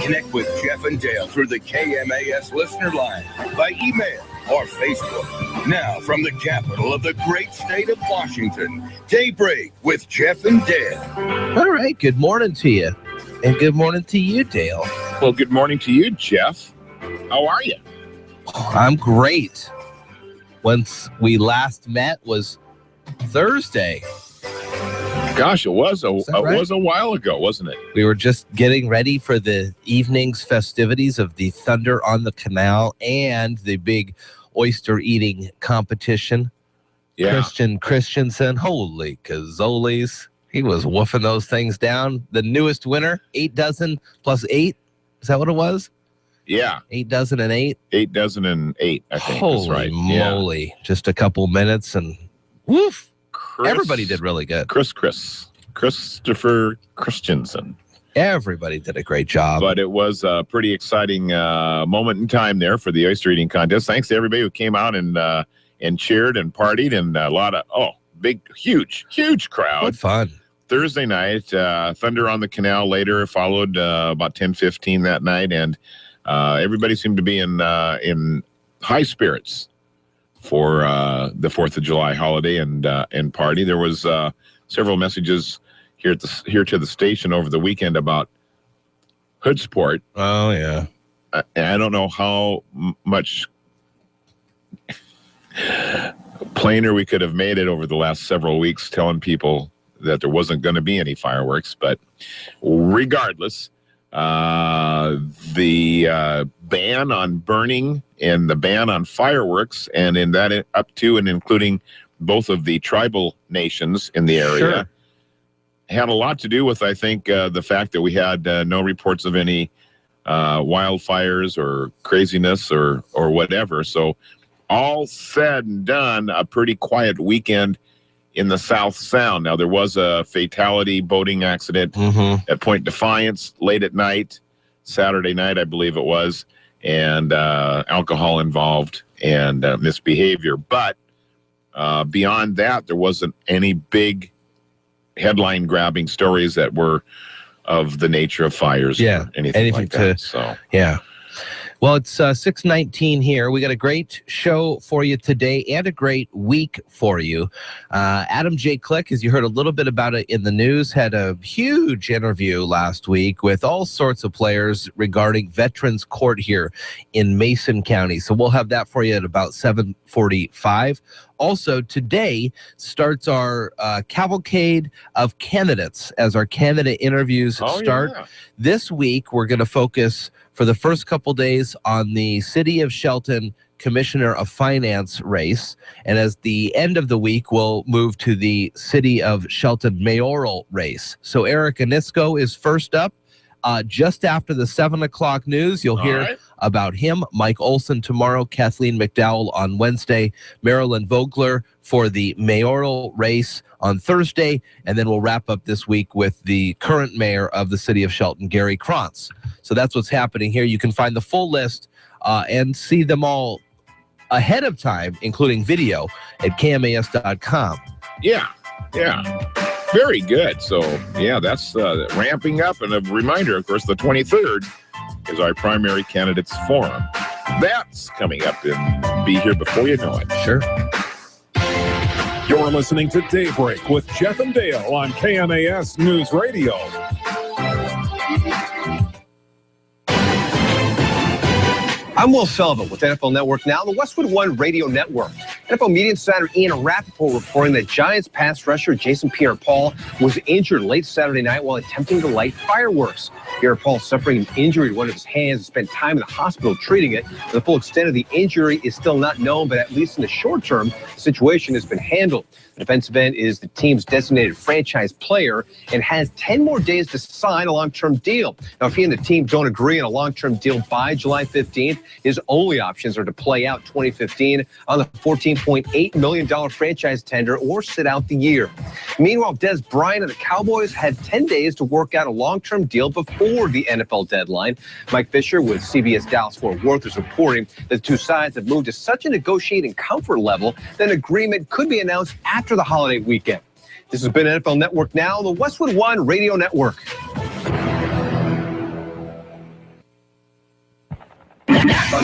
Connect with Jeff and Dale through the KMAS listener line by email or Facebook. Now, from the capital of the great state of Washington, Daybreak with Jeff and Dale. All right, good morning to you. And good morning to you, Dale. Well, good morning to you, Jeff. How are you? I'm great. Once we last met was Thursday. Gosh, it was right? was a while ago, wasn't it? We were just getting ready for the evening's festivities of the Thunder on the Canal and the big oyster eating competition. Yeah. Christian Christensen, holy cazoles. He was woofing those things down. The newest winner, 8 dozen plus 8. Is that what it was? Yeah. 8 dozen and 8? 8 dozen and 8, I think. Holy that's right. moly. Yeah. Just a couple minutes and woof. Everybody did really good. Christopher Christensen. Everybody did a great job. But it was a pretty exciting moment in time there for the oyster eating contest. Thanks to everybody who came out and cheered and partied, and a lot of, huge crowd. What fun. Thursday night, Thunder on the Canal later followed about 10:15 that night, and everybody seemed to be in high spirits for the 4th of July holiday and party. There was several messages here to the station over the weekend about hood sport. Oh yeah, I don't know how much plainer we could have made it over the last several weeks, telling people that there wasn't going to be any fireworks. But regardless, the ban on burning and the ban on fireworks, and in that up to and including both of the tribal nations in the area, sure, had a lot to do with, I think, the fact that we had no reports of any wildfires or craziness or whatever. So all said and done, a pretty quiet weekend in the South Sound. Now, there was a fatality boating accident at Point Defiance late at night, Saturday night, I believe it was, and alcohol involved and misbehavior. But beyond that, there wasn't any big headline-grabbing stories that were of the nature of fires or anything like that. So, yeah. Well, it's 6:19 here. We got a great show for you today and a great week for you. Adam J. Click, as you heard a little bit about it in the news, had a huge interview last week with all sorts of players regarding Veterans Court here in Mason County. So we'll have that for you at about 7:45. Also, today starts our cavalcade of candidates as our candidate interviews start. Yeah. This week, we're going to focus for the first couple days on the City of Shelton Commissioner of Finance race. And as the end of the week, we'll move to the City of Shelton mayoral race. So Eric Anisco is first up. Just after the 7 o'clock news, you'll hear about him. Mike Olson tomorrow, Kathleen McDowell on Wednesday, Marilyn Vogler for the mayoral race on Thursday, and then we'll wrap up this week with the current mayor of the City of Shelton, Gary Krantz. So that's what's happening here. You can find the full list and see them all ahead of time, including video, at KMAS.com. Yeah. Very good. So, yeah, that's ramping up. And a reminder, of course, the 23rd is our primary candidates forum. That's coming up and be here before you know it. Sure. You're listening to Daybreak with Jeff and Dale on KMAS News Radio. I'm Will Sullivan with NFL Network Now, the Westwood One Radio Network. NFL Media Insider Ian Rappaport reporting that Giants pass rusher Jason Pierre-Paul was injured late Saturday night while attempting to light fireworks. Pierre-Paul suffering an injury to one of his hands and spent time in the hospital treating it. The full extent of the injury is still not known, but at least in the short term, the situation has been handled. The defensive end is the team's designated franchise player and has 10 more days to sign a long-term deal. Now, if he and the team don't agree on a long-term deal by July 15th, his only options are to play out 2015 on the $14.8 million franchise tender or sit out the year. Meanwhile, Des Bryant and the Cowboys had 10 days to work out a long-term deal before the NFL deadline. Mike Fisher with CBS Dallas-Fort Worth is reporting that the two sides have moved to such a negotiating comfort level that an agreement could be announced after the holiday weekend. This has been NFL Network Now, the Westwood One Radio Network.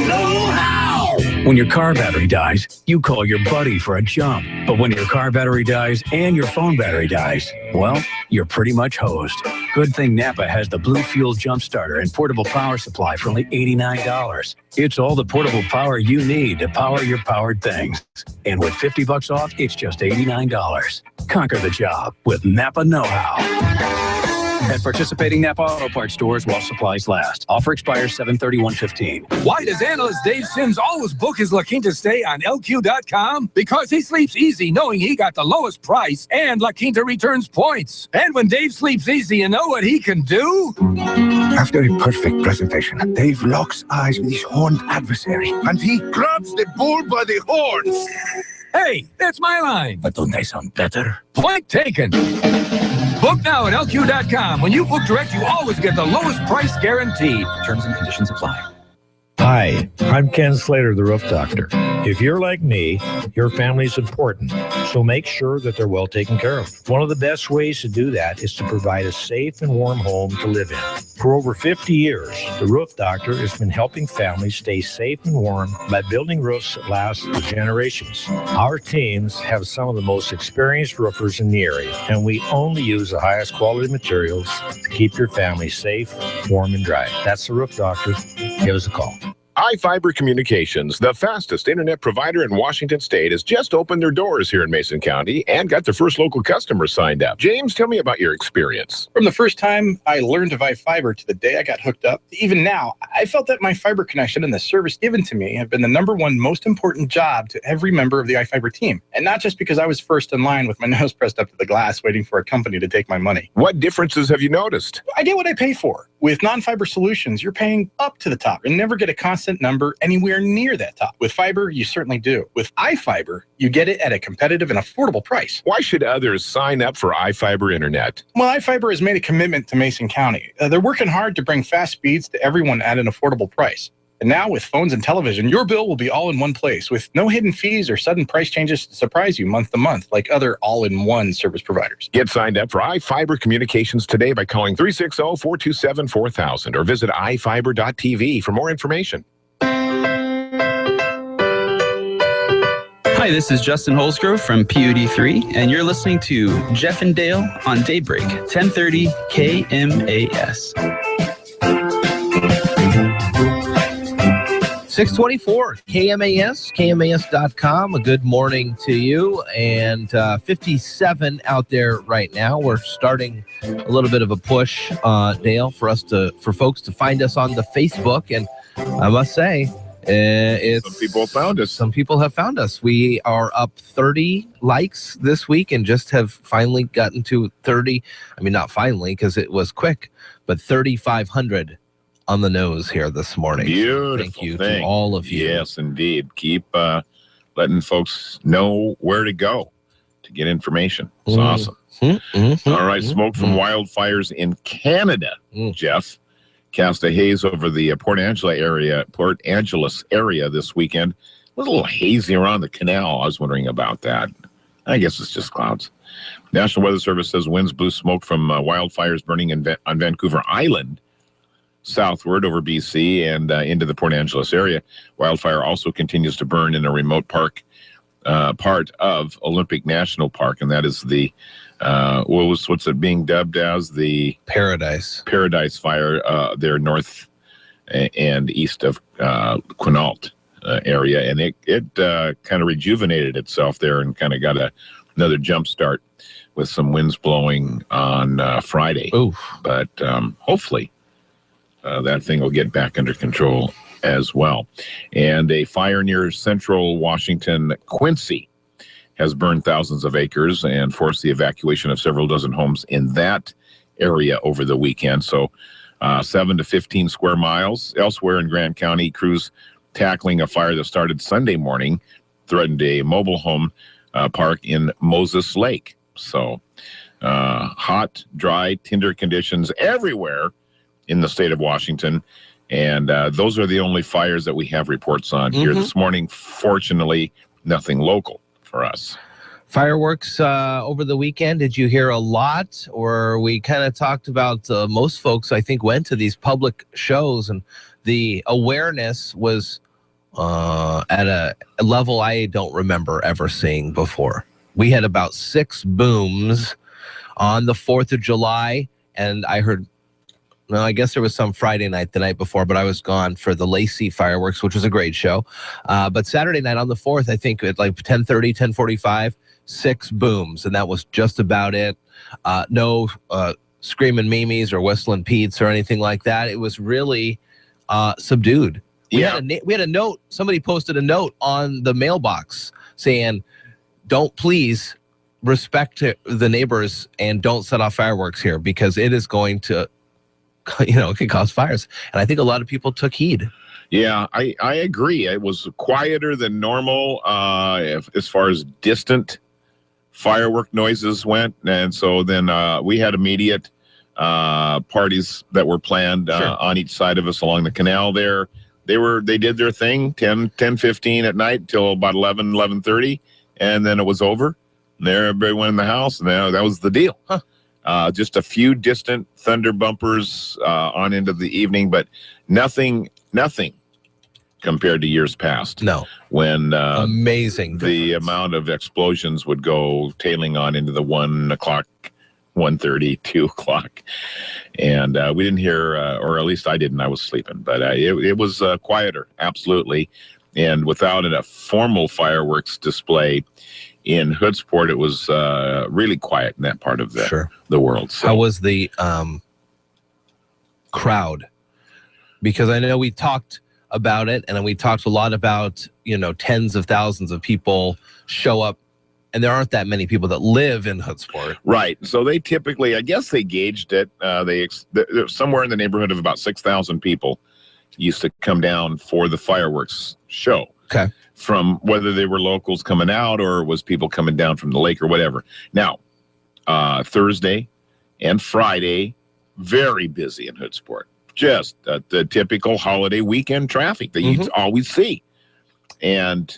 know-how. When your car battery dies, you call your buddy for a jump. But when your car battery dies and your phone battery dies, well, you're pretty much hosed. Good thing Napa has the Blue Fuel Jump Starter and portable power supply for only $89. It's all the portable power you need to power your powered things. And with $50 off, it's just $89. Conquer the job with Napa Know-How. At participating Napa Auto Parts stores while supplies last. Offer expires 7/31/15. Why does analyst Dave Sims always book his La Quinta stay on LQ.com? Because he sleeps easy knowing he got the lowest price and La Quinta returns points. And when Dave sleeps easy, you know what he can do? After a perfect presentation, Dave locks eyes with his horned adversary, and he Grabs the bull by the horns. Hey, that's my line. But don't they sound better? Point taken. Book now at LQ.com. When you book direct, you always get the lowest price guaranteed. Terms and conditions apply. Hi, I'm Ken Slater, the Roof Doctor. If you're like me, your family's important, so make sure that they're well taken care of. One of the best ways to do that is to provide a safe and warm home to live in. For over 50 years, the Roof Doctor has been helping families stay safe and warm by building roofs that last for generations. Our teams have some of the most experienced roofers in the area, and we only use the highest quality materials to keep your family safe, warm, and dry. That's the Roof Doctor. Give us a call. iFiber Communications, the fastest internet provider in Washington State, has just opened their doors here in Mason County and got their first local customers signed up. James, tell me about your experience. From the first time I learned of iFiber to the day I got hooked up, even now, I felt that my fiber connection and the service given to me have been the #1 most important job to every member of the iFiber team. And not just because I was first in line with my nose pressed up to the glass waiting for a company to take my money. What differences have you noticed? I get what I pay for. With non-fiber solutions, you're paying up to the top and never get a constant number anywhere near that top. With fiber, you certainly do. With iFiber, you get it at a competitive and affordable price. Why should others sign up for iFiber Internet? Well, iFiber has made a commitment to Mason County. They're working hard to bring fast speeds to everyone at an affordable price. And now with phones and television, your bill will be all in one place with no hidden fees or sudden price changes to surprise you month to month like other all-in-one service providers. Get signed up for iFiber Communications today by calling 360-427-4000 or visit iFiber.tv for more information. Hi, this is Justin Holsgrove from PUD3, and you're listening to Jeff and Dale on Daybreak, 1030 KMAS. 624 KMAS, KMAS.com. A good morning to you. And 57 out there right now. We're starting a little bit of a push, Dale, for folks to find us on the Facebook. And I must say, some people found us. Some people have found us. We are up 30 likes this week and just have finally gotten to 30. I mean, not finally because it was quick, but 3,500 on the nose here this morning. Beautiful. Thank you to all of you. Yes, indeed. Keep letting folks know where to go to get information. It's awesome. All right, smoke from wildfires in Canada, Jeff, cast a haze over the Port Angeles area this weekend. It was a little hazy around the canal. I was wondering about that. I guess it's just clouds. National Weather Service says winds blew smoke from wildfires burning on Vancouver Island southward over BC and into the Port Angeles area. Wildfire also continues to burn in a remote part of Olympic National Park, and that is the what's it being dubbed as? The Paradise Fire there north and east of Quinault area, and it kind of rejuvenated itself there and kind of got another jump start with some winds blowing on Friday. Oof. But hopefully that thing will get back under control as well. And a fire near central Washington, Quincy, has burned thousands of acres and forced the evacuation of several dozen homes in that area over the weekend. So 7 to 15 square miles. Elsewhere in Grant County, crews tackling a fire that started Sunday morning threatened a mobile home park in Moses Lake. So hot, dry, tinder conditions everywhere in the state of Washington. And those are the only fires that we have reports on here this morning. Fortunately, nothing local for us. Fireworks over the weekend, did you hear a lot? Or we kind of talked about most folks, I think, went to these public shows and the awareness was at a level I don't remember ever seeing before. We had about 6 booms on the 4th of July, and I heard, no, I guess there was some Friday night, the night before, but I was gone for the Lacey fireworks, which was a great show. But Saturday night on the 4th, I think at like 10:30, 10:45, 6 booms, and that was just about it. No screaming Mimis or whistling Pete's or anything like that. It was really subdued. We had a note. Somebody posted a note on the mailbox saying, "Don't please respect the neighbors and don't set off fireworks here because it is going to, it could cause fires." And I think a lot of people took heed. Yeah, I agree. It was quieter than normal as far as distant firework noises went, and so then we had immediate parties that were planned on each side of us along the canal there. They did their thing 10:15 at night till about 11:30, and then it was over. And there everybody went in the house, and that was the deal. Just a few distant thunder bumpers on into the evening, but nothing compared to years past. No. When amazing the amount of explosions would go tailing on into the 1 o'clock, 1:30, 2 o'clock. And we didn't hear, or at least I didn't, I was sleeping, but it was quieter, absolutely. And without a formal fireworks display in Hoodsport, it was really quiet in that part of the world. So. How was the crowd? Because I know we talked about it, and then we talked a lot about, tens of thousands of people show up, and there aren't that many people that live in Hoodsport. Right. So they typically, I guess they gauged it. Somewhere in the neighborhood of about 6,000 people used to come down for the fireworks show. Okay. From whether they were locals coming out or it was people coming down from the lake or whatever. Now, Thursday and Friday, very busy in Hoodsport. Just the typical holiday weekend traffic that you always see. And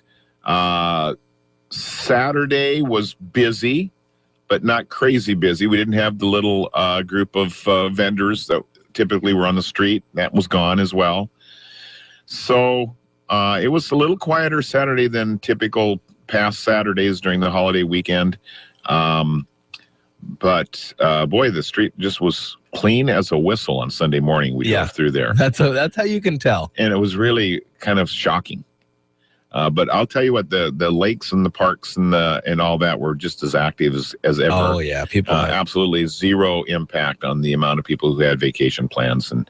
Saturday was busy, but not crazy busy. We didn't have the little group of vendors that typically were on the street. That was gone as well. So it was a little quieter Saturday than typical past Saturdays during the holiday weekend. But boy, the street just was clean as a whistle on Sunday morning. We drove through there. That's how you can tell. And it was really kind of shocking. But I'll tell you what, the lakes and the parks and all that were just as active as ever. Oh yeah, people absolutely zero impact on the amount of people who had vacation plans and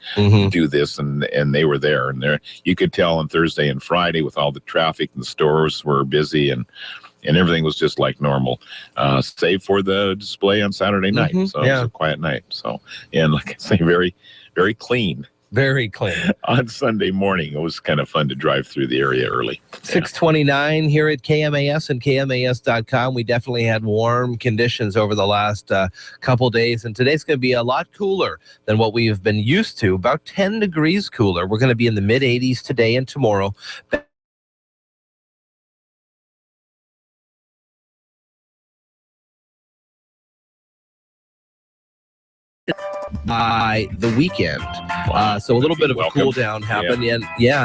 do this, and they were there. And you could tell on Thursday and Friday with all the traffic, and the stores were busy, and everything was just like normal, save for the display on Saturday night. So it was a quiet night. So, and like I say, very, very clean. Very clean. On Sunday morning, it was kind of fun to drive through the area early. 6:29 here at KMAS and KMAS.com. We definitely had warm conditions over the last couple days, and today's going to be a lot cooler than what we've been used to, about 10 degrees cooler. We're going to be in the mid-80s today and tomorrow. By the weekend. So a little bit of a cool down happened.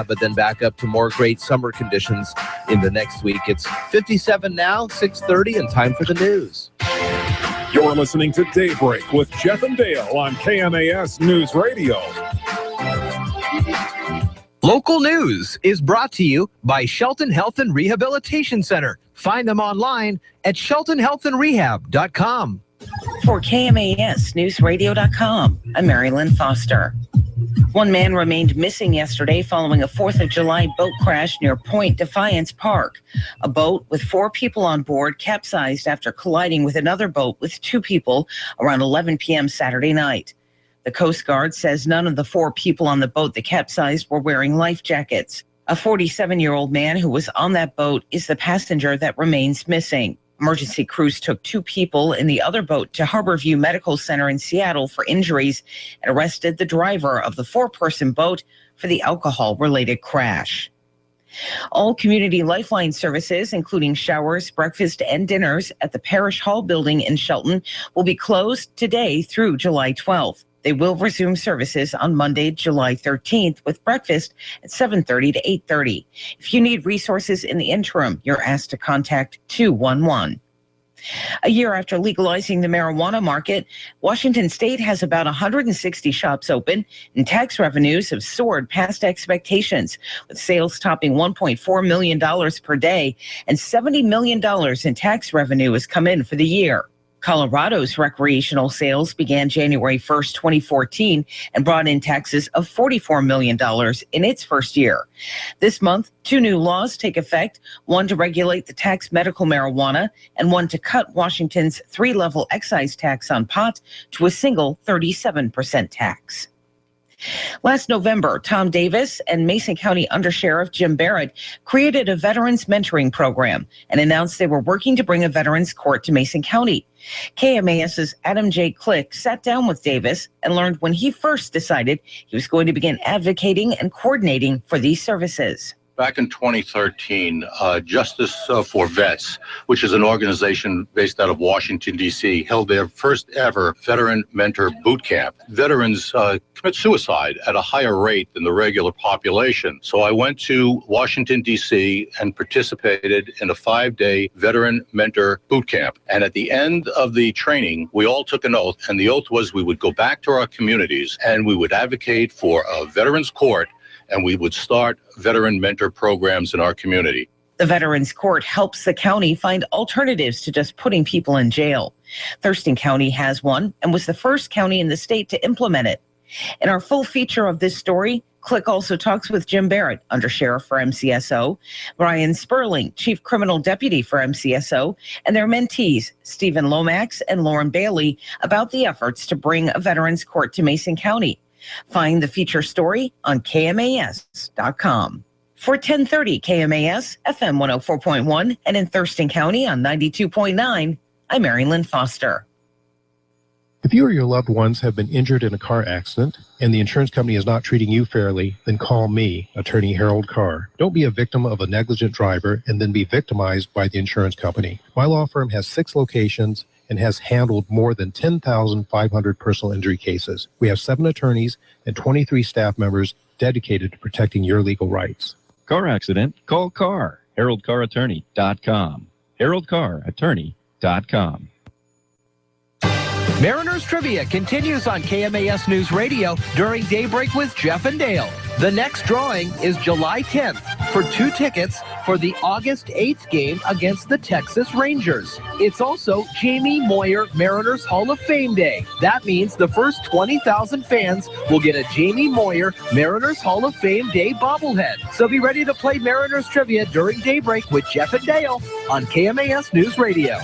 But then back up to more great summer conditions in the next week. It's 57 now, 6:30, and time for the news. You're listening to Daybreak with Jeff and Dale on KMAS News Radio. Local news is brought to you by Shelton Health and Rehabilitation Center. Find them online at sheltonhealthandrehab.com. For KMASnewsradio.com, I'm Mary Lynn Foster. One man remained missing yesterday following a 4th of July boat crash near Point Defiance Park. A boat with 4 people on board capsized after colliding with another boat with 2 people around 11 p.m. Saturday night. The Coast Guard says none of the 4 people on the boat that capsized were wearing life jackets. A 47-year-old man who was on that boat is the passenger that remains missing. Emergency crews took 2 people in the other boat to Harborview Medical Center in Seattle for injuries and arrested the driver of the 4-person boat for the alcohol-related crash. All community lifeline services, including showers, breakfast, and dinners at the Parish Hall building in Shelton, will be closed today through July 12th. They will resume services on Monday, July 13th with breakfast at 7:30 to 8:30. If you need resources in the interim, you're asked to contact 211. A year after legalizing the marijuana market, Washington State has about 160 shops open, and tax revenues have soared past expectations, with sales topping $1.4 million per day, and $70 million in tax revenue has come in for the year. Colorado's recreational sales began January 1st, 2014, and brought in taxes of $44 million in its first year. This month, 2 new laws take effect, one to regulate the tax medical marijuana and one to cut Washington's 3-level excise tax on pot to a single 37% tax. Last November, Tom Davis and Mason County Undersheriff Jim Barrett created a veterans mentoring program and announced they were working to bring a veterans court to Mason County. KMAS's Adam J. Click sat down with Davis and learned when he first decided he was going to begin advocating and coordinating for these services. Back in 2013, Justice for Vets, which is an organization based out of Washington, D.C., held their first ever veteran mentor boot camp. Veterans commit suicide at a higher rate than the regular population. So I went to Washington, D.C. and participated in a 5-day veteran mentor boot camp. And at the end of the training, we all took an oath, and the oath was we would go back to our communities and we would advocate for a veterans court, and we would start veteran mentor programs in our community. The Veterans Court helps the county find alternatives to just putting people in jail. Thurston County has one and was the first county in the state to implement it. In our full feature of this story, Click also talks with Jim Barrett, Undersheriff for MCSO, Brian Sperling, Chief Criminal Deputy for MCSO, and their mentees, Stephen Lomax and Lauren Bailey, about the efforts to bring a Veterans Court to Mason County. Find the feature story on KMAS.com. For 1030 KMAS, FM 104.1, and in Thurston County on 92.9, I'm Mary Lynn Foster. If you or your loved ones have been injured in a car accident and the insurance company is not treating you fairly, then call me, Attorney Harold Carr. Don't be a victim of a negligent driver and then be victimized by the insurance company. My law firm has 6 locations and has handled more than 10,500 personal injury cases. We have 7 attorneys and 23 staff members dedicated to protecting your legal rights. Car accident? Call Carr. HaroldCarrattorney.com. HaroldCarrattorney.com. Mariners Trivia continues on KMAS News Radio during Daybreak with Jeff and Dale. The next drawing is July 10th for 2 tickets for the August 8th game against the Texas Rangers. It's also Jamie Moyer Mariners Hall of Fame Day. That means the first 20,000 fans will get a Jamie Moyer Mariners Hall of Fame Day bobblehead. So be ready to play Mariners Trivia during Daybreak with Jeff and Dale on KMAS News Radio.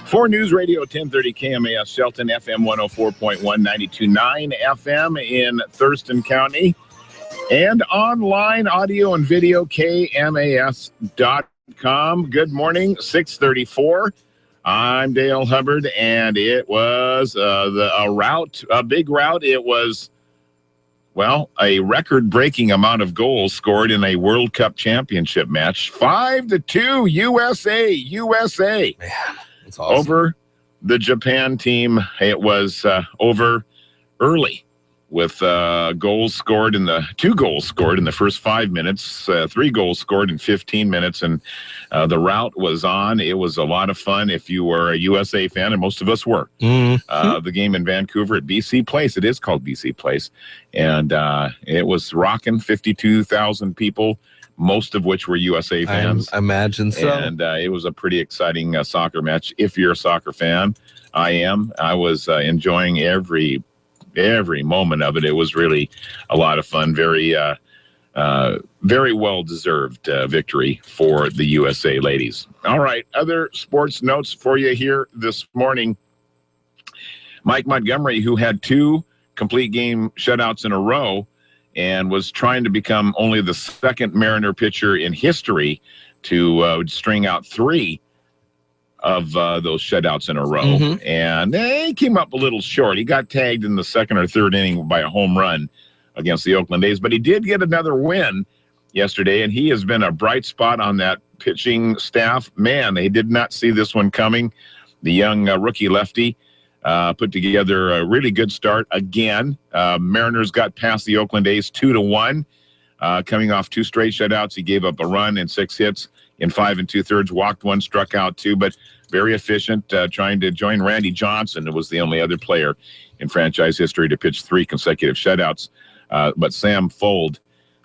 For News Radio 1030 KMAS Shelton, FM 104.1, 92.9 FM in Thurston County, and online audio and video, KMAS.com. Good morning, 6:34. I'm Dale Hubbard, and it was a big rout. It was, well, a record-breaking amount of goals scored in a World Cup championship match. 5-2, USA. Man. Awesome. Over the Japan team. It was over early with 2 goals scored in the first 5 minutes, 3 goals scored in 15 minutes, and the rout was on. It was a lot of fun if you were a USA fan, and most of us were. The game in Vancouver at BC Place, it is called BC Place, and it was rocking. 52,000 people, most of which were USA fans. I imagine so. And it was a pretty exciting soccer match. If you're a soccer fan, I am. I was enjoying every moment of it. It was really a lot of fun. Very well-deserved victory for the USA ladies. All right, other sports notes for you here this morning. Mike Montgomery, who had 2 complete game shutouts in a row, and was trying to become only the second Mariner pitcher in history to string out 3 of those shutouts in a row. And he came up a little short. He got tagged in the 2nd or 3rd inning by a home run against the Oakland A's, but he did get another win yesterday, and he has been a bright spot on that pitching staff. Man, they did not see this one coming. The young rookie lefty put together a really good start again. Mariners got past the Oakland A's 2-1. Coming off 2 straight shutouts, he gave up a run and 6 hits in 5 2/3, walked 1, struck out 2, but very efficient, trying to join Randy Johnson, who was the only other player in franchise history to pitch 3 consecutive shutouts. But Sam Fold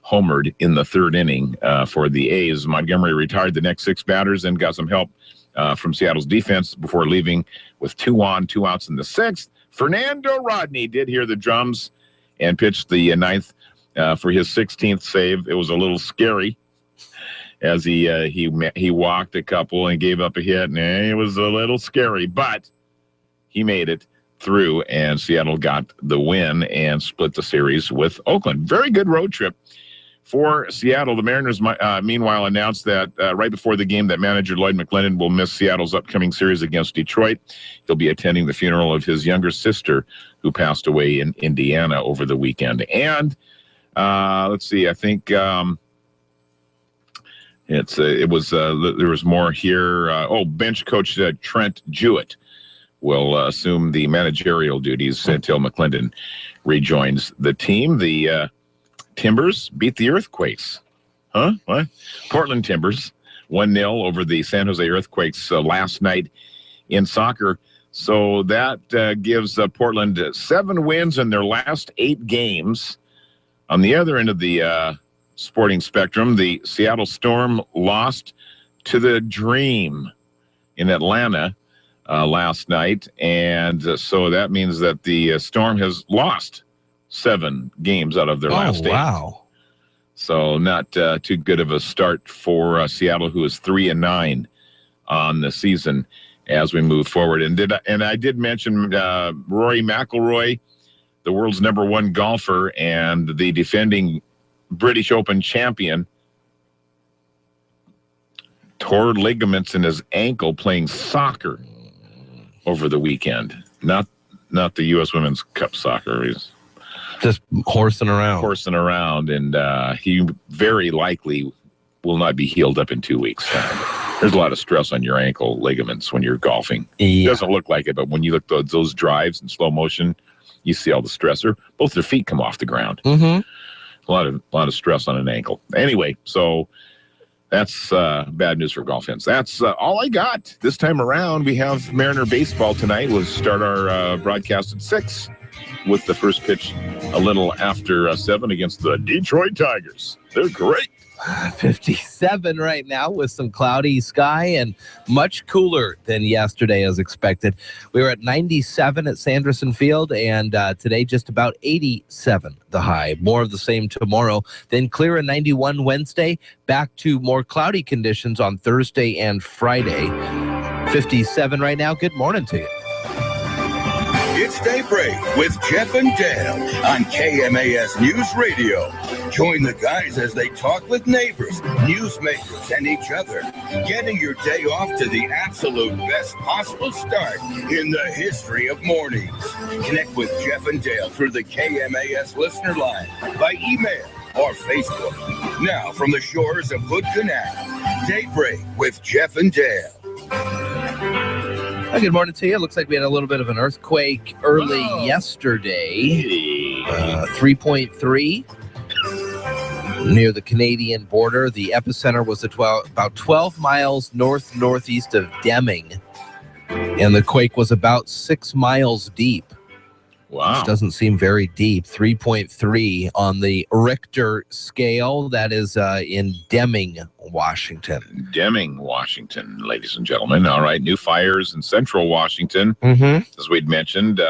homered in the 3rd inning for the A's. Montgomery retired the next 6 batters and got some help from Seattle's defense before leaving with 2 on, 2 outs in the 6th. Fernando Rodney did hear the drums and pitched the 9th for his 16th save. It was a little scary as he walked a couple and gave up a hit, and it was a little scary, but he made it through, and Seattle got the win and split the series with Oakland. Very good road trip for Seattle. The Mariners, meanwhile, announced that right before the game that manager Lloyd McClendon will miss Seattle's upcoming series against Detroit. He'll be attending the funeral of his younger sister, who passed away in Indiana over the weekend. And let's see, I think there was more here. Bench coach Trent Jewett will assume the managerial duties until McClendon rejoins the team. The Timbers beat the Earthquakes. Huh? What? Portland Timbers 1-0 over the San Jose Earthquakes last night in soccer. So that gives Portland 7 wins in their last 8 games. On the other end of the sporting spectrum, the Seattle Storm lost to the Dream in Atlanta last night, and so that means that the Storm has lost 7 games out of their last 8. Wow. So not too good of a start for Seattle, who is 3-9 on the season as we move forward. And I did mention Rory McIlroy, the world's #1 golfer and the defending British Open champion, tore ligaments in his ankle playing soccer over the weekend. Not the U.S. Women's Cup soccer. He's just horsing around. And he very likely will not be healed up in 2 weeks. There's a lot of stress on your ankle ligaments when you're golfing. Yeah. It doesn't look like it, but when you look at those drives in slow motion, you see all the stressor. Both their feet come off the ground. Mm-hmm. A lot of stress on an ankle. Anyway, so that's bad news for golf fans. That's all I got this time around. We have Mariner baseball tonight. We'll start our broadcast at 6 with the first pitch a little after 7 against the Detroit Tigers. They're great. 57 right now with some cloudy sky and much cooler than yesterday as expected. We were at 97 at Sanderson Field, and today just about 87 the high. More of the same tomorrow. Then clear and 91 Wednesday. Back to more cloudy conditions on Thursday and Friday. 57 right now. Good morning to you. It's Daybreak with Jeff and Dale on KMAS News Radio. Join the guys as they talk with neighbors, newsmakers, and each other, getting your day off to the absolute best possible start in the history of mornings. Connect with Jeff and Dale through the KMAS listener line, by email, or Facebook. Now from the shores of Hood Canal, Daybreak with Jeff and Dale. Good morning to you. Looks like we had a little bit of an earthquake early yesterday. 3.3 near the Canadian border. The epicenter was about 12 miles northeast of Deming, and the quake was about 6 miles deep. Wow. Which doesn't seem very deep. 3.3 on the Richter scale. That is in Deming, Washington. Deming, Washington, ladies and gentlemen. All right, new fires in central Washington, as we'd mentioned.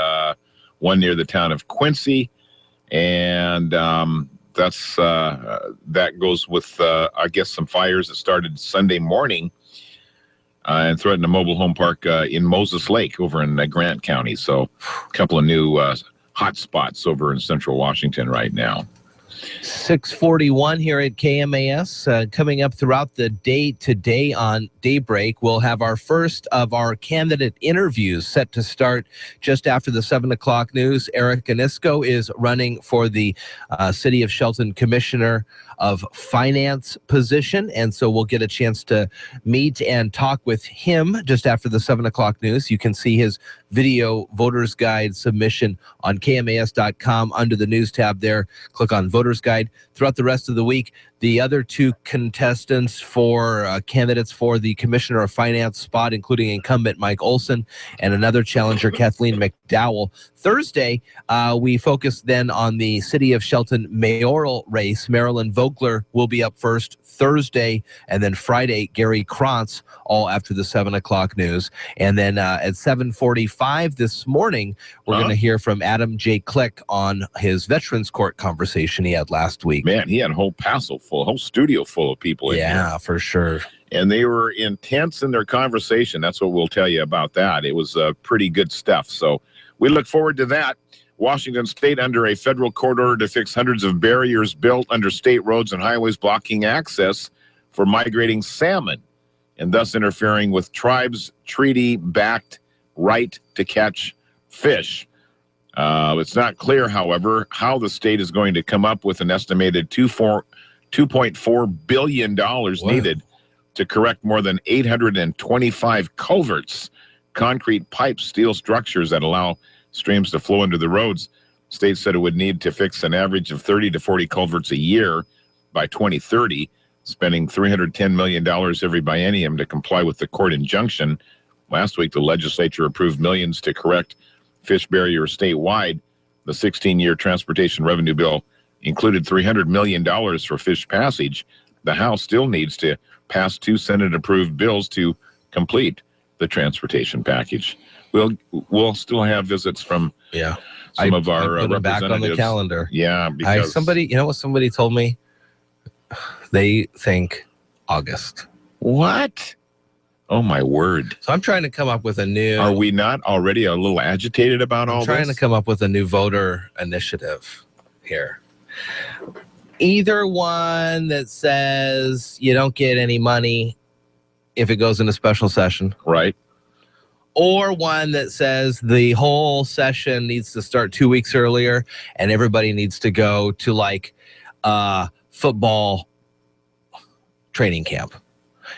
One near the town of Quincy, and that's that goes with, I guess, some fires that started Sunday morning and threatened a mobile home park in Moses Lake over in Grant County. So a couple of new hot spots over in central Washington right now. 6:41 here at KMAS. Coming up throughout the day today on Daybreak, we'll have our first of our candidate interviews set to start just after the 7 o'clock news. Eric Anisco is running for the City of Shelton Commissioner of Finance position, and so we'll get a chance to meet and talk with him just after the 7 o'clock news. You can see his video voters guide submission on KMAS.com under the news tab there. Click on voters guide. Throughout the rest of the week, the other two contestants for candidates for the Commissioner of Finance spot, including incumbent Mike Olson and another challenger, Kathleen McDowell. Thursday, we focus then on the City of Shelton mayoral race. Marilyn Vogler will be up first Thursday, and then Friday, Gary Krantz, all after the 7 o'clock news. And then at 7:45 this morning, we're going to hear from Adam J. Click on his Veterans Court conversation he had last week. Man, he had a whole whole studio full of people in here. Yeah, for sure. And they were intense in their conversation. That's what we'll tell you about that. It was pretty good stuff. So we look forward to that. Washington State under a federal court order to fix hundreds of barriers built under state roads and highways blocking access for migrating salmon and thus interfering with tribes' treaty-backed right to catch fish. It's not clear, however, how the state is going to come up with an estimated $2.4 billion needed to correct more than 825 culverts, concrete pipes, steel structures that allow streams to flow into the roads. State said it would need to fix an average of 30 to 40 culverts a year by 2030, spending $310 million every biennium to comply with the court injunction. Last week, the legislature approved millions to correct fish barriers statewide. The 16-year transportation revenue bill included $300 million for fish passage. The House still needs to pass 2 Senate-approved bills to complete the transportation package. We'll still have visits from some of our representatives. Back on the calendar. Yeah, because somebody told me? They think August. What? Oh, my word. So I'm trying to come up with a new... Are we not already a little agitated about all this? I'm trying to come up with a new voter initiative here. Either one that says you don't get any money if it goes into special session. Right. Or one that says the whole session needs to start 2 weeks earlier and everybody needs to go to like football training camp.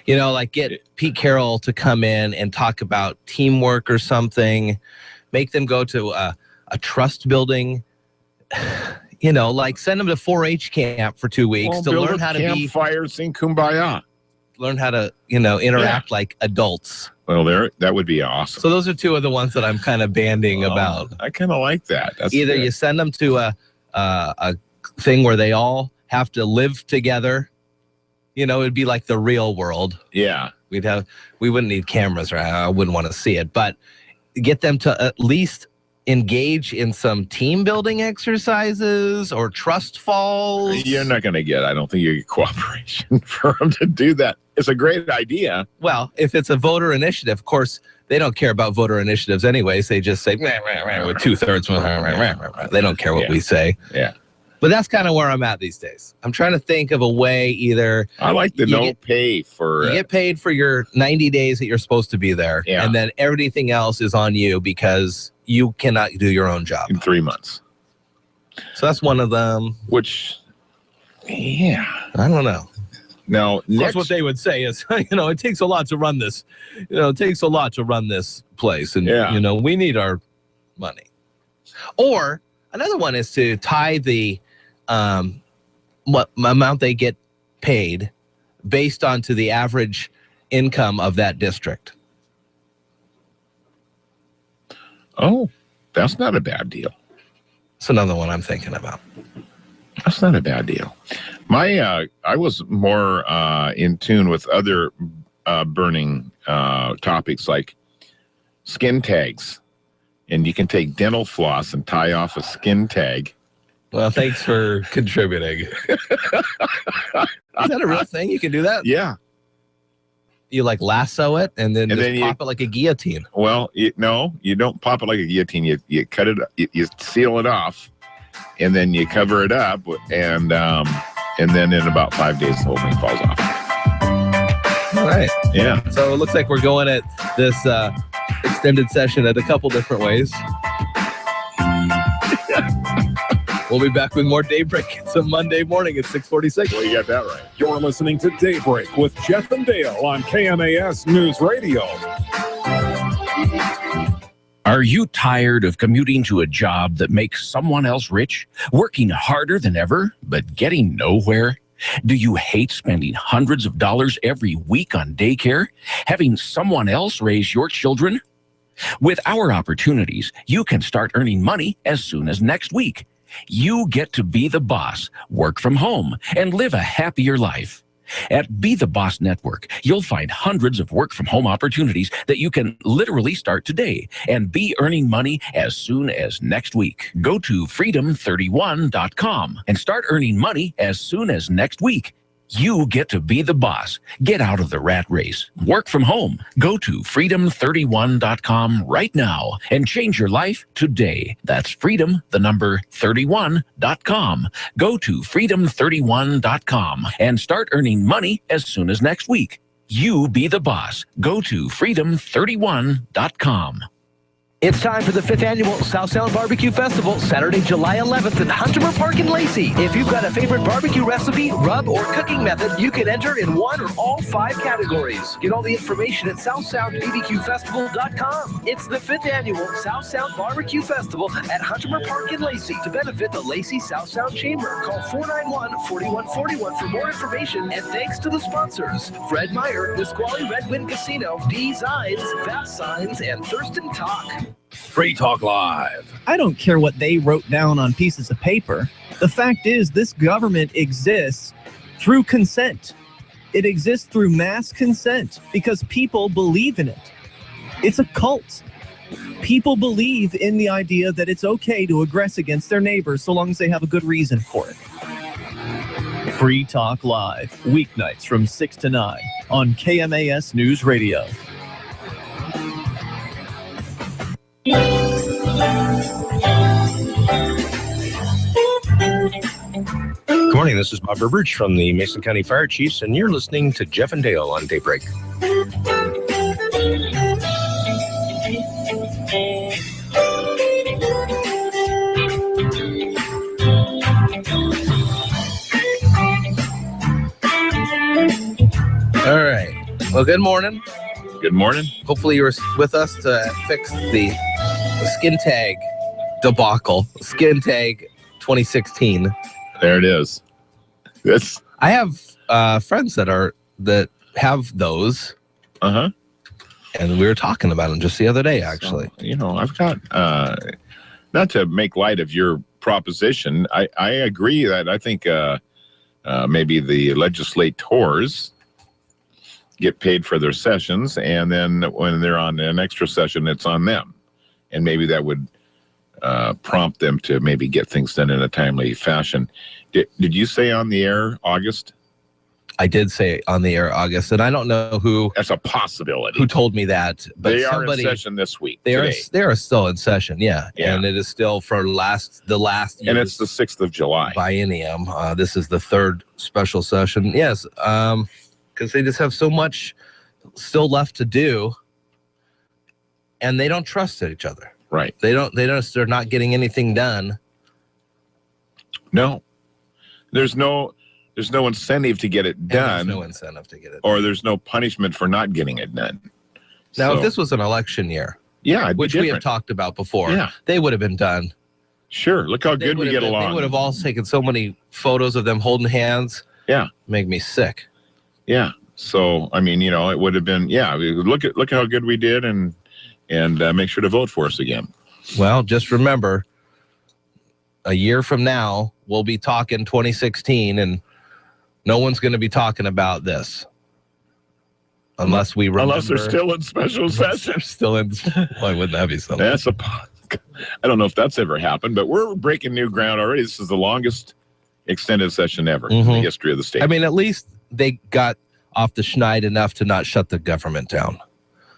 You know, like get Pete Carroll to come in and talk about teamwork or something. Make them go to a trust building. You know, like send them to 4-H camp for 2 weeks to learn how to be campfires, sing kumbaya. Learn how to, interact like adults. Well, that would be awesome. So those are two of the ones that I'm kind of banding about. I kind of like that. That's either good. You send them to a thing where they all have to live together. You know, it'd be like the real world. Yeah. We wouldn't need cameras, right? I wouldn't want to see it, but get them to at least engage in some team building exercises or trust falls. You're not going to get, I don't think you get cooperation for them to do that. It's a great idea. Well, if it's a voter initiative, of course, they don't care about voter initiatives anyways. They just say, with 2/3. They don't care what we say. Yeah. But that's kind of where I'm at these days. I'm trying to think of a way either. I like the pay for. You get paid for your 90 days that you're supposed to be there. Yeah. And then everything else is on you because you cannot do your own job. In 3 months. So that's one of them. Which, yeah. I don't know. Now, that's what they would say is, it takes a lot to run this. It takes a lot to run this place. And, we need our money. Or another one is to tie the what amount they get paid based on to the average income of that district. Oh, that's not a bad deal. It's another one I'm thinking about. That's not a bad deal. I was more in tune with other burning topics like skin tags. And you can take dental floss and tie off a skin tag. Well, thanks for contributing. Is that a real thing? You can do that? Yeah. You like lasso it and then pop it like a guillotine. Well, no, you don't pop it like a guillotine. You cut it, you seal it off, and then you cover it up, and then in about 5 days, the whole thing falls off. All right. Yeah. So it looks like we're going at this extended session at a couple different ways. We'll be back with more Daybreak. It's a Monday morning at 6:46. Well, you got that right. You're listening to Daybreak with Jeff and Dale on KMAS News Radio. Are you tired of commuting to a job that makes someone else rich, working harder than ever, but getting nowhere? Do you hate spending hundreds of dollars every week on daycare, having someone else raise your children? With our opportunities, you can start earning money as soon as next week. You get to be the boss, work from home, and live a happier life. At Be the Boss Network, you'll find hundreds of work-from-home opportunities that you can literally start today and be earning money as soon as next week. Go to freedom31.com and start earning money as soon as next week. You get to be the boss. Get out of the rat race. Work from home. Go to freedom31.com right now and change your life today. That's freedom31.com. Go to freedom31.com and start earning money as soon as next week. You be the boss. Go to freedom31.com. It's time for the 5th Annual South Sound Barbecue Festival, Saturday, July 11th in Hunterman Park in Lacey. If you've got a favorite barbecue recipe, rub, or cooking method, you can enter in one or all 5 categories. Get all the information at southsoundbbqfestival.com. It's the 5th Annual South Sound Barbecue Festival at Hunterman Park in Lacey to benefit the Lacey South Sound Chamber. Call 491-4141 for more information, and thanks to the sponsors, Fred Meyer, Nisqually Red Wind Casino, Designs, Fast Signs, and Thurston Talk. Free Talk Live. I don't care what they wrote down on pieces of paper. The fact is, this government exists through consent. It exists through mass consent because people believe in it. It's a cult. People believe in the idea that it's okay to aggress against their neighbors so long as they have a good reason for it. Free Talk Live, weeknights from 6 to 9 on KMAS News Radio. Good morning, this is Bob Burbridge from the Mason County Fire Chiefs, and you're listening to Jeff and Dale on Daybreak. All right. Well, good morning. Good morning. Hopefully you were with us to fix the skin tag debacle. Skin tag 2016. There it is. This. I have friends that have those. Uh-huh. And we were talking about them just the other day, actually. So, I've got, not to make light of your proposition, I agree that I think maybe the legislators get paid for their sessions, and then when they're on an extra session, it's on them. And maybe that would prompt them to maybe get things done in a timely fashion. Did you say on the air August? I did say on the air August, and I don't know who. That's a possibility. Who told me that? But they are in session this week. They are still in session, yeah. And it is still for the last and it's the 6th of July biennium. This is the 3rd special session. Yes, because they just have so much still left to do, and they don't trust each other. Right. They're not getting anything done. No. There's no incentive to get it done. There's no incentive to get it done. Or there's no punishment for not getting it done. Now, if this was an election year, which we have talked about before, they would have been done. Sure. Look how good we get along. They would have all taken so many photos of them holding hands. Yeah. Make me sick. Yeah. So, I mean, it would have been, look at how good we did and make sure to vote for us again. Well, just remember, a year from now, we'll be talking 2016, and no one's going to be talking about this. Unless we remember. Unless they're still in special session. They're still in. Why wouldn't that be something? I don't know if that's ever happened, but we're breaking new ground already. This is the longest extended session ever in the history of the state. I mean, at least they got off the schneid enough to not shut the government down.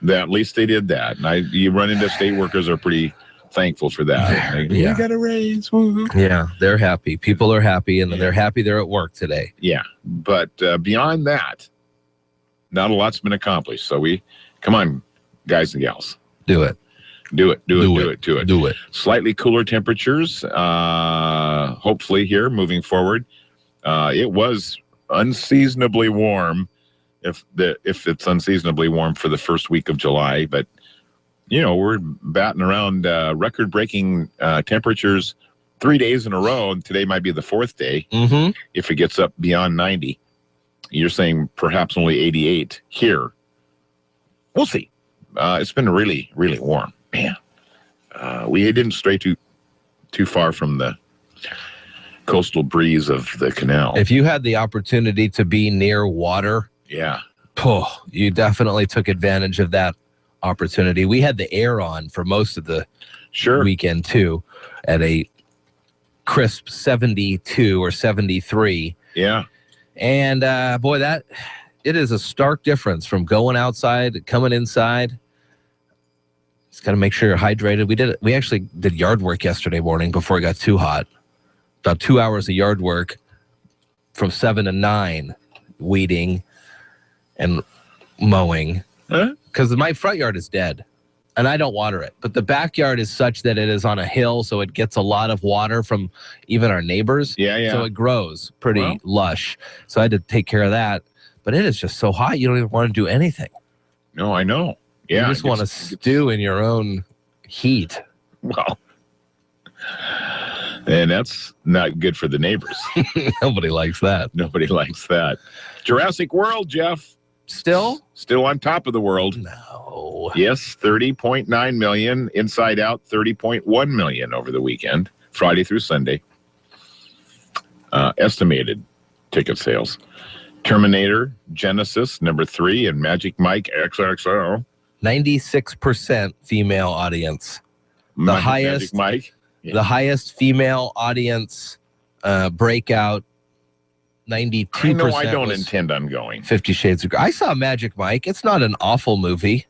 At least they did that. And you run into state workers are pretty thankful for that. Yeah. We got a raise. Woo-hoo. Yeah, they're happy. People are happy, and they're happy they're at work today. Yeah, but beyond that, not a lot's been accomplished. So come on, guys and gals. Do it. Do it. Slightly cooler temperatures, hopefully here moving forward. It was unseasonably warm, if it's unseasonably warm for the first week of July, but we're batting around record-breaking temperatures 3 days in a row, and today might be the fourth day. Mm-hmm. If it gets up beyond 90. You're saying perhaps only 88 here. We'll see. It's been really, really warm. Man, we didn't stray too far from the coastal breeze of the canal. If you had the opportunity to be near water, you definitely took advantage of that opportunity. We had the air on for most of the weekend too, at a crisp 72 or 73. Yeah. And boy, it is a stark difference from going outside, coming inside. Just got to make sure you're hydrated. We actually did yard work yesterday morning before it got too hot. About 2 hours of yard work from 7 to 9, weeding and mowing. Because my front yard is dead, and I don't water it. But the backyard is such that it is on a hill, so it gets a lot of water from even our neighbors. Yeah. So it grows pretty lush. So I had to take care of that. But it is just so hot, you don't even want to do anything. No, I know. Yeah, you just want to stew in your own heat. Well, and that's not good for the neighbors. Nobody likes that. Nobody likes that. Jurassic World, Jeff. Still on top of the world. No. Yes, 30.9 million. Inside Out, 30.1 million over the weekend, Friday through Sunday. Estimated ticket sales. Terminator, Genesis, number 3, and Magic Mike XXL. 96% female audience. The highest, Mike. Yeah. The highest female audience breakout. 92%. I know I don't intend on going. 50 Shades of Grey. I saw Magic Mike. It's not an awful movie.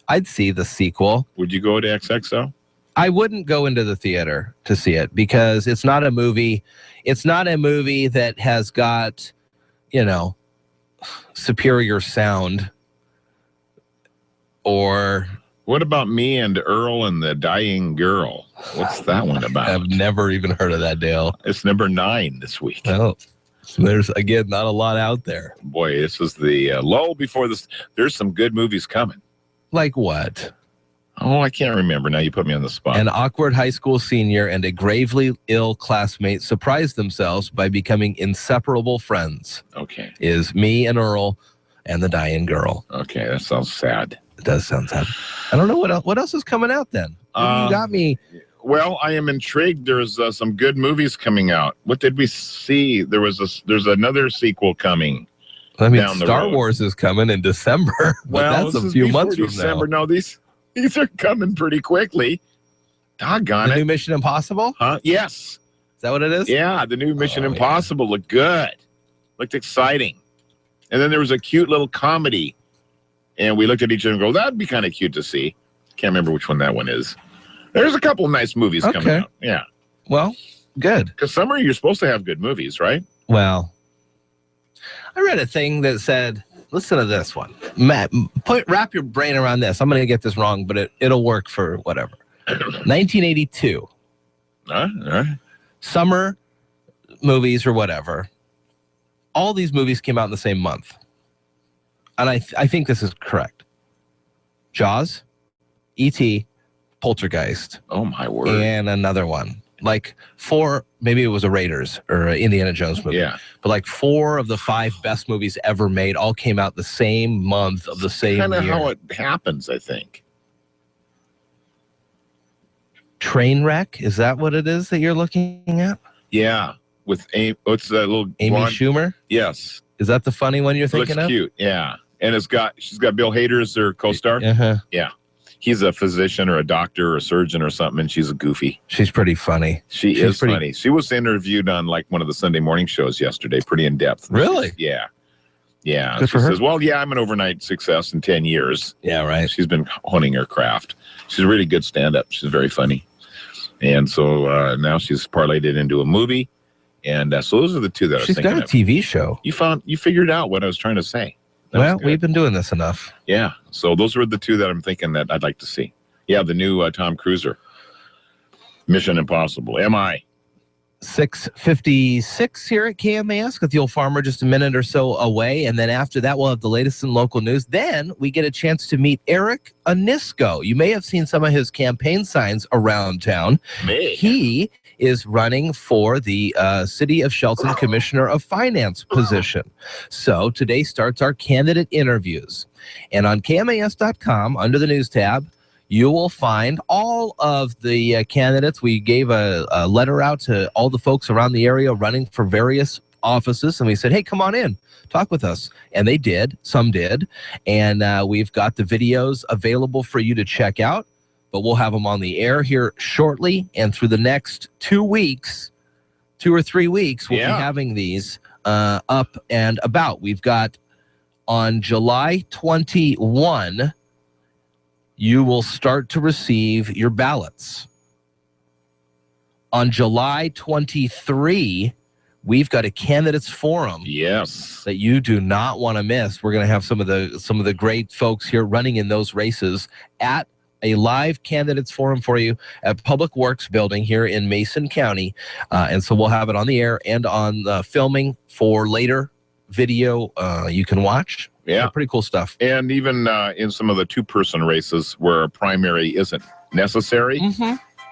I'd see the sequel. Would you go to XXL? I wouldn't go into the theater to see it because it's not a movie. It's not a movie that has got, superior sound. Or what about Me and Earl and the Dying Girl? What's that one about? I've never even heard of that, Dale. It's number 9 this week. Oh, so there's again not a lot out there. Boy, this is the lull before this. There's some good movies coming. Like what? Oh, I can't remember. Now you put me on the spot. An awkward high school senior and a gravely ill classmate surprise themselves by becoming inseparable friends. Okay. Is Me and Earl and the Dying Girl. Okay, that sounds sad. It does sound sad. I don't know what else is coming out then. You got me. Well, I am intrigued. There's some good movies coming out. What did we see? There's another sequel coming. I mean, Star Wars is coming in December. But that's a few months from December. now. No, these are coming pretty quickly. Doggone the it. New Mission Impossible? Huh? Yes. Is that what it is? Yeah, the new Mission Impossible looked good. Looked exciting. And then there was a cute little comedy. And we looked at each other and go, that'd be kind of cute to see. Can't remember which one that one is. There's a couple of nice movies coming out. Yeah. Well, good. Because summer, you're supposed to have good movies, right? Well, I read a thing that said, listen to this one. Matt, wrap your brain around this. I'm going to get this wrong, but it'll work for whatever. 1982. Summer movies or whatever. All these movies came out in the same month. And I think this is correct. Jaws, E.T., Poltergeist. Oh, my word. And another one. Like 4, maybe it was a Raiders or an Indiana Jones movie. Yeah. But like 4 of the 5 best movies ever made all came out the same month of the same year. Kind of how it happens, I think. Trainwreck? Is that what it is that you're looking at? Yeah. With what's that little Amy blonde? Schumer? Yes. Is that the funny one you're thinking Looks of? cute, yeah. And she's got Bill Hader as her co-star. Uh-huh. Yeah. He's a physician or a doctor or a surgeon or something, and she's a goofy. She's pretty funny. She's is funny. She was interviewed on like one of the Sunday morning shows yesterday, pretty in depth. Really? Yeah. Yeah. Good she for her. says, well, yeah, I'm an overnight success in 10 years. Yeah, right. She's been honing her craft. She's a really good stand-up. She's very funny. And so now she's parlayed it into a movie. And so those are the two that I was thinking of. She's got a TV show. You figured out what I was trying to say. Well, we've been doing this enough. Yeah. So those were the two that I'm thinking that I'd like to see. Yeah, the new Tom Cruiser. Mission Impossible. MI. 6:56 here at KMAS with the Old Farmer, just a minute or so away. And then after that, we'll have the latest in local news. Then we get a chance to meet Eric Anisko. You may have seen some of his campaign signs around town. He is running for the City of Shelton Commissioner of Finance position. So today starts our candidate interviews. And on KMAS.com, under the news tab, you will find all of the candidates. We gave a letter out to all the folks around the area running for various offices, and we said, hey, come on in, talk with us. And they did. Some did. And we've got the videos available for you to check out, but we'll have them on the air here shortly. And through the next 2 weeks, 2 or 3 weeks, we'll be having these up and about. We've got on July 21, you will start to receive your ballots. On July 23, we've got a candidates forum. Yes. That you do not want to miss. We're going to have some of the great folks here running in those races at a live candidates forum for you at Public Works Building here in Mason County. And so we'll have it on the air and on filming for later video you can watch. Yeah. Pretty cool stuff. And even in some of the two-person races where a primary isn't necessary,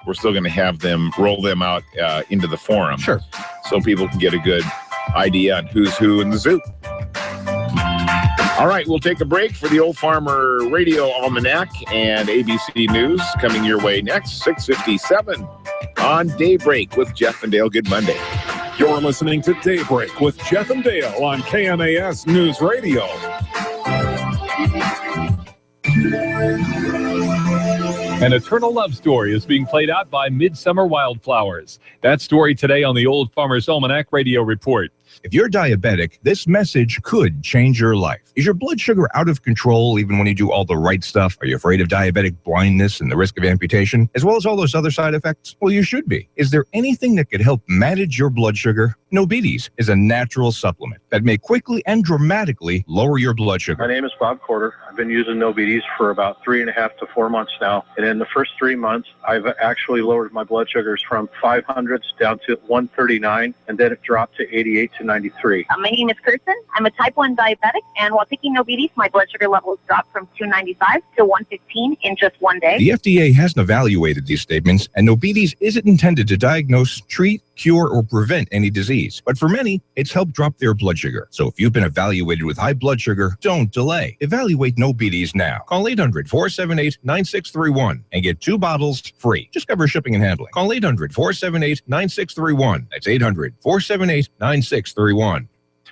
we're still going to have them roll them out into the forum. Sure. So people can get a good idea on who's who in the zoo. All right, we'll take a break for the Old Farmer Radio Almanac and ABC News coming your way next, 6:57 on Daybreak with Jeff and Dale. Good Monday. You're listening to Daybreak with Jeff and Dale on KMAS News Radio. An eternal love story is being played out by Midsummer Wildflowers. That story today on the Old Farmer's Almanac Radio Report. If you're diabetic, this message could change your life. Is your blood sugar out of control even when you do all the right stuff? Are you afraid of diabetic blindness and the risk of amputation, as well as all those other side effects? Well, you should be. Is there anything that could help manage your blood sugar? Nobetes is a natural supplement that may quickly and dramatically lower your blood sugar. My name is Bob Corder. I've been using Nobetes for about 3.5 to 4 months now. And in the first 3 months, I've actually lowered my blood sugars from 500s down to 139, and then it dropped to 88 to 93. My name is Kirsten. I'm a type 1 diabetic, and while taking Nobetes, my blood sugar levels dropped from 295 to 115 in just 1 day. The FDA hasn't evaluated these statements, and Nobetes isn't intended to diagnose, treat, cure, or prevent any disease. But for many, it's helped drop their blood sugar. So if you've been evaluated with high blood sugar, don't delay. Evaluate Nobetes now. Call 800-478-9631 and get 2 bottles free. Just cover shipping and handling. Call 800-478-9631. That's 800-478-9631.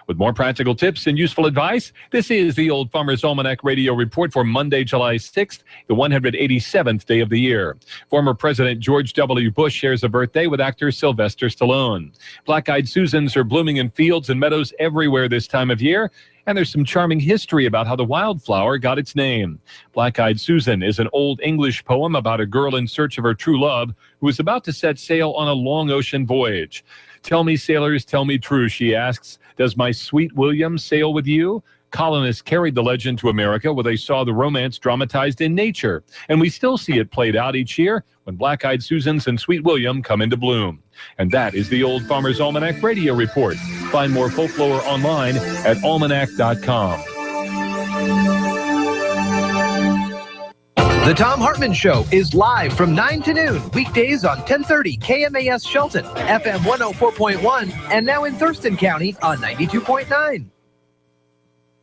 With more practical tips and useful advice, this is the Old Farmer's Almanac Radio Report for Monday, July 6th, the 187th day of the year. Former President George W. Bush shares a birthday with actor Sylvester Stallone. Black-eyed Susans are blooming in fields and meadows everywhere this time of year, and there's some charming history about how the wildflower got its name. Black-eyed Susan is an Old English poem about a girl in search of her true love who is about to set sail on a long ocean voyage. Tell me, sailors, tell me true, she asks. Does my sweet William sail with you? Colonists carried the legend to America where they saw the romance dramatized in nature. And we still see it played out each year when Black-eyed Susans and Sweet William come into bloom. And that is the Old Farmer's Almanac Radio Report. Find more folklore online at almanac.com. The Tom Hartman Show is live from 9 to noon, weekdays on 1030 KMAS Shelton, FM 104.1, and now in Thurston County on 92.9.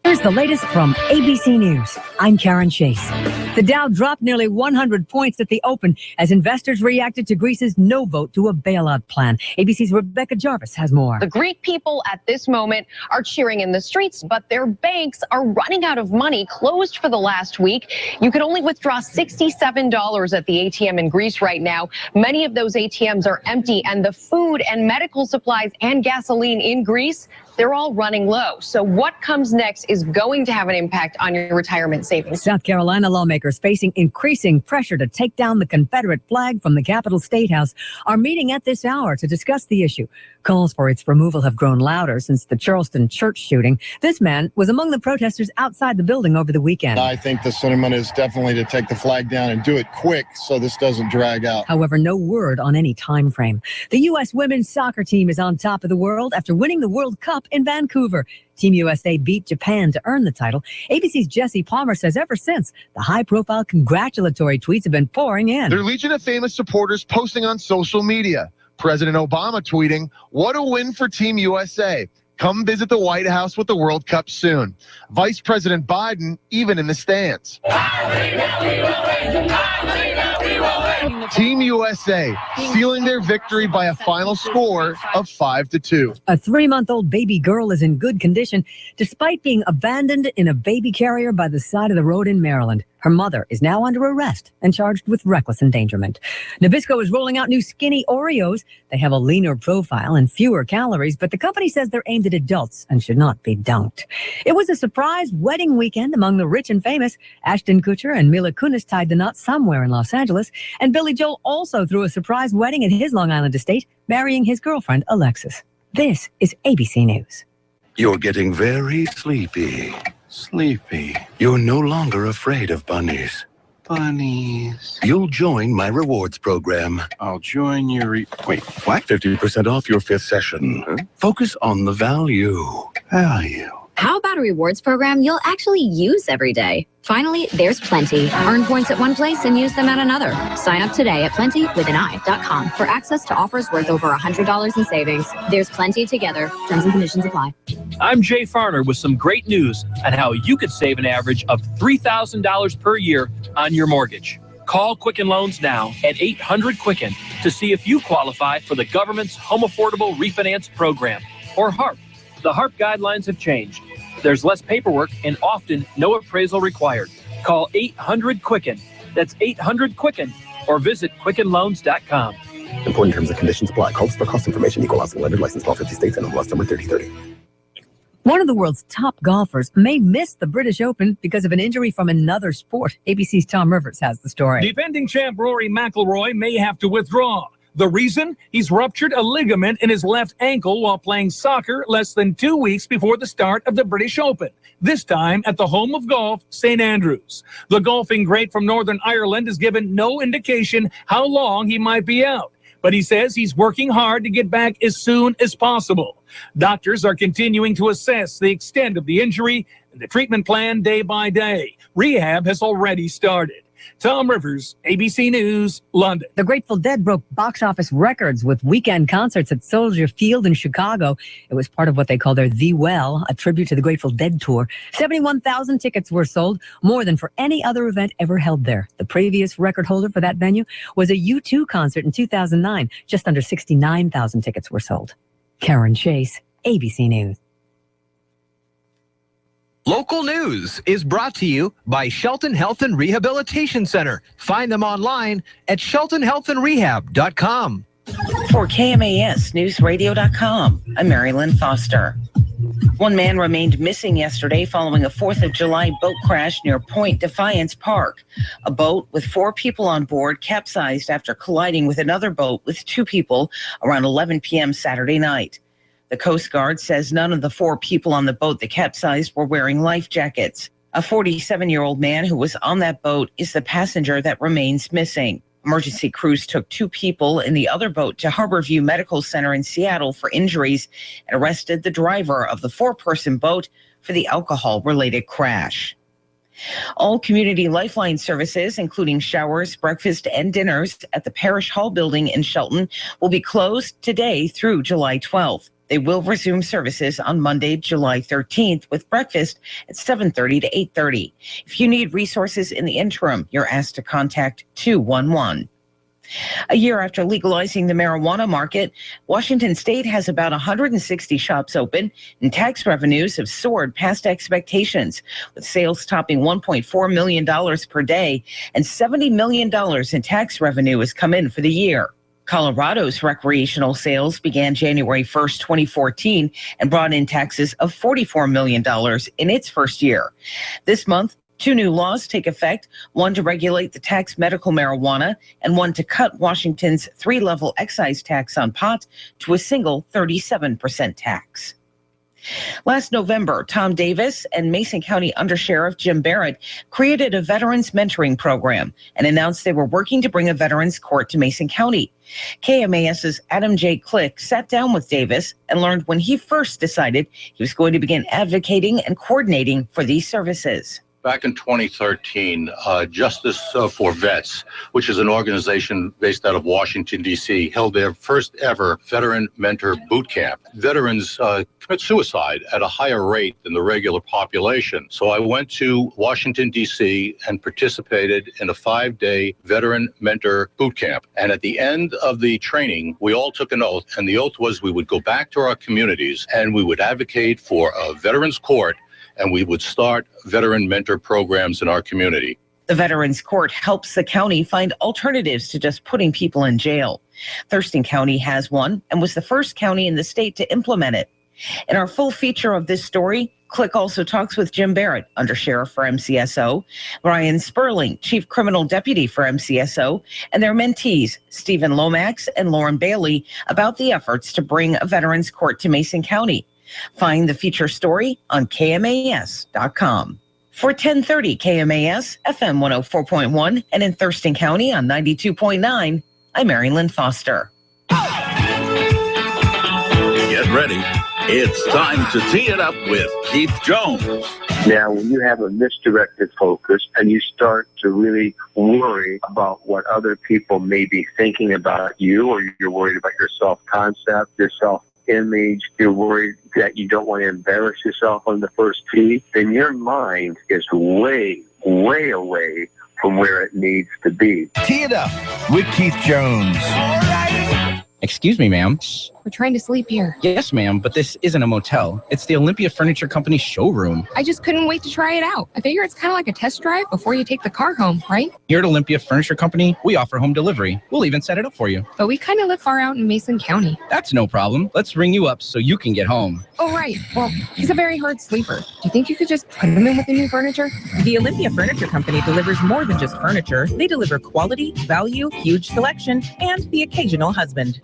Here's the latest from ABC News. I'm Karen Chase. The Dow dropped nearly 100 points at the open as investors reacted to Greece's no vote to a bailout plan. ABC's Rebecca Jarvis has more. The Greek people at this moment are cheering in the streets, but their banks are running out of money, closed for the last week. You can only withdraw $67 at the ATM in Greece right now. Many of those ATMs are empty, and the food and medical supplies and gasoline in Greece, they're all running low. So what comes next is going to have an impact on your retirement savings. South Carolina lawmakers facing increasing pressure to take down the Confederate flag from the Capitol State House are meeting at this hour to discuss the issue. Calls for its removal have grown louder since the Charleston church shooting. This man was among the protesters outside the building over the weekend. I think the sentiment is definitely to take the flag down and do it quick so this doesn't drag out. However, no word on any time frame. The U.S. women's soccer team is on top of the world after winning the World Cup in Vancouver. Team USA beat Japan to earn the title. ABC's Jesse Palmer says ever since, the high-profile congratulatory tweets have been pouring in. Their legion of famous supporters posting on social media. President Obama tweeting, "What a win for Team USA. Come visit the White House with the World Cup soon." Vice President Biden even in the stands. Team USA sealing their victory by a final score of 5-2. A 3-month-old baby girl is in good condition despite being abandoned in a baby carrier by the side of the road in Maryland. Her mother is now under arrest and charged with reckless endangerment. Nabisco is rolling out new skinny Oreos. They have a leaner profile and fewer calories, but the company says they're aimed at adults and should not be dunked. It was a surprise wedding weekend among the rich and famous. Ashton Kutcher and Mila Kunis tied the knot somewhere in Los Angeles, and Billy Joel also threw a surprise wedding at his Long Island estate, marrying his girlfriend, Alexis. This is ABC News. You're getting very sleepy. Sleepy. You're no longer afraid of bunnies. Bunnies. You'll join my rewards program. I'll join your... Wait, what? 50% off your 5th session. Huh? Focus on the value. Value. How about a rewards program you'll actually use every day? Finally, there's Plenty. Earn points at one place and use them at another. Sign up today at plentywithani.com for access to offers worth over $100 in savings. There's Plenty together. Terms and conditions apply. I'm Jay Farner with some great news on how you could save an average of $3,000 per year on your mortgage. Call Quicken Loans now at 800-QUICKEN to see if you qualify for the government's Home Affordable Refinance Program, or HARP. The HARP guidelines have changed. There's less paperwork and often no appraisal required. Call 800-QUICKEN. That's 800-QUICKEN, or visit QuickenLoans.com. Important terms and conditions apply. Calls for cost information. Equal housing lender. License law 50 states and MLS number 3030. One of the world's top golfers may miss the British Open because of an injury from another sport. ABC's Tom Rivers has the story. Defending champ Rory McIlroy may have to withdraw. The reason? He's ruptured a ligament in his left ankle while playing soccer less than 2 weeks before the start of the British Open, this time at the home of golf, St. Andrews. The golfing great from Northern Ireland has given no indication how long he might be out, but he says he's working hard to get back as soon as possible. Doctors are continuing to assess the extent of the injury and the treatment plan day by day. Rehab has already started. Tom Rivers, ABC News, London. The Grateful Dead broke box office records with weekend concerts at Soldier Field in Chicago. It was part of what they call their The Well, a tribute to the Grateful Dead tour. 71,000 tickets were sold, more than for any other event ever held there. The previous record holder for that venue was a U2 concert in 2009. Just under 69,000 tickets were sold. Karen Chase, ABC News. Local news is brought to you by Shelton Health and Rehabilitation Center. Find them online at sheltonhealthandrehab.com. For KMASnewsradio.com, I'm Mary Lynn Foster. One man remained missing yesterday following a 4th of July boat crash near Point Defiance Park. A boat with 4 people on board capsized after colliding with another boat with 2 people around 11 p.m. Saturday night. The Coast Guard says none of the 4 people on the boat that capsized were wearing life jackets. A 47-year-old man who was on that boat is the passenger that remains missing. Emergency crews took 2 people in the other boat to Harborview Medical Center in Seattle for injuries and arrested the driver of the 4-person boat for the alcohol-related crash. All community lifeline services, including showers, breakfast, and dinners at the Parish Hall building in Shelton, will be closed today through July 12th. They will resume services on Monday, July 13th, with breakfast at 7:30 to 8:30. If you need resources in the interim, you're asked to contact 211. A year after legalizing the marijuana market, Washington State has about 160 shops open, and tax revenues have soared past expectations, with sales topping $1.4 million per day, and $70 million in tax revenue has come in for the year. Colorado's recreational sales began January 1st, 2014, and brought in taxes of $44 million in its first year. This month, 2 new laws take effect, one to regulate the tax medical marijuana and one to cut Washington's 3-level excise tax on pot to a single 37% tax. Last November, Tom Davis and Mason County Undersheriff Jim Barrett created a veterans mentoring program and announced they were working to bring a veterans court to Mason County. KMAS's Adam J. Click sat down with Davis and learned when he first decided he was going to begin advocating and coordinating for these services. Back in 2013, Justice for Vets, which is an organization based out of Washington, D.C., held their first ever veteran mentor boot camp. Veterans commit suicide at a higher rate than the regular population. So I went to Washington, D.C. and participated in a 5-day veteran mentor boot camp. And at the end of the training, we all took an oath, and the oath was we would go back to our communities and we would advocate for a veterans court, and we would start veteran mentor programs in our community. The Veterans Court helps the county find alternatives to just putting people in jail. Thurston County has one and was the first county in the state to implement it. In our full feature of this story, Click also talks with Jim Barrett, Undersheriff for MCSO, Brian Sperling, Chief Criminal Deputy for MCSO, and their mentees, Stephen Lomax and Lauren Bailey, about the efforts to bring a Veterans Court to Mason County. Find the feature story on KMAS.com. For 1030 KMAS, FM 104.1, and in Thurston County on 92.9, I'm Mary Lynn Foster. Get ready. It's time to tee it up with Keith Jones. Now, when you have a misdirected focus and you start to really worry about what other people may be thinking about you, or you're worried about your self-concept, your self-image, you're worried that you don't want to embarrass yourself on the first tee, then your mind is way, way away from where it needs to be. Tee it up with Keith Jones. Excuse me, ma'am. We're trying to sleep here. Yes, ma'am, but this isn't a motel. It's the Olympia Furniture Company showroom. I just couldn't wait to try it out. I figure it's kind of like a test drive before you take the car home, right? Here at Olympia Furniture Company, we offer home delivery. We'll even set it up for you. But we kind of live far out in Mason County. That's no problem. Let's ring you up so you can get home. Oh, right. Well, he's a very hard sleeper. Do you think you could just put him in with the new furniture? The Olympia Furniture Company delivers more than just furniture. They deliver quality, value, huge selection, and the occasional husband.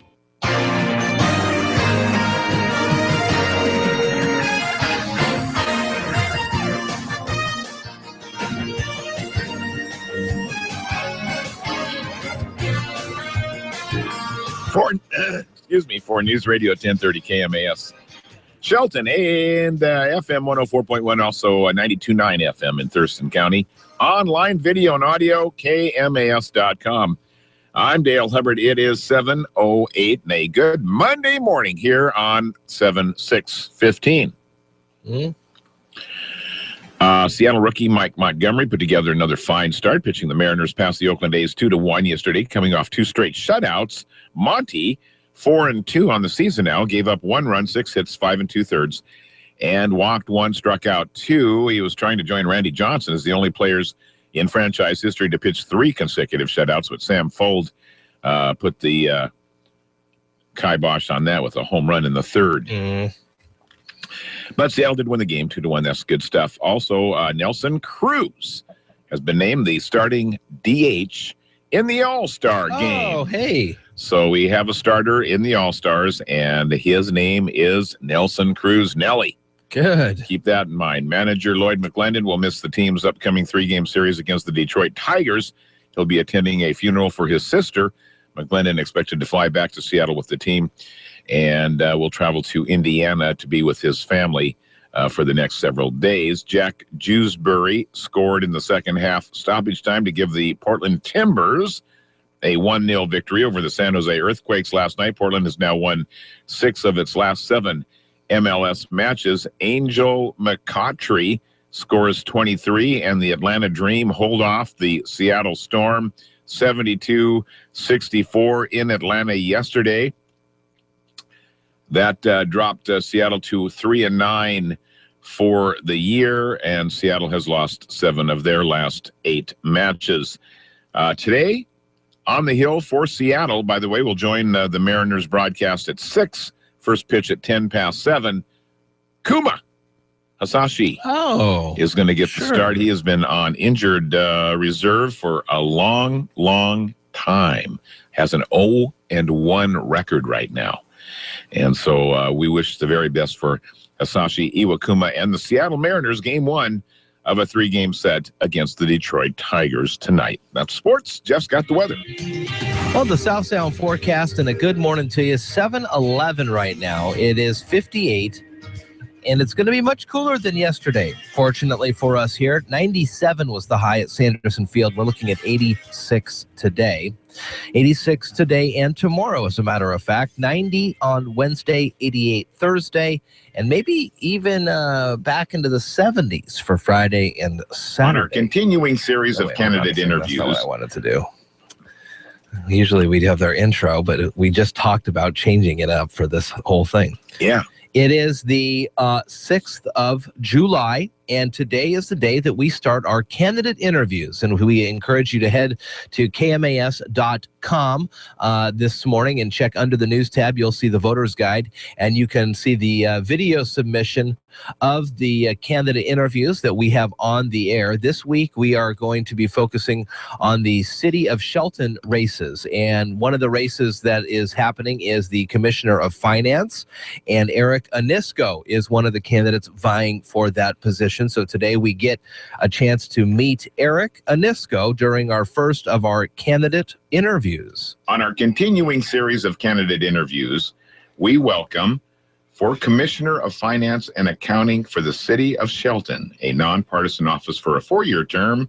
For News Radio 1030 KMAS Shelton and FM 104.1, also 92.9 FM in Thurston County. Online video and audio, KMAS.com. I'm Dale Hubbard. It is 7:08 and a good Monday morning here on 7/6/15. Seattle rookie Mike Montgomery put together another fine start, pitching the Mariners past the Oakland A's 2-1 yesterday, coming off 2 straight shutouts. Monty, 4-2 on the season now, gave up 1 run, 6 hits, 5 2/3, and walked 1, struck out 2. He was trying to join Randy Johnson as the only players in franchise history to pitch 3 consecutive shutouts, but Sam Fold put the kibosh on that with a home run in the 3rd. But Seattle did win the game 2-1. That's good stuff. Also, Nelson Cruz has been named the starting DH in the All-Star game. Oh, hey. So we have a starter in the All-Stars, and his name is Nelson Cruz. Nelly. Good. Keep that in mind. Manager Lloyd McClendon will miss the team's upcoming 3-game series against the Detroit Tigers. He'll be attending a funeral for his sister. McClendon expected to fly back to Seattle with the team and will travel to Indiana to be with his family for the next several days. Jack Jewsbury scored in the second half stoppage time to give the Portland Timbers a 1-0 victory over the San Jose Earthquakes last night. Portland has now won 6 of its last 7 MLS matches. Angel McCautry scores 23, and the Atlanta Dream hold off the Seattle Storm 72-64 in Atlanta yesterday. That dropped Seattle to 3-9 for the year, and Seattle has lost 7 of their last 8 matches. Today, on the hill for Seattle. By the way, we'll join the Mariners broadcast at 6. First pitch at 7:10. Kuma Hasashi is going to get the start. He has been on injured reserve for a long, long time. Has an 0-1 record right now. And so we wish the very best for Hasashi Iwakuma and the Seattle Mariners, game 1 of a 3-game set against the Detroit Tigers tonight. That's sports. Jeff's got the weather. Well, the South Sound forecast and a good morning to you. 7:11 right now. It is 58, and it's going to be much cooler than yesterday. Fortunately for us here, 97 was the high at Sanderson Field. We're looking at 86 today. 86 today and tomorrow, as a matter of fact. 90 on Wednesday, 88 Thursday, and maybe even back into the 70s for Friday and Saturday. On our continuing series of candidate interviews. That's not what I wanted to do. Usually we'd have their intro, but we just talked about changing it up for this whole thing. Yeah. It is the 6th of July, and today is the day that we start our candidate interviews, and we encourage you to head to kmas.com this morning and check under the news tab. You'll see the voters guide, and you can see the video submission of the candidate interviews that we have on the air. This week, we are going to be focusing on the City of Shelton races, and one of the races that is happening is the Commissioner of Finance, and Eric Anisko is one of the candidates vying for that position. So today we get a chance to meet Eric Anisko during our first of our candidate interviews. On our continuing series of candidate interviews, we welcome, for Commissioner of Finance and Accounting for the City of Shelton, a nonpartisan office for a 4-year term,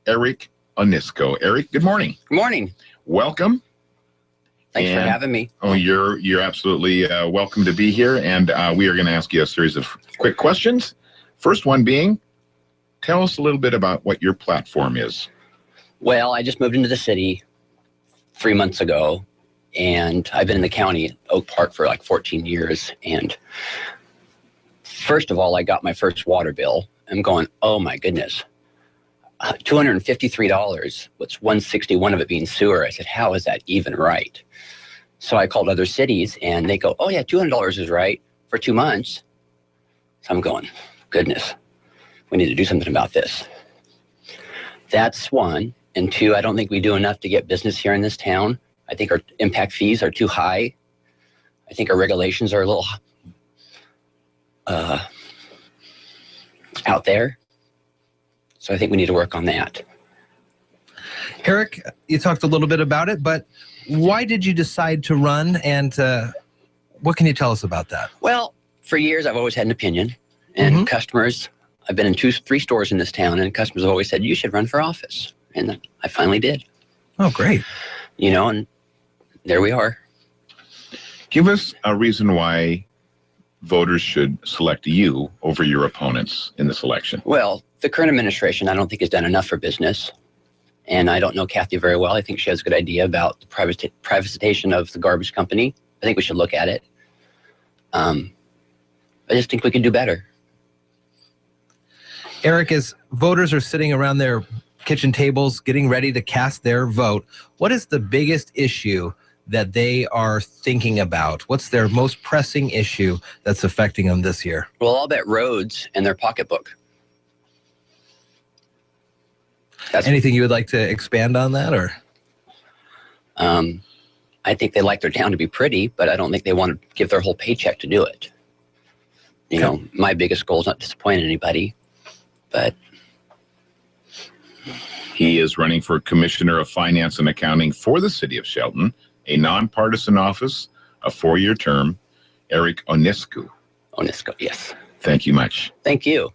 Eric Anisko. Eric, good morning. Good morning. Welcome. Thanks for having me. Oh, you're absolutely welcome to be here, and we are going to ask you a series of quick questions. First one being, tell us a little bit about what your platform is. Well, I just moved into the city 3 months ago, and I've been in the county at Oak Park for like 14 years. And first of all, I got my first water bill. I'm going, oh my goodness, $253. What's $161 of it being sewer? I said, how is that even right? So I called other cities, and they go, oh yeah, $200 is right for 2 months. So I'm going, goodness, we need to do something about this. That's one. And two, I don't think we do enough to get business here in this town. I think our impact fees are too high. I think our regulations are a little out there. So I think we need to work on that. Eric, you talked a little bit about it, but why did you decide to run, and what can you tell us about that? Well, for years, I've always had an opinion, and customers, I've been in 2-3 stores in this town, and customers have always said, you should run for office. And I finally did. Oh, great. You know, and there we are. Give us a reason why voters should select you over your opponents in this election. Well, the current administration, I don't think has done enough for business. And I don't know Kathy very well. I think she has a good idea about the privatization of the garbage company. I think we should look at it. I just think we can do better. Eric, as voters are sitting around their kitchen tables getting ready to cast their vote, what is the biggest issue that they are thinking about? What's their most pressing issue that's affecting them this year? Well, I'll bet roads and their pocketbook. Anything you would like to expand on that, or? I think they like their town to be pretty, but I don't think they want to give their whole paycheck to do it. You know, my biggest goal is not disappointing anybody, but. He is running for Commissioner of Finance and Accounting for the City of Shelton, a nonpartisan office, a 4-year term, Eric Anisko. Anisko, yes. Thank you much. Thank you.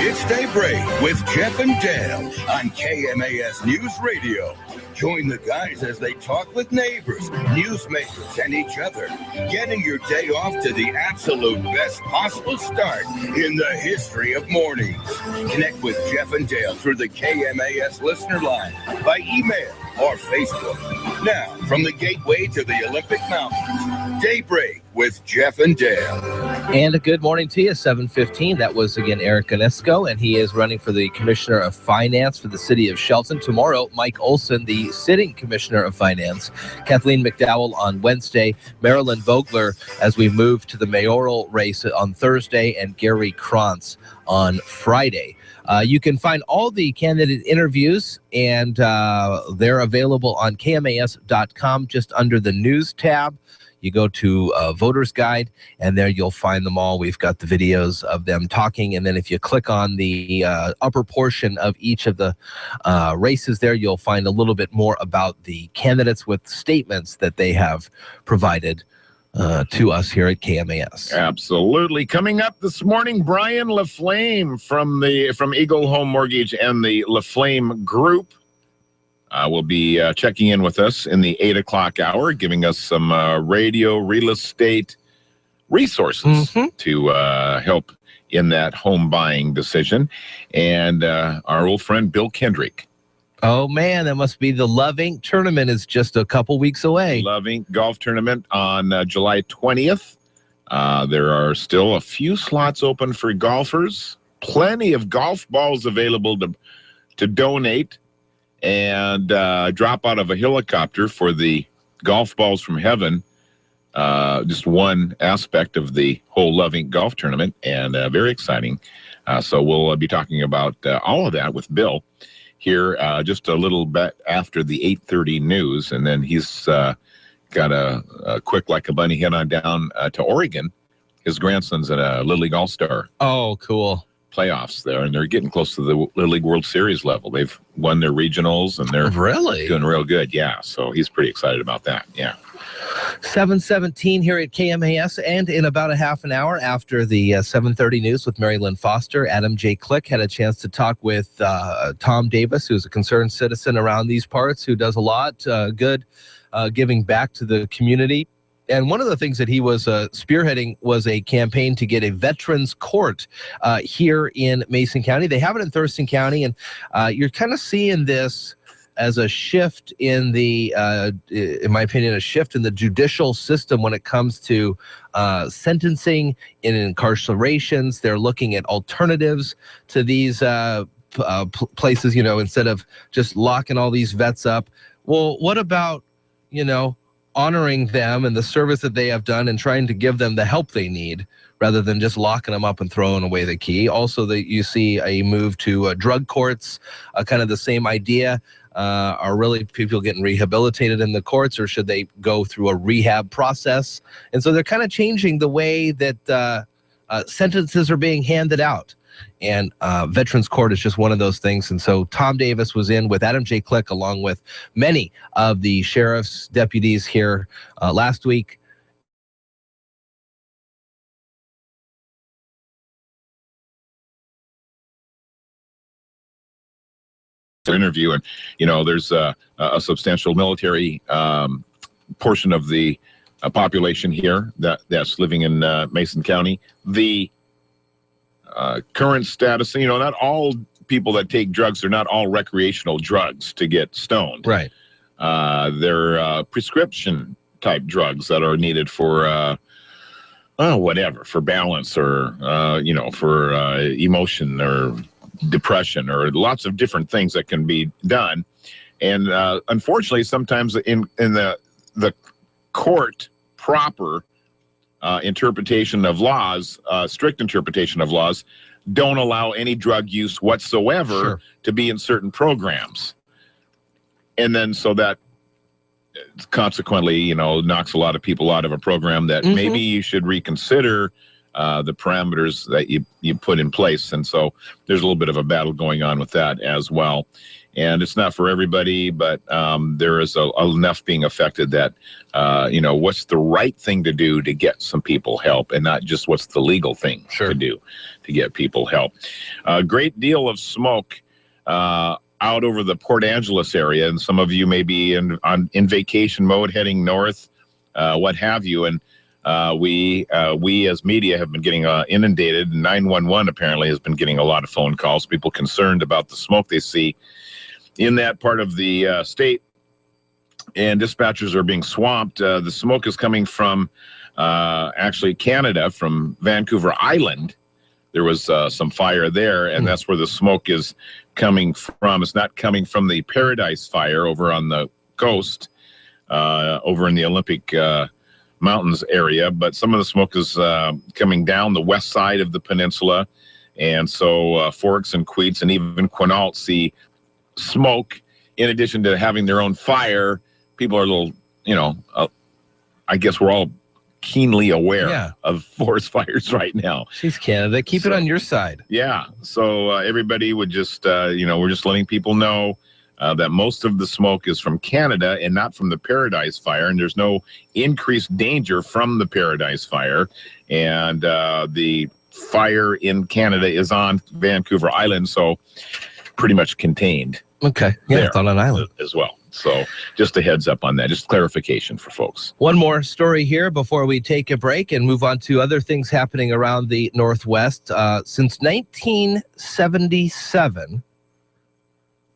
It's Daybreak with Jeff and Dale on KMAS News Radio. Join the guys as they talk with neighbors, newsmakers, and each other, getting your day off to the absolute best possible start in the history of mornings. Connect with Jeff and Dale through the KMAS listener line, by email or Facebook. Now, from the gateway to the Olympic Mountains, Daybreak with Jeff and Dale. And a good morning to you, 7:15. That was, again, Eric Onesco, and he is running for the Commissioner of Finance for the city of Shelton. Tomorrow, Mike Olson, the sitting Commissioner of Finance. Kathleen McDowell on Wednesday. Marilyn Vogler as we move to the mayoral race on Thursday, and Gary Krantz on Friday. You can find all the candidate interviews, and they're available on KMAS.com just under the news tab. You go to Voter's Guide, and there you'll find them all. We've got the videos of them talking, and then if you click on the upper portion of each of the races there, you'll find a little bit more about the candidates with statements that they have provided to us here at KMAS. Absolutely. Coming up this morning, Brian LaFlame from Eagle Home Mortgage and the LaFlame Group will be checking in with us in the 8 o'clock hour, giving us some radio real estate resources to help in that home buying decision. And our old friend Bill Kendrick. Oh, man, that must be the Loving tournament is just a couple weeks away. Loving golf tournament on July 20th. There are still a few slots open for golfers. Plenty of golf balls available to donate and drop out of a helicopter for the golf balls from heaven. Just one aspect of the whole Loving golf tournament, and very exciting. So we'll be talking about all of that with Bill here just a little bit after the 8:30 news, and then he's got a quick like a bunny head on down to Oregon. His grandson's at a Little League All-Star. Oh, cool. Playoffs there, and they're getting close to the Little League World Series level. They've won their regionals, and they're really doing real good. Yeah, so he's pretty excited about that. Yeah. 7:17 here at KMAS, and in about a half an hour after the 7:30 news with Mary Lynn Foster, Adam J. Click had a chance to talk with Tom Davis, who's a concerned citizen around these parts, who does a lot good giving back to the community. And one of the things that he was spearheading was a campaign to get a veterans court here in Mason County. They have it in Thurston County, and you're kind of seeing this as a shift in the, in my opinion, a shift in the judicial system when it comes to sentencing and incarcerations. They're looking at alternatives to these places, you know, instead of just locking all these vets up. Well, what about, you know, honoring them and the service that they have done and trying to give them the help they need rather than just locking them up and throwing away the key? Also, that you see a move to drug courts, kind of the same idea. Are really people getting rehabilitated in the courts, or should they go through a rehab process? And so they're kind of changing the way that sentences are being handed out. And Veterans Court is just one of those things. And so Tom Davis was in with Adam J. Click, along with many of the sheriff's deputies here last week. Interview, and you know, there's a substantial military portion of the population here that's living in Mason County. The current status, you know, not all people that take drugs are not all recreational drugs to get stoned. Right. They're prescription type drugs that are needed for whatever, for balance, or you know, for emotion or depression, or lots of different things that can be done. And unfortunately, sometimes in the court proper interpretation of laws, strict interpretation of laws, don't allow any drug use whatsoever to be in certain programs. And then so that consequently, you know, knocks a lot of people out of a program that maybe you should reconsider the parameters that you put in place. And so there's a little bit of a battle going on with that as well. And it's not for everybody, but there is enough being affected that, you know, what's the right thing to do to get some people help, and not just what's the legal thing to do to get people help. A great deal of smoke out over the Port Angeles area, and some of you may be in vacation mode, heading north, what have you. And we as media have been getting inundated. 911 apparently has been getting a lot of phone calls, people concerned about the smoke they see in that part of the state, and dispatchers are being swamped. The smoke is coming from actually Canada from Vancouver Island. There was some fire there, and that's where the smoke is coming from. It's not coming from the Paradise Fire over on the coast, over in the Olympic Mountains area, but some of the smoke is coming down the west side of the peninsula. And so Forks and Queets and even Quinault see smoke. In addition to having their own fire, people are a little, I guess we're all keenly aware of forest fires right now. Jeez, Canada, keep it on your side. Yeah. So everybody would just, we're just letting people know that most of the smoke is from Canada and not from the Paradise Fire. And there's no increased danger from the Paradise Fire. And the fire in Canada is on Vancouver Island, so pretty much contained. Okay. Yeah, it's on an island as well. So just a heads up on that, just clarification for folks. One more story here before we take a break and move on to other things happening around the Northwest. Since 1977,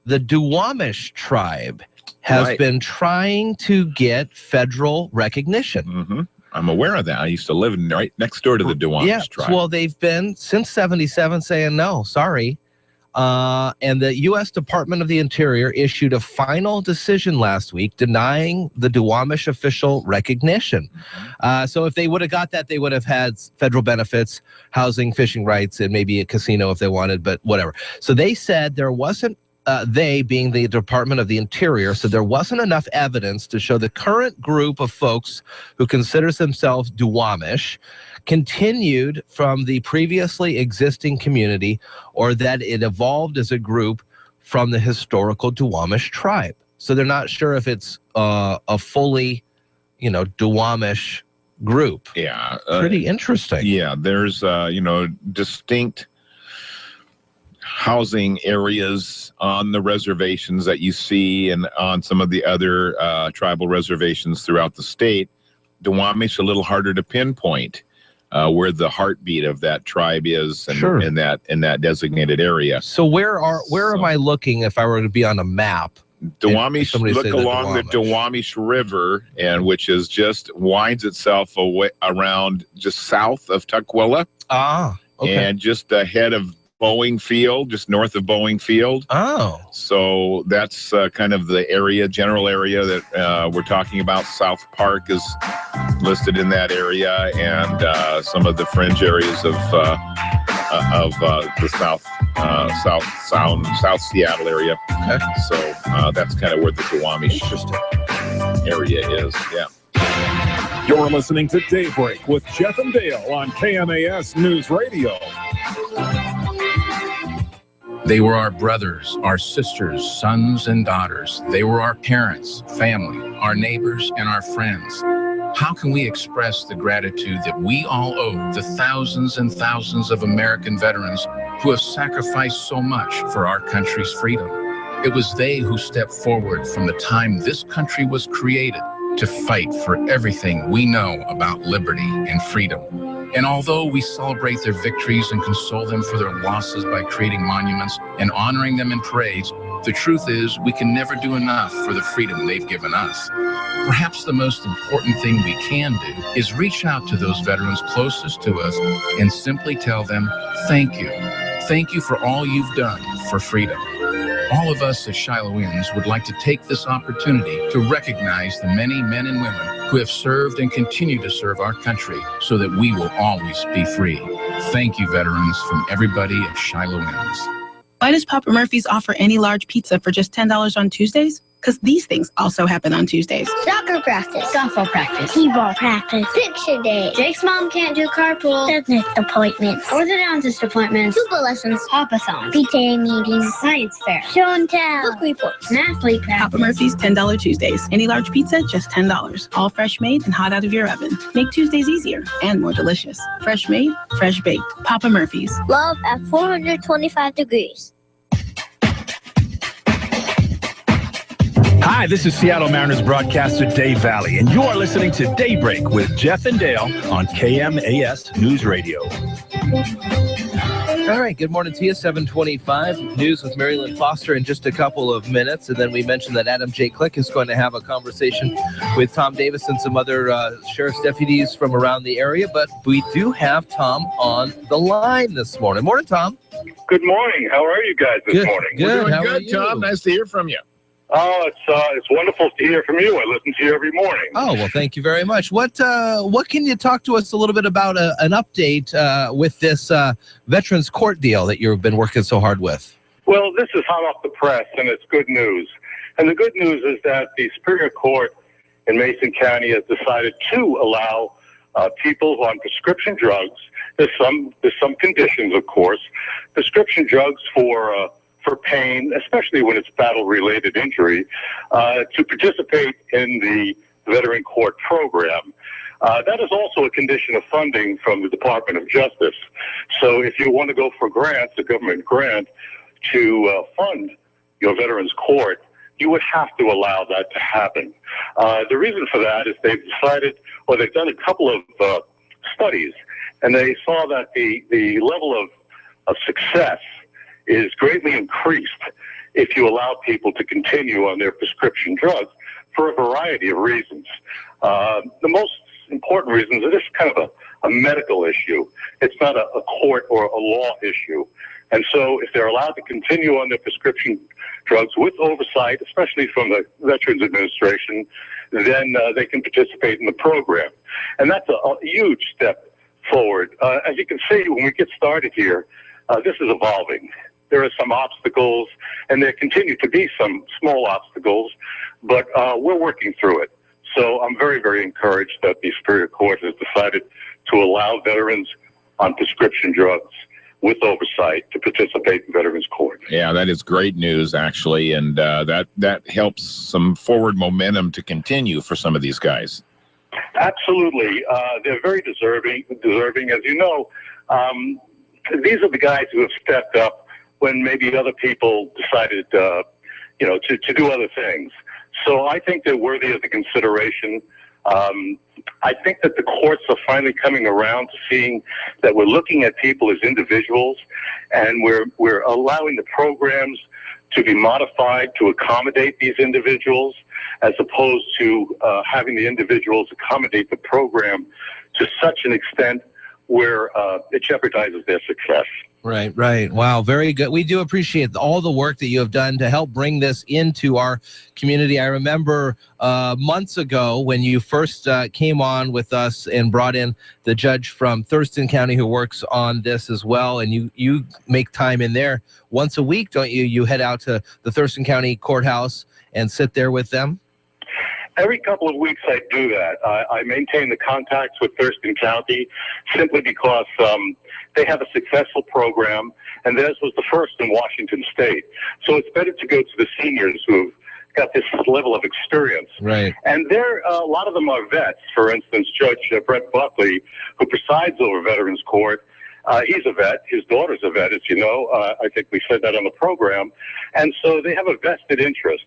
the Duwamish tribe has been trying to get federal recognition. Mm-hmm. I'm aware of that. I used to live right next door to the Duwamish tribe. Well, they've been since 77 saying no, sorry. And the U.S. Department of the Interior issued a final decision last week denying the Duwamish official recognition. So if they would have got that, they would have had federal benefits, housing, fishing rights, and maybe a casino if they wanted, but whatever. So they said there wasn't, they being the Department of the Interior, so there wasn't enough evidence to show the current group of folks who considers themselves Duwamish continued from the previously existing community, or that it evolved as a group from the historical Duwamish tribe. So they're not sure if it's a fully, Duwamish group. Yeah. Pretty interesting. Yeah, there's, distinct housing areas on the reservations that you see and on some of the other tribal reservations throughout the state. Duwamish a little harder to pinpoint where the heartbeat of that tribe is and in that designated area. So where am I looking if I were to be on a map? Duwamish, look along the Duwamish River, and which is just winds itself away around just south of Tukwila. And just ahead of Boeing Field, just north of Boeing Field. So that's kind of the general area that we're talking about. South Park is listed in that area, and some of the fringe areas of the South Seattle area. Okay. So that's kind of where the Duwamish area is. Yeah. You're listening to Daybreak with Jeff and Dale on KMAS News Radio. They were our brothers, our sisters, sons and daughters. They were our parents, family, our neighbors, and our friends. How can we express the gratitude that we all owe the thousands and thousands of American veterans who have sacrificed so much for our country's freedom? It was they who stepped forward from the time this country was created to fight for everything we know about liberty and freedom. And although we celebrate their victories and console them for their losses by creating monuments and honoring them in parades, the truth is we can never do enough for the freedom they've given us. Perhaps the most important thing we can do is reach out to those veterans closest to us and simply tell them, thank you. Thank you for all you've done for freedom. All of us as Shilohans would like to take this opportunity to recognize the many men and women who have served and continue to serve our country so that we will always be free. Thank you, veterans, from everybody at Shilohans. Why does Papa Murphy's offer any large pizza for just $10 on Tuesdays? Because these things also happen on Tuesdays. Soccer practice, softball practice, t-ball practice, picture day. Jake's mom can't do carpool, dentist appointments, orthodontist appointments, Zumba lessons, Papa-thons, PTA meetings, science fair, show and tell, book reports, math league practice. Papa Murphy's $10 Tuesdays. Any large pizza, just $10. All fresh made and hot out of your oven. Make Tuesdays easier and more delicious. Fresh made, fresh baked. Papa Murphy's. Love at 425 degrees. Hi, this is Seattle Mariners broadcaster Dave Valley, and you are listening to Daybreak with Jeff and Dale on KMAS News Radio. All right, good morning to you. 7:25 news with Mary Lynn Foster in just a couple of minutes. And then we mentioned that Adam J. Click is going to have a conversation with Tom Davis and some other sheriff's deputies from around the area. But we do have Tom on the line this morning. Morning, Tom. Good morning. How are you guys this morning? Good. We're doing How good, are you? Tom. Nice to hear from you. Oh, it's wonderful to hear from you. I listen to you every morning. Oh, well, thank you very much. What can you talk to us a little bit about an update with this Veterans Court deal that you've been working so hard with? Well, this is hot off the press, and it's good news. And the good news is that the Superior Court in Mason County has decided to allow people on prescription drugs. There's some conditions, of course. Prescription drugs for pain, especially when it's battle-related injury, to participate in the Veteran Court program. That is also a condition of funding from the Department of Justice. So if you want to go for grants, a government grant, to fund your Veterans Court, you would have to allow that to happen. The reason for that is they've decided, or they've done a couple of studies, and they saw that the level of success is greatly increased if you allow people to continue on their prescription drugs for a variety of reasons. The most important reason is this is kind of a medical issue. It's not a court or a law issue. And so if they're allowed to continue on their prescription drugs with oversight, especially from the Veterans Administration, then they can participate in the program. And that's a huge step forward. As you can see, when we get started here, this is evolving. There are some obstacles, and there continue to be some small obstacles, but we're working through it. So I'm very, very encouraged that the Superior Court has decided to allow veterans on prescription drugs with oversight to participate in Veterans Court. Yeah, that is great news, actually, and that helps some forward momentum to continue for some of these guys. Absolutely. They're very deserving. As you know, these are the guys who have stepped up when maybe other people decided, to do other things. So I think they're worthy of the consideration. I think that the courts are finally coming around to seeing that we're looking at people as individuals, and we're allowing the programs to be modified to accommodate these individuals, as opposed to having the individuals accommodate the program to such an extent where it jeopardizes their success. Right. Wow, very good. We do appreciate all the work that you have done to help bring this into our community. I remember months ago when you first came on with us and brought in the judge from Thurston County who works on this as well, and you make time in there once a week, don't you? You head out to the Thurston County Courthouse and sit there with them? Every couple of weeks I do that. I maintain the contacts with Thurston County simply because they have a successful program, and theirs was the first in Washington State. So it's better to go to the seniors who've got this level of experience. Right. And a lot of them are vets. For instance, Judge Brett Buckley, who presides over Veterans Court, he's a vet. His daughter's a vet, as you know. I think we said that on the program. And so they have a vested interest.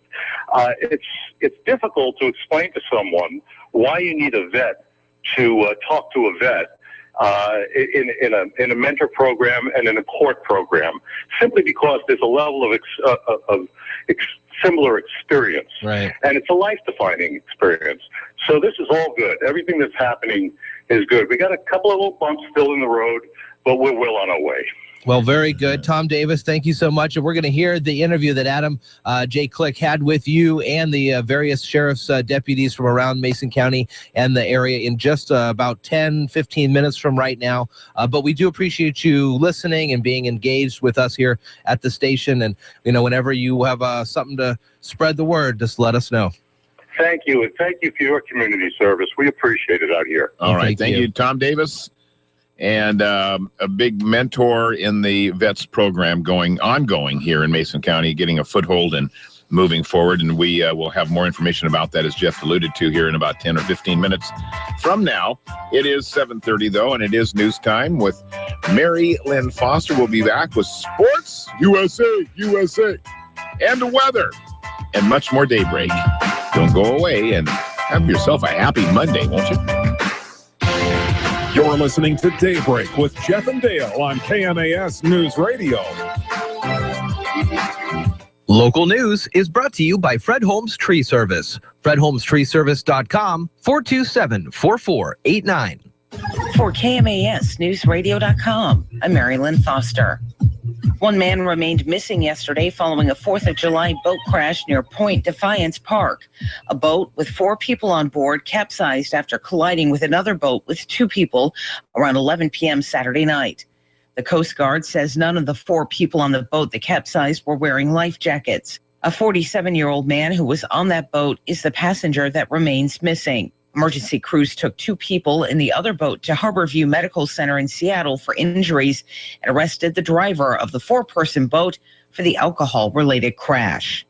It's difficult to explain to someone why you need a vet to talk to a vet in a mentor program and in a court program, simply because there's a level of similar experience. Right. And it's a life-defining experience. So this is all good. Everything that's happening is good. We got a couple of little bumps still in the road, but we're well on our way. Well, very good. Tom Davis, thank you so much. And we're going to hear the interview that Adam J. Click had with you and the various sheriff's deputies from around Mason County and the area in just about 10, 15 minutes from right now. But we do appreciate you listening and being engaged with us here at the station. And, whenever you have something to spread the word, just let us know. Thank you. And thank you for your community service. We appreciate it out here. All right. Thank you, Tom Davis. And a big mentor in the VETS program ongoing here in Mason County, getting a foothold and moving forward. And we will have more information about that, as Jeff alluded to, here in about 10 or 15 minutes from now. It is 7:30, though, and it is news time with Mary Lynn Foster. We'll be back with sports, USA, and the weather, and much more Daybreak. Don't go away, and have yourself a happy Monday, won't you? You're listening to Daybreak with Jeff and Dale on KMAS News Radio. Local news is brought to you by Fred Holmes Tree Service. FredHolmesTreeService.com, 427-4489. For KMASNewsRadio.com, I'm Mary Lynn Foster. One man remained missing yesterday following a 4th of July boat crash near Point Defiance Park. A boat with 4 people on board capsized after colliding with another boat with 2 people around 11 p.m. Saturday night. The Coast Guard says none of the 4 people on the boat that capsized were wearing life jackets. A 47-year-old man who was on that boat is the passenger that remains missing. Emergency crews took 2 people in the other boat to Harborview Medical Center in Seattle for injuries and arrested the driver of the 4-person boat for the alcohol-related crash.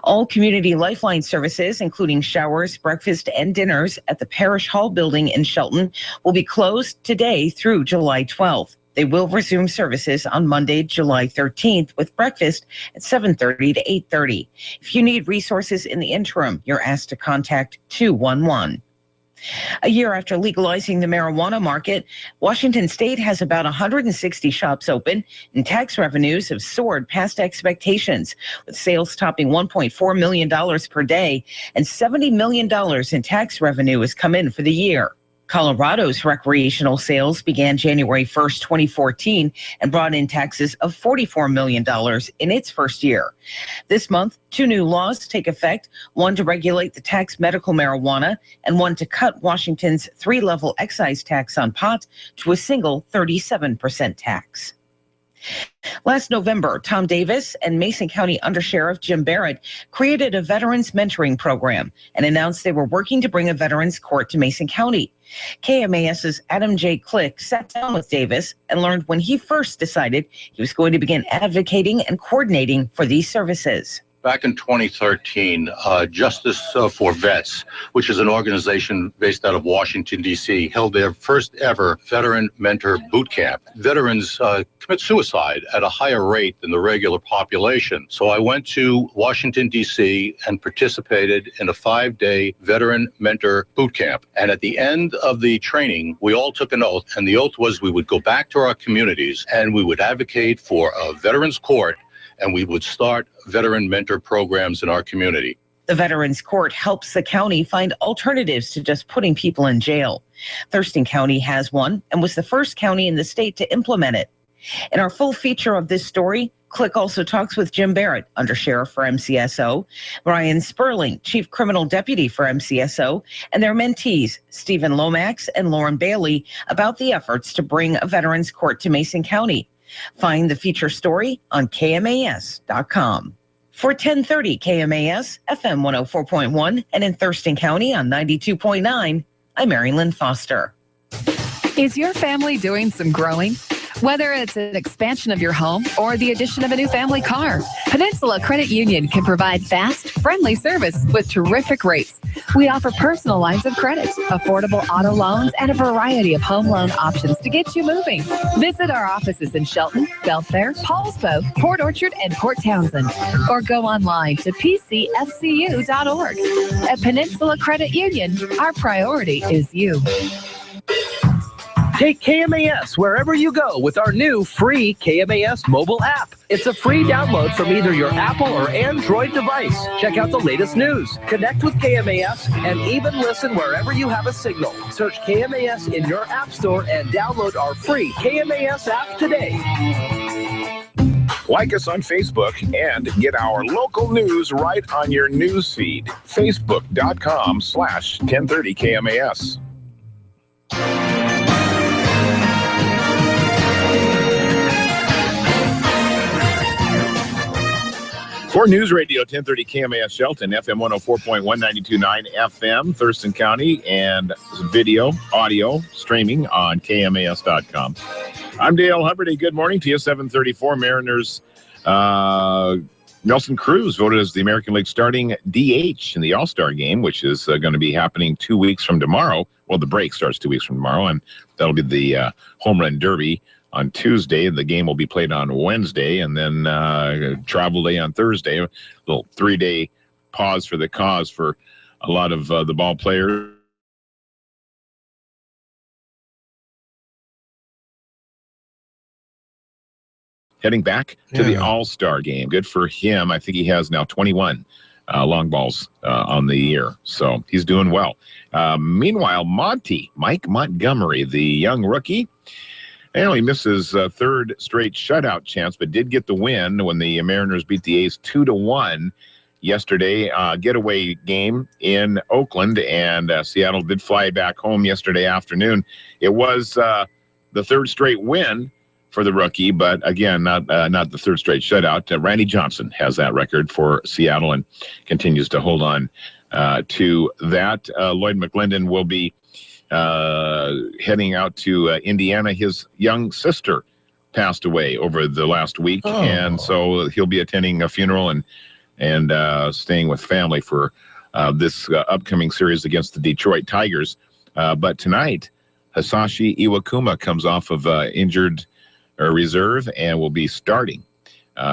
All community lifeline services, including showers, breakfast, and dinners at the Parish Hall building in Shelton, will be closed today through July 12th. They will resume services on Monday, July 13th, with breakfast at 7:30 to 8:30. If you need resources in the interim, you're asked to contact 211. A year after legalizing the marijuana market, Washington State has about 160 shops open, and tax revenues have soared past expectations, with sales topping $1.4 million per day, and $70 million in tax revenue has come in for the year. Colorado's recreational sales began January 1st, 2014, and brought in taxes of $44 million in its first year. This month, 2 new laws take effect, one to regulate the tax medical marijuana and one to cut Washington's 3-level excise tax on pot to a single 37% tax. Last November, Tom Davis and Mason County Undersheriff Jim Barrett created a veterans mentoring program and announced they were working to bring a veterans court to Mason County. KMAS's Adam J. Click sat down with Davis and learned when he first decided he was going to begin advocating and coordinating for these services. Back in 2013, Justice for Vets, which is an organization based out of Washington, D.C., held their first ever veteran mentor boot camp. Veterans commit suicide at a higher rate than the regular population. So I went to Washington, D.C. and participated in a 5-day veteran mentor boot camp. And at the end of the training, we all took an oath. And the oath was we would go back to our communities and we would advocate for a veterans court, and we would start veteran mentor programs in our community. The Veterans Court helps the county find alternatives to just putting people in jail. Thurston County has one and was the first county in the state to implement it. In our full feature of this story, Click also talks with Jim Barrett, Undersheriff for MCSO, Ryan Sperling, Chief Criminal Deputy for MCSO, and their mentees, Stephen Lomax and Lauren Bailey, about the efforts to bring a Veterans Court to Mason County. Find the feature story on KMAS.com. For 1030 KMAS, FM 104.1, and in Thurston County on 92.9, I'm Mary Lynn Foster. Is your family doing some growing? Whether it's an expansion of your home or the addition of a new family car, Peninsula Credit Union can provide fast, friendly service with terrific rates. We offer personal lines of credit, affordable auto loans, and a variety of home loan options to get you moving. Visit our offices in Shelton, Belfair, Paulsbo, Port Orchard, and Port Townsend, or go online to pcfcu.org. At Peninsula Credit Union, our priority is you. Take KMAS wherever you go with our new free KMAS mobile app. It's a free download from either your Apple or Android device. Check out the latest news, connect with KMAS, and even listen wherever you have a signal. Search KMAS in your app store and download our free KMAS app today. Like us on Facebook and get our local news right on your news feed. Facebook.com/1030KMAS. For News Radio 1030 KMAS Shelton, FM 104.1, 92.9 FM, Thurston County, and video, audio, streaming on KMAS.com. I'm Dale Hubbard. Good morning to you. 7:34 Mariners. Nelson Cruz voted as the American League starting DH in the All-Star game, which is going to be happening 2 weeks from tomorrow. Well, the break starts 2 weeks from tomorrow, and that'll be the Home Run Derby on Tuesday. The game will be played on Wednesday, and then travel day on Thursday. A little 3-day pause for the cause for a lot of the ball players. heading back to the All-Star game. Good for him. I think he has now 21 long balls on the year, so he's doing well. Meanwhile, Mike Montgomery, the young rookie, he missed his third straight shutout chance, but did get the win when the Mariners beat the A's 2-1 yesterday. Getaway game in Oakland, and Seattle did fly back home yesterday afternoon. It was the third straight win for the rookie, but again, not the third straight shutout. Randy Johnson has that record for Seattle and continues to hold on to that. Lloyd McClendon will be heading out to Indiana. His young sister passed away over the last week, and so he'll be attending a funeral and staying with family for this upcoming series against the Detroit Tigers. But tonight, Hisashi Iwakuma comes off of injured reserve and will be starting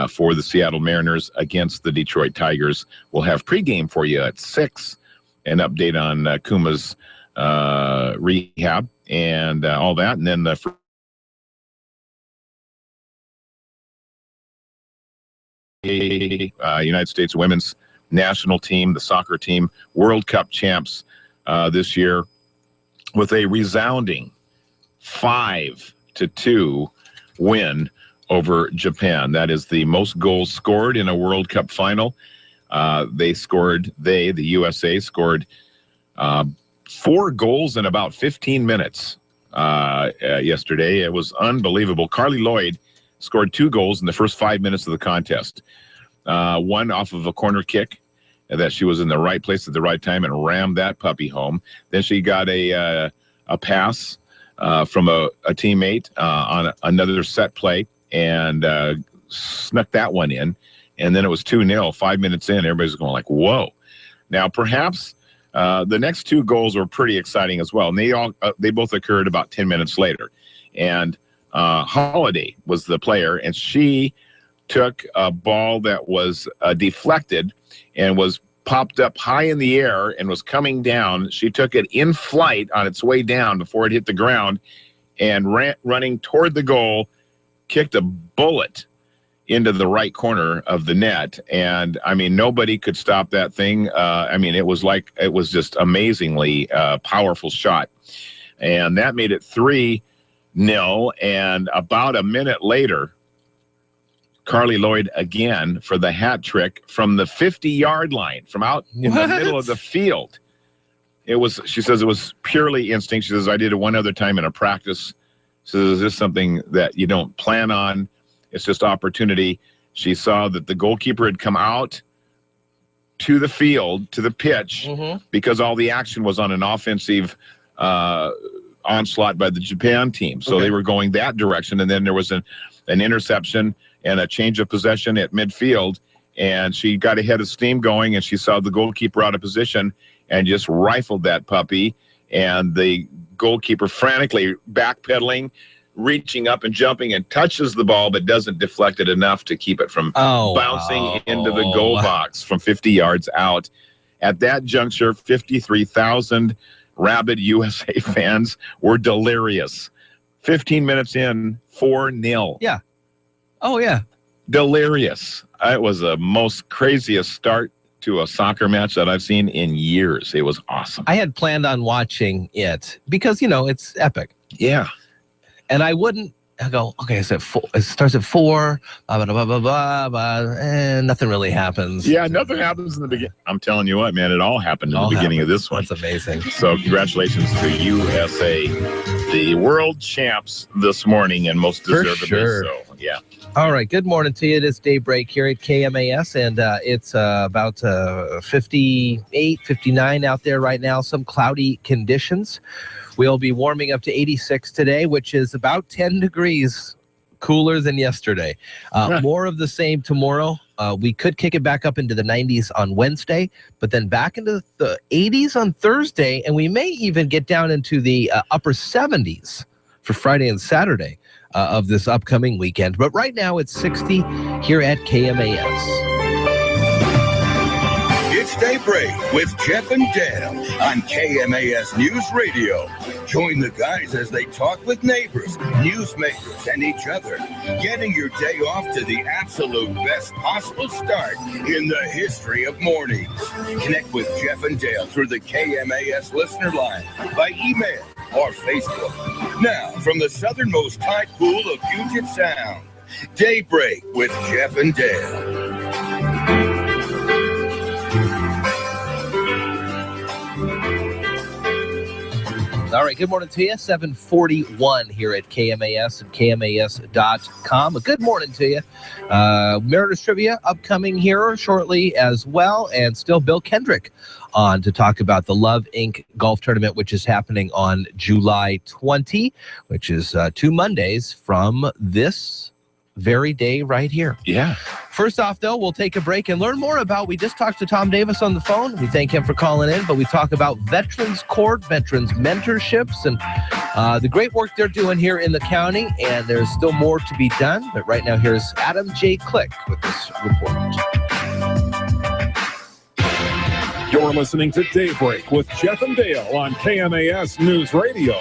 for the Seattle Mariners against the Detroit Tigers. We'll have pregame for you at 6, an update on Kuma's rehab and all that, and then the United States women's national team, the soccer team, World Cup champs this year, with a resounding 5-2 win over Japan. That is the most goals scored in a World Cup final. The USA scored 4 goals in about 15 minutes yesterday. It was unbelievable. Carly Lloyd scored 2 goals in the first 5 minutes of the contest. One off of a corner kick that she was in the right place at the right time and rammed that puppy home. Then she got a pass from a teammate on another set play and snuck that one in. And then it was 2-0, 5 minutes in. Everybody's going like, whoa. Now, perhaps the next 2 goals were pretty exciting as well. And they both occurred about 10 minutes later. And Holiday was the player, and she took a ball that was deflected and was popped up high in the air and was coming down. She took it in flight on its way down before it hit the ground and running toward the goal, kicked a bullet into the right corner of the net. And I mean, nobody could stop that thing. I mean, it was just amazingly powerful shot. And that made it 3-0. And about a minute later, Carly Lloyd again for the hat trick from the 50-yard line, from out in the middle of the field. She says it was purely instinct. She says, I did it one other time in a practice. She says, is this something that you don't plan on? It's just opportunity. She saw that the goalkeeper had come out to the field, to the pitch, because all the action was on an offensive onslaught by the Japan team. So they were going that direction. And then there was an interception and a change of possession at midfield. And she got ahead of steam going, and she saw the goalkeeper out of position and just rifled that puppy. And the goalkeeper frantically backpedaling, reaching up and jumping, and touches the ball but doesn't deflect it enough to keep it from bouncing into the goal box from 50 yards out. At that juncture, 53,000 rabid USA fans were delirious. 15 minutes in, 4-0. Yeah. Oh, yeah. Delirious. It was the most craziest start to a soccer match that I've seen in years. It was awesome. I had planned on watching it because, it's epic. Yeah. And I go, okay, it starts at 4, blah, blah, blah, blah, blah, and nothing really happens. Yeah, nothing happens in the beginning. I'm telling you what, man, it all happened in the beginning of this one. That's amazing. So congratulations to USA, the world champs this morning, and most deservedly so. Yeah. All right, good morning to you. It is Daybreak here at KMAS, and it's about 58, 59 out there right now, some cloudy conditions. We'll be warming up to 86 today, which is about 10 degrees cooler than yesterday. More of the same tomorrow. We could kick it back up into the 90s on Wednesday, but then back into the 80s on Thursday, and we may even get down into the upper 70s for Friday and Saturday of this upcoming weekend. But right now it's 60 here at KMAS. It's Daybreak with Jeff and Dale on KMAS News Radio. Join the guys as they talk with neighbors, newsmakers, and each other, getting your day off to the absolute best possible start in the history of mornings. Connect with Jeff and Dale through the KMAS listener line, by email or Facebook. Now, from the southernmost tide pool of Puget Sound, Daybreak with Jeff and Dale. All right, good morning to you. 7:41 here at KMAS and KMAS.com. A good morning to you. Mariners Trivia upcoming here shortly as well, and still Bill Kendrick on to talk about the Love Inc. Golf Tournament, which is happening on July 20, which is 2 Mondays from this very day right here. Yeah. First off, though, we'll take a break and learn more about, we just talked to Tom Davis on the phone. We thank him for calling in, but we talk about Veterans Court, Veterans Mentorships, and the great work they're doing here in the county, and there's still more to be done. But right now, here's Adam J. Click with this report. You're listening to Daybreak with Jeff and Dale on KMAS News Radio.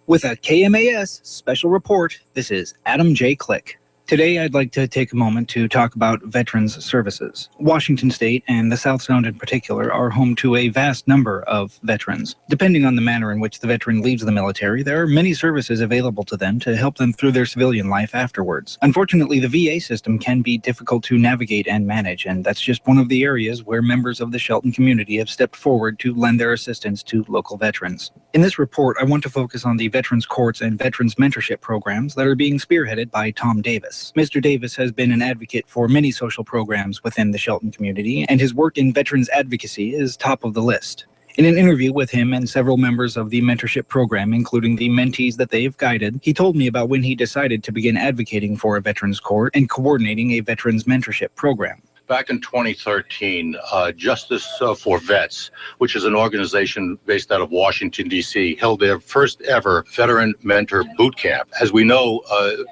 With a KMAS special report, this is Adam J. Click. Today, I'd like to take a moment to talk about veterans services. Washington State, and the South Sound in particular, are home to a vast number of veterans. Depending on the manner in which the veteran leaves the military, there are many services available to them to help them through their civilian life afterwards. Unfortunately, the VA system can be difficult to navigate and manage, and that's just one of the areas where members of the Shelton community have stepped forward to lend their assistance to local veterans. In this report, I want to focus on the Veterans Courts and Veterans Mentorship programs that are being spearheaded by Tom Davis. Mr. Davis has been an advocate for many social programs within the Shelton community, and his work in veterans advocacy is top of the list. In an interview with him and several members of the mentorship program, including the mentees that they've guided, he told me about when he decided to begin advocating for a veterans court and coordinating a veterans mentorship program. Back in 2013, Justice for Vets, which is an organization based out of Washington, D.C., held their first ever veteran mentor boot camp. As we know,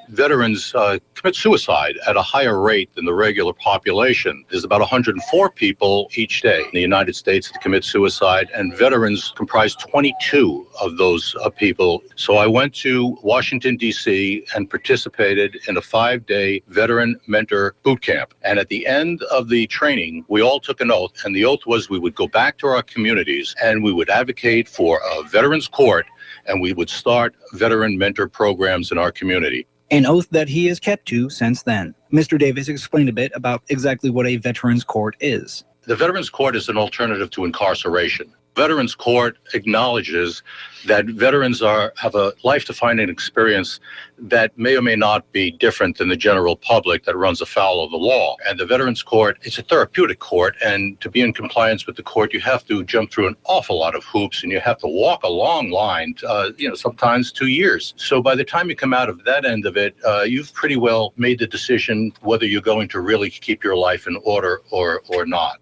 veterans commit suicide at a higher rate than the regular population. There's about 104 people each day in the United States that commit suicide, and veterans comprise 22 of those people. So I went to Washington, D.C., and participated in a 5-day veteran mentor boot camp. And at the end of the training, we all took an oath, and the oath was we would go back to our communities and we would advocate for a veterans court, and we would start veteran mentor programs in our community. An oath that he has kept to since then. Mr. Davis explained a bit about exactly what a veterans court is. The veterans court is an alternative to incarceration. Veterans Court acknowledges that veterans have a life-defining experience that may or may not be different than the general public that runs afoul of the law. And the Veterans Court, it's a therapeutic court, and to be in compliance with the court, you have to jump through an awful lot of hoops, and you have to walk a long line, sometimes 2 years. So by the time you come out of that end of it, you've pretty well made the decision whether you're going to really keep your life in order or not.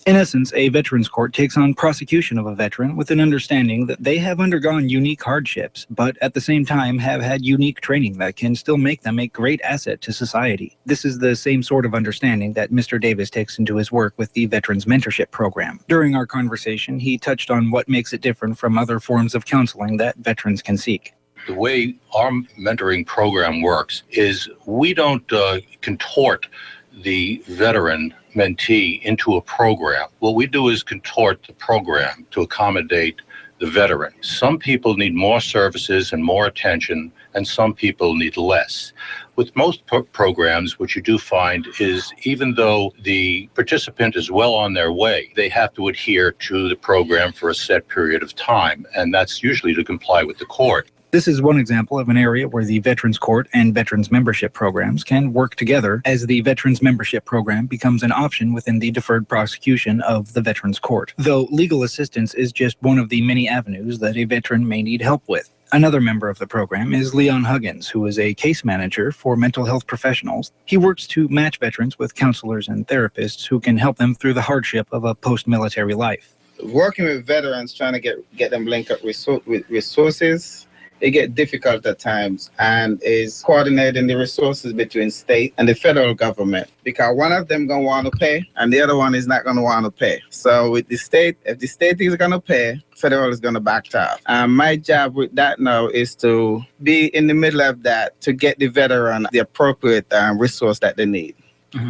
In essence, a veterans court takes on prosecution of a veteran with an understanding that they have undergone unique hardships, but at the same time have had unique training that can still make them a great asset to society. This is the same sort of understanding that Mr. Davis takes into his work with the Veterans Mentorship Program. During our conversation, he touched on what makes it different from other forms of counseling that veterans can seek. The way our mentoring program works is we don't contort the veteran mentee into a program. What we do is contort the program to accommodate the veteran. Some people need more services and more attention, and some people need less. With most programs, what you do find is even though the participant is well on their way, they have to adhere to the program for a set period of time, and that's usually to comply with the court. This is one example of an area where the Veterans Court and Veterans Membership programs can work together as the Veterans Membership program becomes an option within the deferred prosecution of the Veterans Court, though legal assistance is just one of the many avenues that a veteran may need help with. Another member of the program is Leon Huggins, who is a case manager for mental health professionals. He works to match veterans with counselors and therapists who can help them through the hardship of a post-military life. Working with veterans, trying to get them linked up with resources, it get difficult at times, and is coordinating the resources between state and the federal government, because one of them gonna want to pay and the other one is not gonna want to pay. So with the state, if the state is gonna pay, federal is gonna back off. My job with that now is to be in the middle of that to get the veteran the appropriate resource that they need.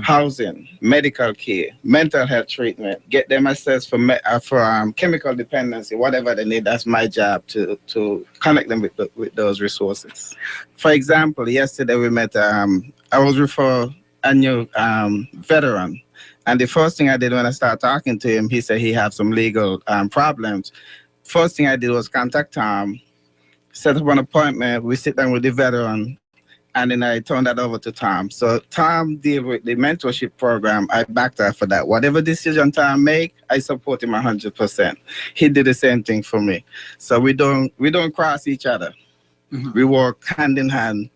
Housing, medical care, mental health treatment, get them assessed for chemical dependency, whatever they need. That's my job to connect them with those resources. For example, yesterday we met, I was referred a new veteran. And the first thing I did when I started talking to him, he said he had some legal problems. First thing I did was contact Tom, set up an appointment. We sit down with the veteran, and then I turned that over to Tom. So Tom deal with the mentorship program. I backed her for that. Whatever decision Tom make, I support him 100%. He did the same thing for me. So we don't cross each other. We work hand in hand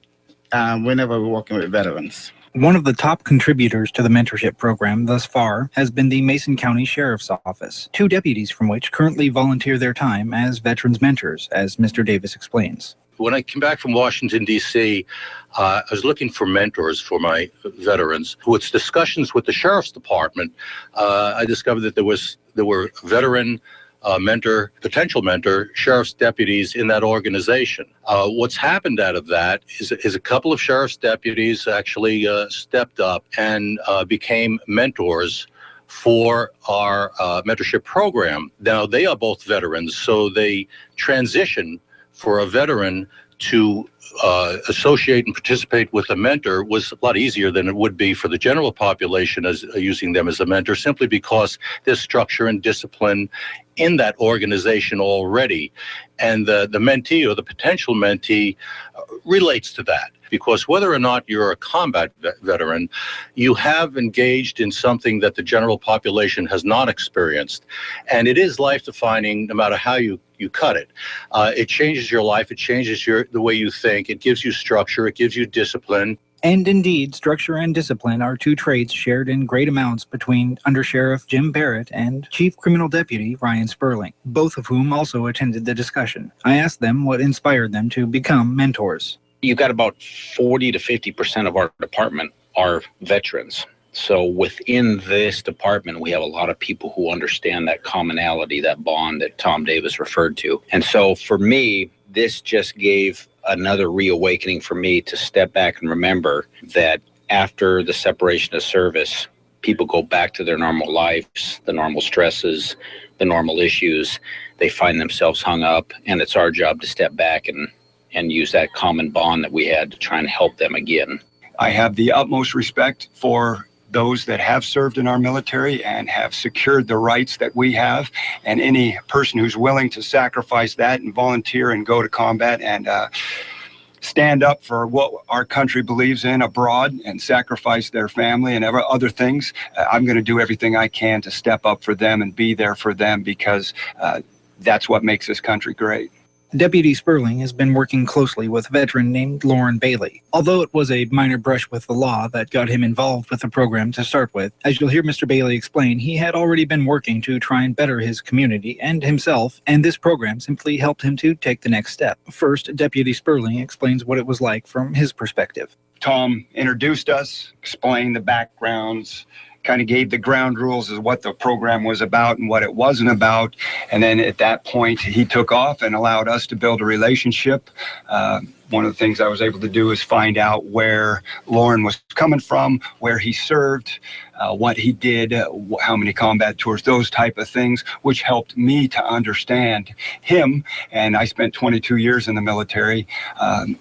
whenever we're working with veterans. One of the top contributors to the mentorship program thus far has been the Mason County Sheriff's Office, 2 deputies from which currently volunteer their time as veterans mentors, as Mr. Davis explains. When I came back from Washington, D.C., I was looking for mentors for my veterans. With discussions with the Sheriff's Department, I discovered that there were veteran potential mentor, sheriff's deputies in that organization. What's happened out of that is a couple of sheriff's deputies actually stepped up and became mentors for our mentorship program. Now, they are both veterans, so they transition for a veteran to associate and participate with a mentor was a lot easier than it would be for the general population as using them as a mentor, simply because there's structure and discipline in that organization already. And the mentee or the potential mentee relates to that. Because whether or not you're a combat veteran, you have engaged in something that the general population has not experienced. And it is life-defining no matter how you cut it. It changes your life. It changes the way you think. It gives you structure. It gives you discipline. And indeed, structure and discipline are 2 traits shared in great amounts between Under Sheriff Jim Barrett and Chief Criminal Deputy Ryan Sperling, both of whom also attended the discussion. I asked them what inspired them to become mentors. You've got about 40 to 50% of our department are veterans. So within this department, we have a lot of people who understand that commonality, that bond that Tom Davis referred to. And so for me, this just gave another reawakening for me to step back and remember that after the separation of service, people go back to their normal lives, the normal stresses, the normal issues. They find themselves hung up, and it's our job to step back and use that common bond that we had to try and help them again. I have the utmost respect for those that have served in our military and have secured the rights that we have, and any person who's willing to sacrifice that and volunteer and go to combat and stand up for what our country believes in abroad and sacrifice their family and other things. I'm going to do everything I can to step up for them and be there for them, because that's what makes this country great. Deputy Sperling has been working closely with a veteran named Lauren Bailey. Although it was a minor brush with the law that got him involved with the program to start with, as you'll hear Mr. Bailey explain, he had already been working to try and better his community and himself, and this program simply helped him to take the next step. First, Deputy Sperling explains what it was like from his perspective. Tom introduced us, explained the backgrounds, kind of gave the ground rules as what the program was about and what it wasn't about. And then at that point, he took off and allowed us to build a relationship. One of the things I was able to do is find out where Lauren was coming from, where he served, what he did, how many combat tours, those type of things, which helped me to understand him. And I spent 22 years in the military,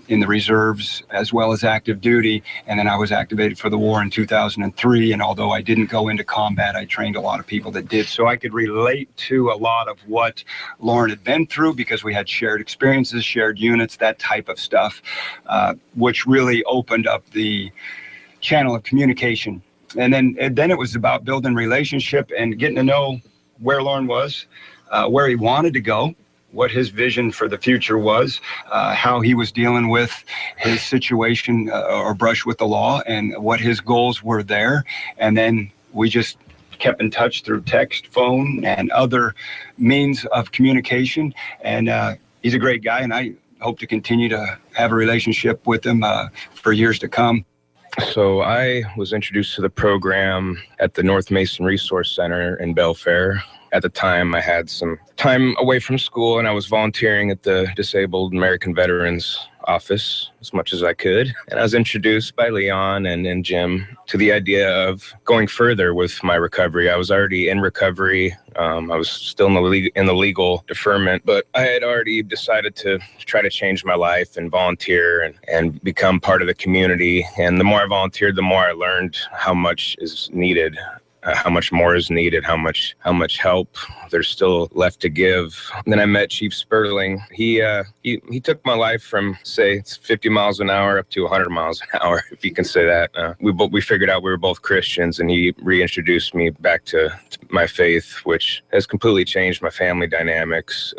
in the reserves, as well as active duty. And then I was activated for the war in 2003. And although I didn't go into combat, I trained a lot of people that did. So I could relate to a lot of what Lauren had been through, because we had shared experiences, shared units, that type of stuff, which really opened up the channel of communication. And then it was about building relationship and getting to know where Lauren was, where he wanted to go, what his vision for the future was, how he was dealing with his situation or brush with the law, and what his goals were there. And then we just kept in touch through text, phone, and other means of communication. And he's a great guy, and I Hope to continue to have a relationship with them for years to come. So I was introduced to the program at the North Mason Resource Center in Belfair. At the time, I had some time away from school, and I was volunteering at the Disabled American Veterans Office as much as I could. And I was introduced by Leon and Jim to the idea of going further with my recovery. I was already in recovery. I was still in the legal deferment, but I had already decided to try to change my life and volunteer and become part of the community. And the more I volunteered, the more I learned how much is needed. How much more is needed, how much help there's still left to give. And then I met Chief Sperling. He took my life from, say, 50 miles an hour up to 100 miles an hour, if you can say that. We figured out we were both Christians, and he reintroduced me back to my faith, which has completely changed my family dynamics.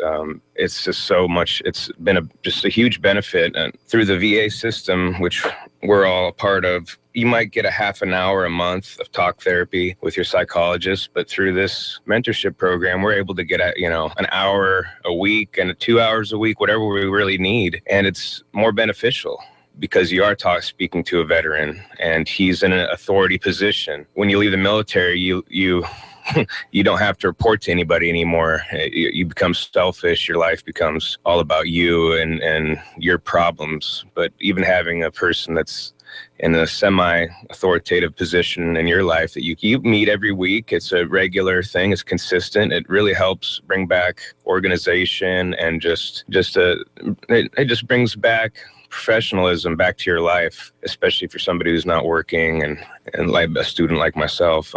It's just so much. It's been just a huge benefit. And through the VA system, which we're all a part of, you might get a half an hour a month of talk therapy with your psychologist, but through this mentorship program, we're able to get an hour a week and 2 hours a week, whatever we really need. And it's more beneficial because you are speaking to a veteran and he's in an authority position. When you leave the military, you you don't have to report to anybody anymore. You become selfish. Your life becomes all about you and your problems. But even having a person that's in a semi-authoritative position in your life that you meet every week, it's a regular thing, it's consistent, it really helps bring back organization and it just brings back professionalism back to your life, especially for somebody who's not working and like a student like myself.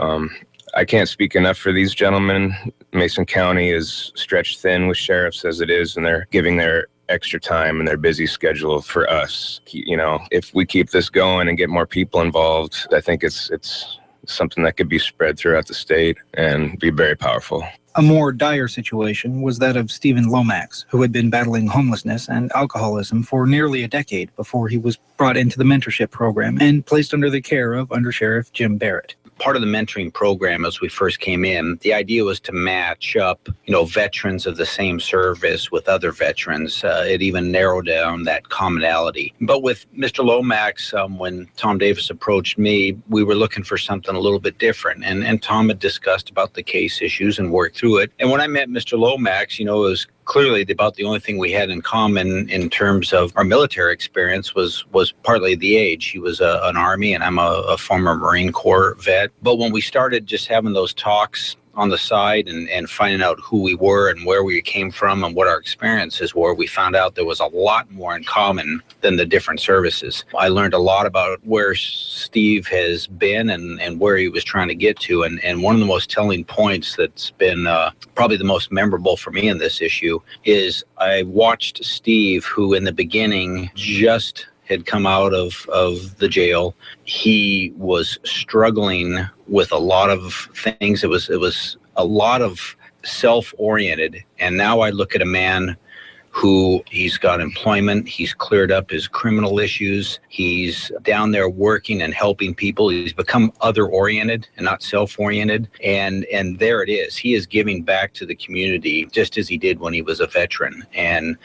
I can't speak enough for these gentlemen. Mason County is stretched thin with sheriffs as it is, and they're giving their extra time in their busy schedule for us. If we keep this going and get more people involved, I think it's something that could be spread throughout the state and be very powerful. A more dire situation was that of Stephen Lomax, who had been battling homelessness and alcoholism for nearly a decade before he was brought into the mentorship program and placed under the care of Under Sheriff Jim Barrett. Part of the mentoring program as we first came in, the idea was to match up, veterans of the same service with other veterans. It even narrowed down that commonality. But with Mr. Lomax, when Tom Davis approached me, we were looking for something a little bit different. And Tom had discussed about the case issues and worked through it. And when I met Mr. Lomax, it was clearly about the only thing we had in common in terms of our military experience was partly the age. He was an Army and I'm a former Marine Corps vet. But when we started just having those talks on the side and finding out who we were and where we came from and what our experiences were, we found out there was a lot more in common than the different services. I learned a lot about where Steve has been and where he was trying to get to. And one of the most telling points that's been probably the most memorable for me in this issue is I watched Steve, who in the beginning just had come out of the jail. He was struggling with a lot of things. It was a lot of self-oriented. And now I look at a man who he's got employment, he's cleared up his criminal issues, he's down there working and helping people. He's become other-oriented and not self-oriented. And there it is. He is giving back to the community just as he did when he was a veteran. And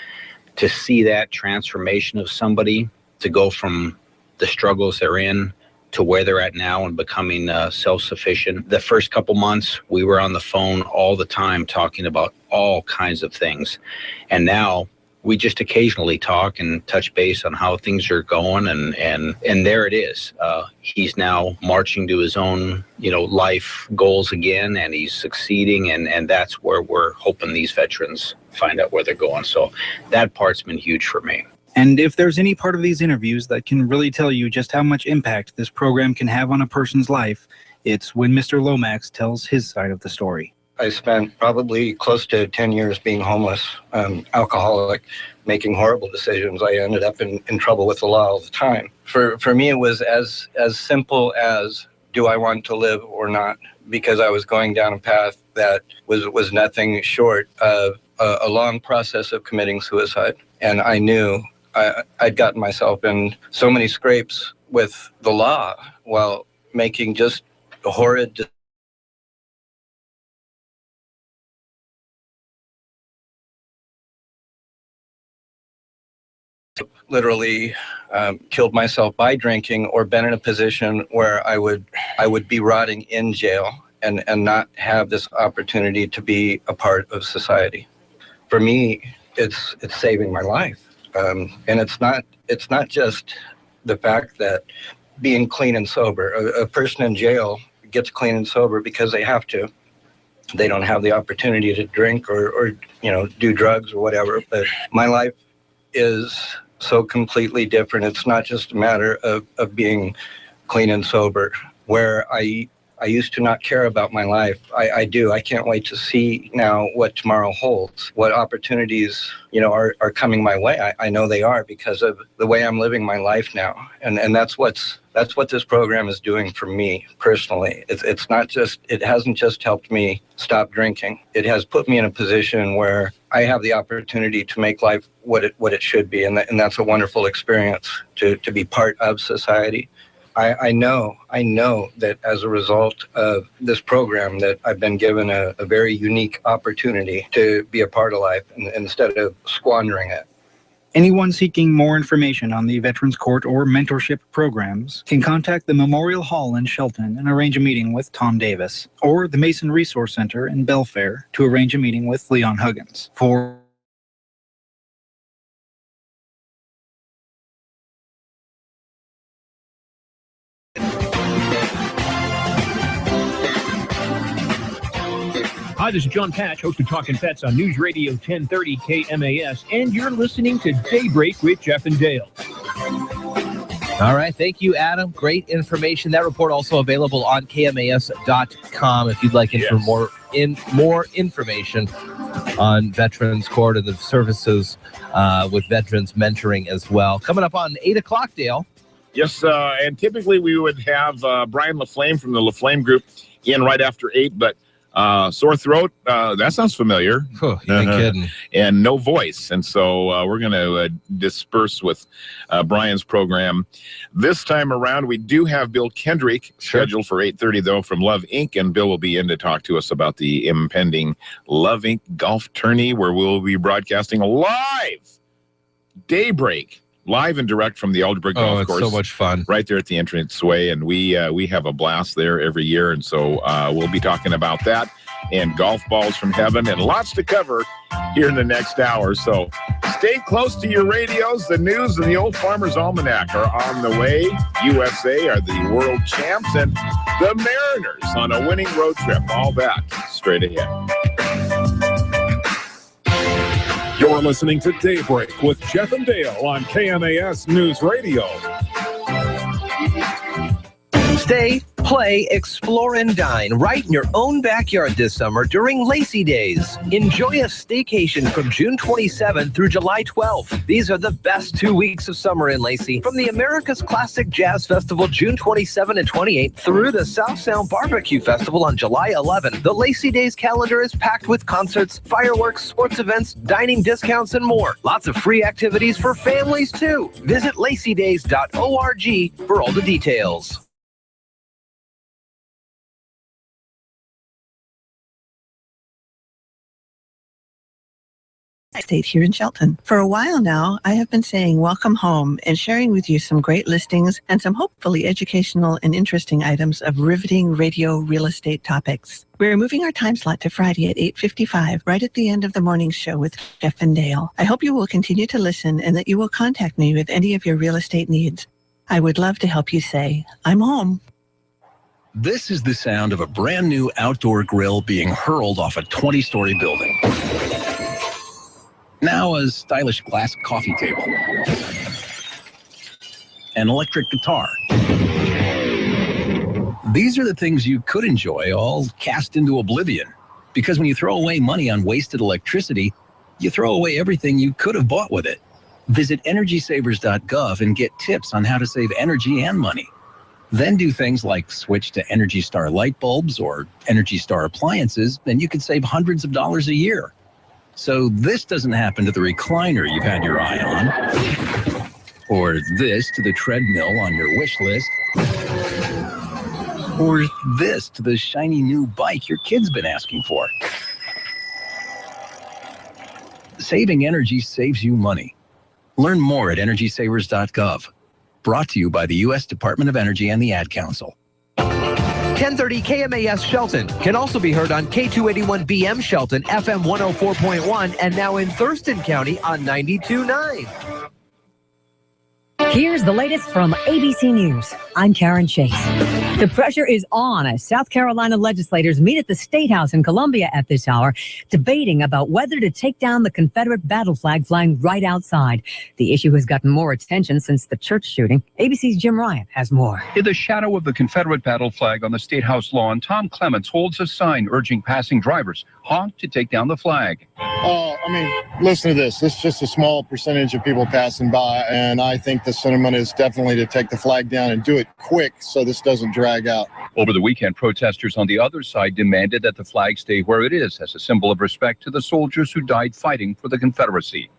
to see that transformation of somebody, to go from the struggles they're in to where they're at now and becoming self-sufficient. The first couple months, we were on the phone all the time talking about all kinds of things. And now we just occasionally talk and touch base on how things are going. And there it is. He's now marching to his own, life goals again, and he's succeeding. And that's where we're hoping these veterans find out where they're going. So that part's been huge for me. And if there's any part of these interviews that can really tell you just how much impact this program can have on a person's life, it's when Mr. Lomax tells his side of the story. I spent probably close to 10 years being homeless, alcoholic, making horrible decisions. I ended up in trouble with the law all the time. For me, it was as simple as, do I want to live or not? Because I was going down a path that was nothing short of a long process of committing suicide. And I knew I'd gotten myself in so many scrapes with the law while making just horrid literally killed myself by drinking, or been in a position where I would be rotting in jail and not have this opportunity to be a part of society. For me, it's saving my life, and it's not just the fact that being clean and sober. A person in jail gets clean and sober because they have to. They don't have the opportunity to drink or do drugs or whatever. But my life is so completely different. It's not just a matter of being clean and sober, where I used to not care about my life. I do. I can't wait to see now what tomorrow holds, what opportunities, are coming my way. I know they are because of the way I'm living my life now. And that's what this program is doing for me personally. It hasn't just helped me stop drinking. It has put me in a position where I have the opportunity to make life what it should be. And that's a wonderful experience to be part of society. I know that as a result of this program that I've been given a very unique opportunity to be a part of life instead of squandering it. Anyone seeking more information on the Veterans Court or mentorship programs can contact the Memorial Hall in Shelton and arrange a meeting with Tom Davis, or the Mason Resource Center in Belfair to arrange a meeting with Leon Huggins. Hi, this is John Patch, host of Talkin' Pets on News Radio 1030 KMAS, and you're listening to Daybreak with Jeff and Dale. All right. Thank you, Adam. Great information. That report also available on KMAS.com if you'd like more information on Veterans Court and the services with veterans mentoring as well. Coming up on 8 o'clock, Dale. Yes, and typically we would have Brian LaFlame from the LaFlame Group in right after 8, but sore throat, that sounds familiar. You ain't kidding. And no voice. And so we're going to disperse with Brian's program. This time around, we do have Bill Kendrick scheduled for 8:30, though, from Love Inc. And Bill will be in to talk to us about the impending Love Inc. golf tourney, where we'll be broadcasting live Daybreak. Live and direct from the Alderbrook Golf Course. So much fun. Right there at the entranceway, and we have a blast there every year, and so we'll be talking about that and golf balls from heaven and lots to cover here in the next hour. So stay close to your radios. The news and the Old Farmer's Almanac are on the way. USA are the world champs, and the Mariners on a winning road trip. All that straight ahead. You're listening to Daybreak with Jeff and Dale on KMAS News Radio. Stay, play, explore, and dine right in your own backyard this summer during Lacey Days. Enjoy a staycation from June 27th through July 12th. These are the best 2 weeks of summer in Lacey. From the America's Classic Jazz Festival June 27 and 28 through the South Sound Barbecue Festival on July 11, the Lacey Days calendar is packed with concerts, fireworks, sports events, dining discounts, and more. Lots of free activities for families, too. Visit lacydays.org for all the details. State here in Shelton. For a while now, I have been saying welcome home and sharing with you some great listings and some hopefully educational and interesting items of riveting radio real estate topics. We're moving our time slot to Friday at 8:55, right at the end of the morning show with Jeff and Dale. I hope you will continue to listen and that you will contact me with any of your real estate needs. I would love to help you say, I'm home. This is the sound of a brand new outdoor grill being hurled off a 20-story building. Now a stylish glass coffee table. An electric guitar. These are the things you could enjoy, all cast into oblivion. Because when you throw away money on wasted electricity, you throw away everything you could have bought with it. Visit EnergySavers.gov and get tips on how to save energy and money. Then do things like switch to Energy Star light bulbs or Energy Star appliances, and you could save hundreds of dollars a year. So this doesn't happen to the recliner you've had your eye on, or this to the treadmill on your wish list, or this to the shiny new bike your kid's been asking for. Saving energy saves you money. Learn more at EnergySavers.gov. Brought to you by the U.S. Department of Energy and the Ad Council. 1030 KMAS Shelton can also be heard on K281BM Shelton, FM 104.1, and now in Thurston County on 92.9. Here's the latest from ABC News. I'm Karen Chase. The pressure is on as South Carolina legislators meet at the State House in Columbia at this hour, debating about whether to take down the Confederate battle flag flying right outside. The issue has gotten more attention since the church shooting. ABC's Jim Ryan has more. In the shadow of the Confederate battle flag on the State House lawn, Tom Clements holds a sign urging passing drivers honk to take down the flag. Listen to this. This is just a small percentage of people passing by, and I think the sentiment is definitely to take the flag down and do it quick so this doesn't drag out. Over the weekend, protesters on the other side demanded that the flag stay where it is as a symbol of respect to the soldiers who died fighting for the Confederacy.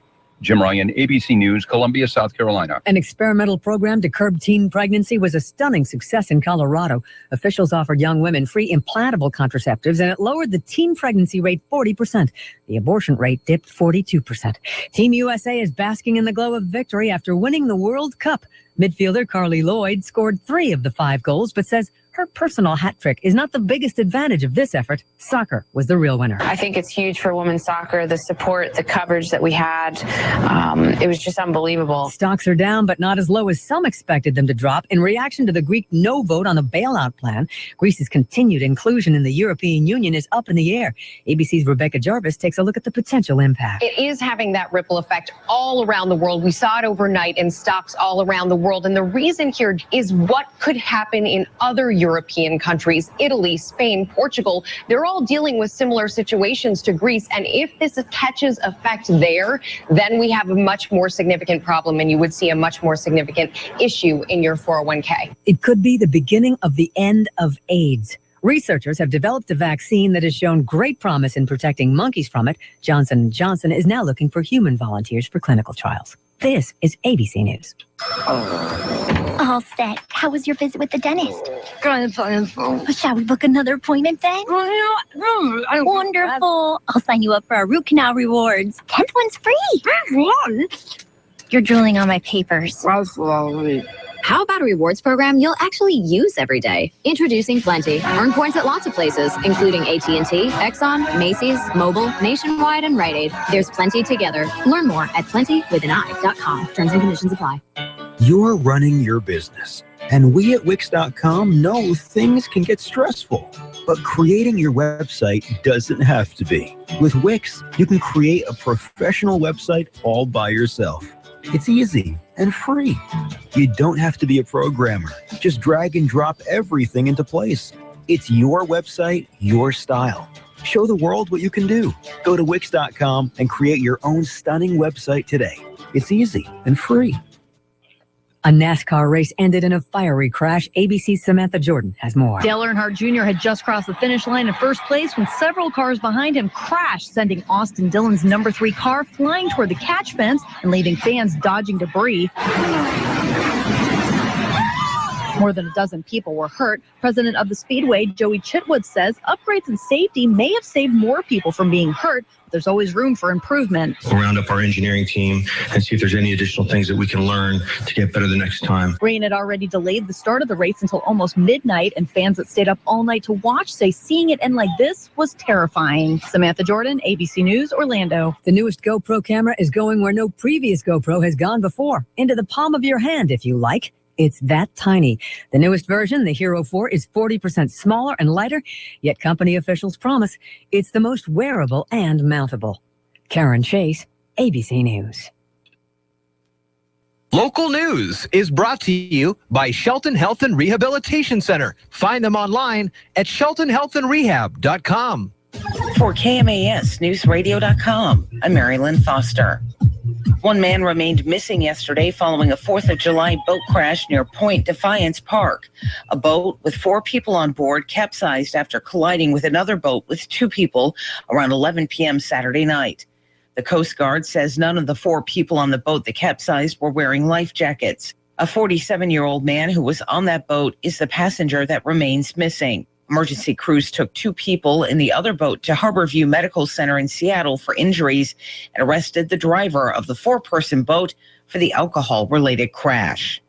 Jim Ryan, ABC News, Columbia, South Carolina. An experimental program to curb teen pregnancy was a stunning success in Colorado. Officials offered young women free implantable contraceptives, and it lowered the teen pregnancy rate 40%. The abortion rate dipped 42%. Team USA is basking in the glow of victory after winning the World Cup. Midfielder Carly Lloyd scored 3 of the 5 goals, but says her personal hat trick is not the biggest advantage of this effort. Soccer was the real winner. I think it's huge for women's soccer, the support, the coverage that we had. It was just unbelievable. Stocks are down, but not as low as some expected them to drop in reaction to the Greek no vote on the bailout plan. Greece's continued inclusion in the European Union is up in the air. ABC's Rebecca Jarvis takes a look at the potential impact. It is having that ripple effect all around the world. We saw it overnight in stocks all around the world. And the reason here is what could happen in other European countries, Italy, Spain, Portugal. They're all dealing with similar situations to Greece. And if this catches effect there, then we have a much more significant problem, and you would see a much more significant issue in your 401k. It could be the beginning of the end of AIDS. Researchers have developed a vaccine that has shown great promise in protecting monkeys from it. Johnson & Johnson is now looking for human volunteers for clinical trials. This is ABC News. All set. How was your visit with the dentist? Shall we book another appointment then? Wonderful. I'll sign you up for our root canal rewards. 10th one's free. You're drooling on my papers. How about a rewards program you'll actually use every day? Introducing Plenty. Earn points at lots of places, including AT&T, Exxon, Macy's, Mobile, Nationwide, and Rite Aid. There's Plenty together. Learn more at plentywithani.com. Terms and conditions apply. You're running your business, and we at Wix.com know things can get stressful, but creating your website doesn't have to be. With Wix, you can create a professional website all by yourself. It's easy and free. You don't have to be a programmer. Just drag and drop everything into place. It's your website, your style. Show the world what you can do. Go to Wix.com and create your own stunning website today. It's easy and free. A NASCAR race ended in a fiery crash. ABC's Samantha Jordan has more. Dale Earnhardt Jr. had just crossed the finish line in first place when several cars behind him crashed, sending Austin Dillon's number 3 car flying toward the catch fence and leaving fans dodging debris. More than a dozen people were hurt. President of the Speedway, Joey Chitwood, says upgrades in safety may have saved more people from being hurt, but there's always room for improvement. We'll round up our engineering team and see if there's any additional things that we can learn to get better the next time. Rain had already delayed the start of the race until almost midnight, and fans that stayed up all night to watch say seeing it end like this was terrifying. Samantha Jordan, ABC News, Orlando. The newest GoPro camera is going where no previous GoPro has gone before, into the palm of your hand, if you like. It's that tiny. The newest version, the Hero 4, is 40% smaller and lighter, yet company officials promise it's the most wearable and mountable. Karen Chase, ABC News. Local news is brought to you by Shelton Health and Rehabilitation Center. Find them online at sheltonhealthandrehab.com. For KMASnewsradio.com, I'm Marilyn Foster. One man remained missing yesterday following a 4th of July boat crash near Point Defiance Park. A boat with 4 people on board capsized after colliding with another boat with 2 people around 11 p.m. Saturday night. The Coast Guard says none of the 4 people on the boat that capsized were wearing life jackets. A 47-year-old man who was on that boat is the passenger that remains missing. Emergency crews took 2 people in the other boat to Harborview Medical Center in Seattle for injuries and arrested the driver of the 4-person boat for the alcohol-related crash.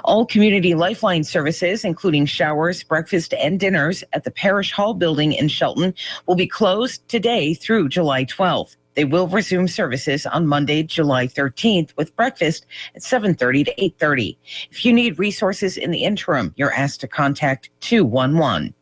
All community lifeline services, including showers, breakfast, and dinners at the Parish Hall building in Shelton, will be closed today through July 12th. They will resume services on Monday, July 13th, with breakfast at 7:30 to 8:30. If you need resources in the interim, you're asked to contact 211.